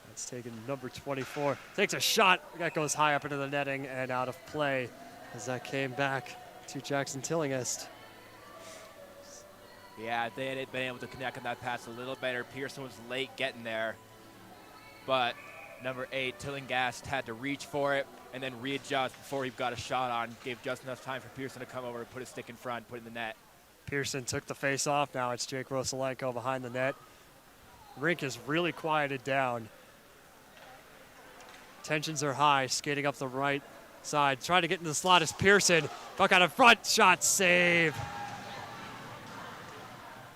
That's taken number 24. Takes a shot. That goes high up into the netting and out of play as that came back to Jackson Tillingest. Yeah, they had been able to connect on that pass a little better. Pearson was late getting there, but number 8, Tillingast, had to reach for it and then readjust before he got a shot on. Gave just enough time for Pearson to come over and put his stick in front, put it in the net. Pearson took the face off. Now it's Jake Rosalenko behind the net. Rink is really quieted down. Tensions are high, skating up the right side. Trying to get in the slot is Pearson. Buck out in front, shot, save.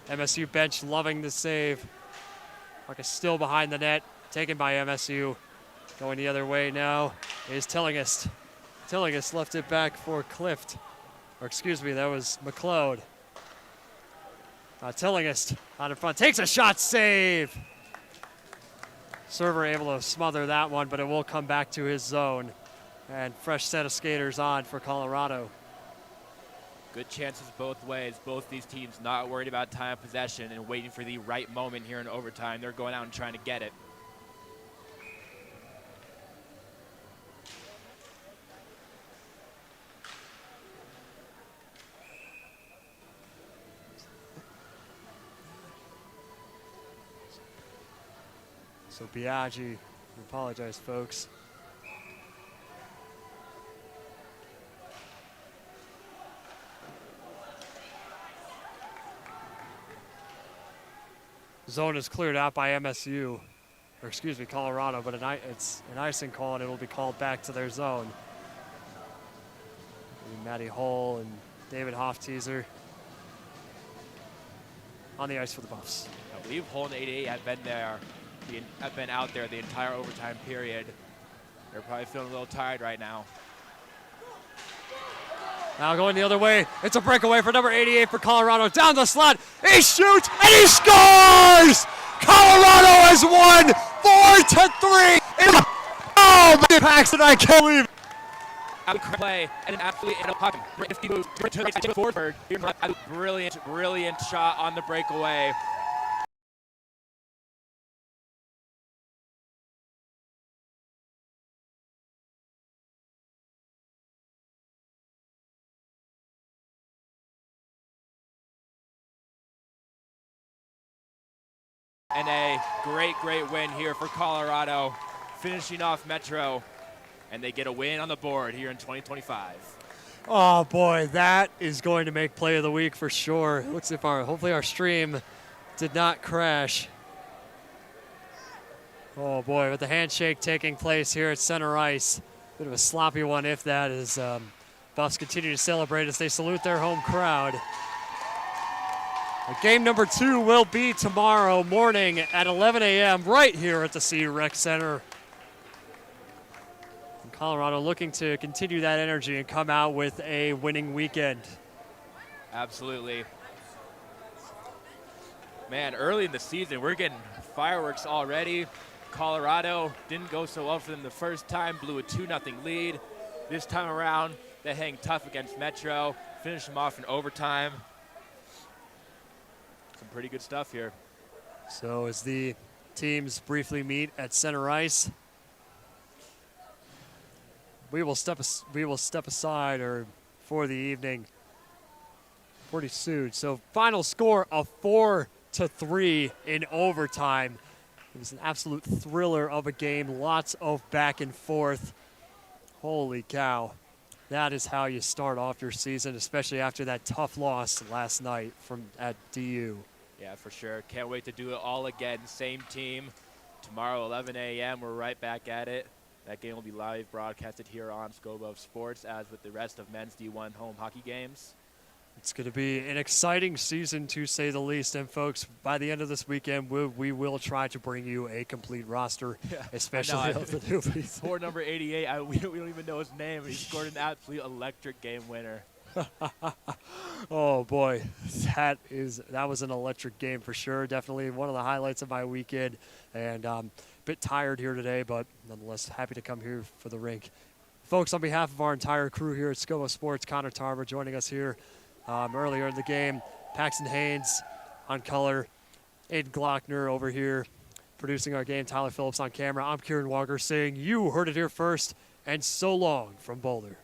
MSU bench loving the save. Buck is still behind the net, taken by MSU. Going the other way now is Tillingest. Tillingest left it back for Clift. Or excuse me, that was McLeod. Tillingest out in front, takes a shot, save. Server able to smother that one, but it will come back to his zone. And fresh set of skaters on for Colorado. Good chances both ways. Both these teams not worried about time of possession and waiting for the right moment here in overtime. They're going out and trying to get it. So Biaggi, we apologize, folks. Zone is cleared out by MSU, or excuse me, Colorado, but it's an icing call and it will be called back to their zone. Matty Hull and David Hofteaser on the ice for the Buffs. I believe Hull and 88 have been out there the entire overtime period. They're probably feeling a little tired right now. Now going the other way. It's a breakaway for number 88 for Colorado. Down the slot. He shoots and he scores! Colorado has won 4-3. Oh, man, Paxton, I can't believe it. Play and an absolutely pocket. Brilliant shot on the breakaway. And a great win here for Colorado, finishing off Metro, and they get a win on the board here in 2025. Oh boy, that is going to make play of the week for sure. Looks if hopefully our stream did not crash. Oh boy, with the handshake taking place here at center ice. Bit of a sloppy one, if that, as Buffs continue to celebrate as they salute their home crowd. Game number 2 will be tomorrow morning at 11 a.m. right here at the CU Rec Center. And Colorado looking to continue that energy and come out with a winning weekend. Absolutely. Man, early in the season, we're getting fireworks already. Colorado didn't go so well for them the first time, blew a 2-0 lead. This time around, they hang tough against Metro, finish them off in overtime. Some pretty good stuff here. So as the teams briefly meet at center ice, we will step aside for the evening pretty soon. So final score of 4-3 in overtime. It was an absolute thriller of a game, lots of back and forth. Holy cow. That is how you start off your season, especially after that tough loss last night at DU. Yeah, for sure. Can't wait to do it all again. Same team. Tomorrow, 11 a.m., we're right back at it. That game will be live broadcasted here on Scope of Sports, as with the rest of men's D1 home hockey games. It's going to be an exciting season, to say the least. And, folks, by the end of this weekend, we will try to bring you a complete roster, especially of the newbies. Poor number 88, we don't even know his name. He scored an absolute electric game winner. Oh, boy. That was an electric game for sure. Definitely one of the highlights of my weekend. And a bit tired here today, but nonetheless happy to come here for the rink. Folks, on behalf of our entire crew here at Scope of Sports, Connor Tarver joining us here earlier in the game, Paxton Haynes on color, Aiden Glockner over here producing our game, Tyler Phillips on camera. I'm Kieran Walker saying you heard it here first, and so long from Boulder.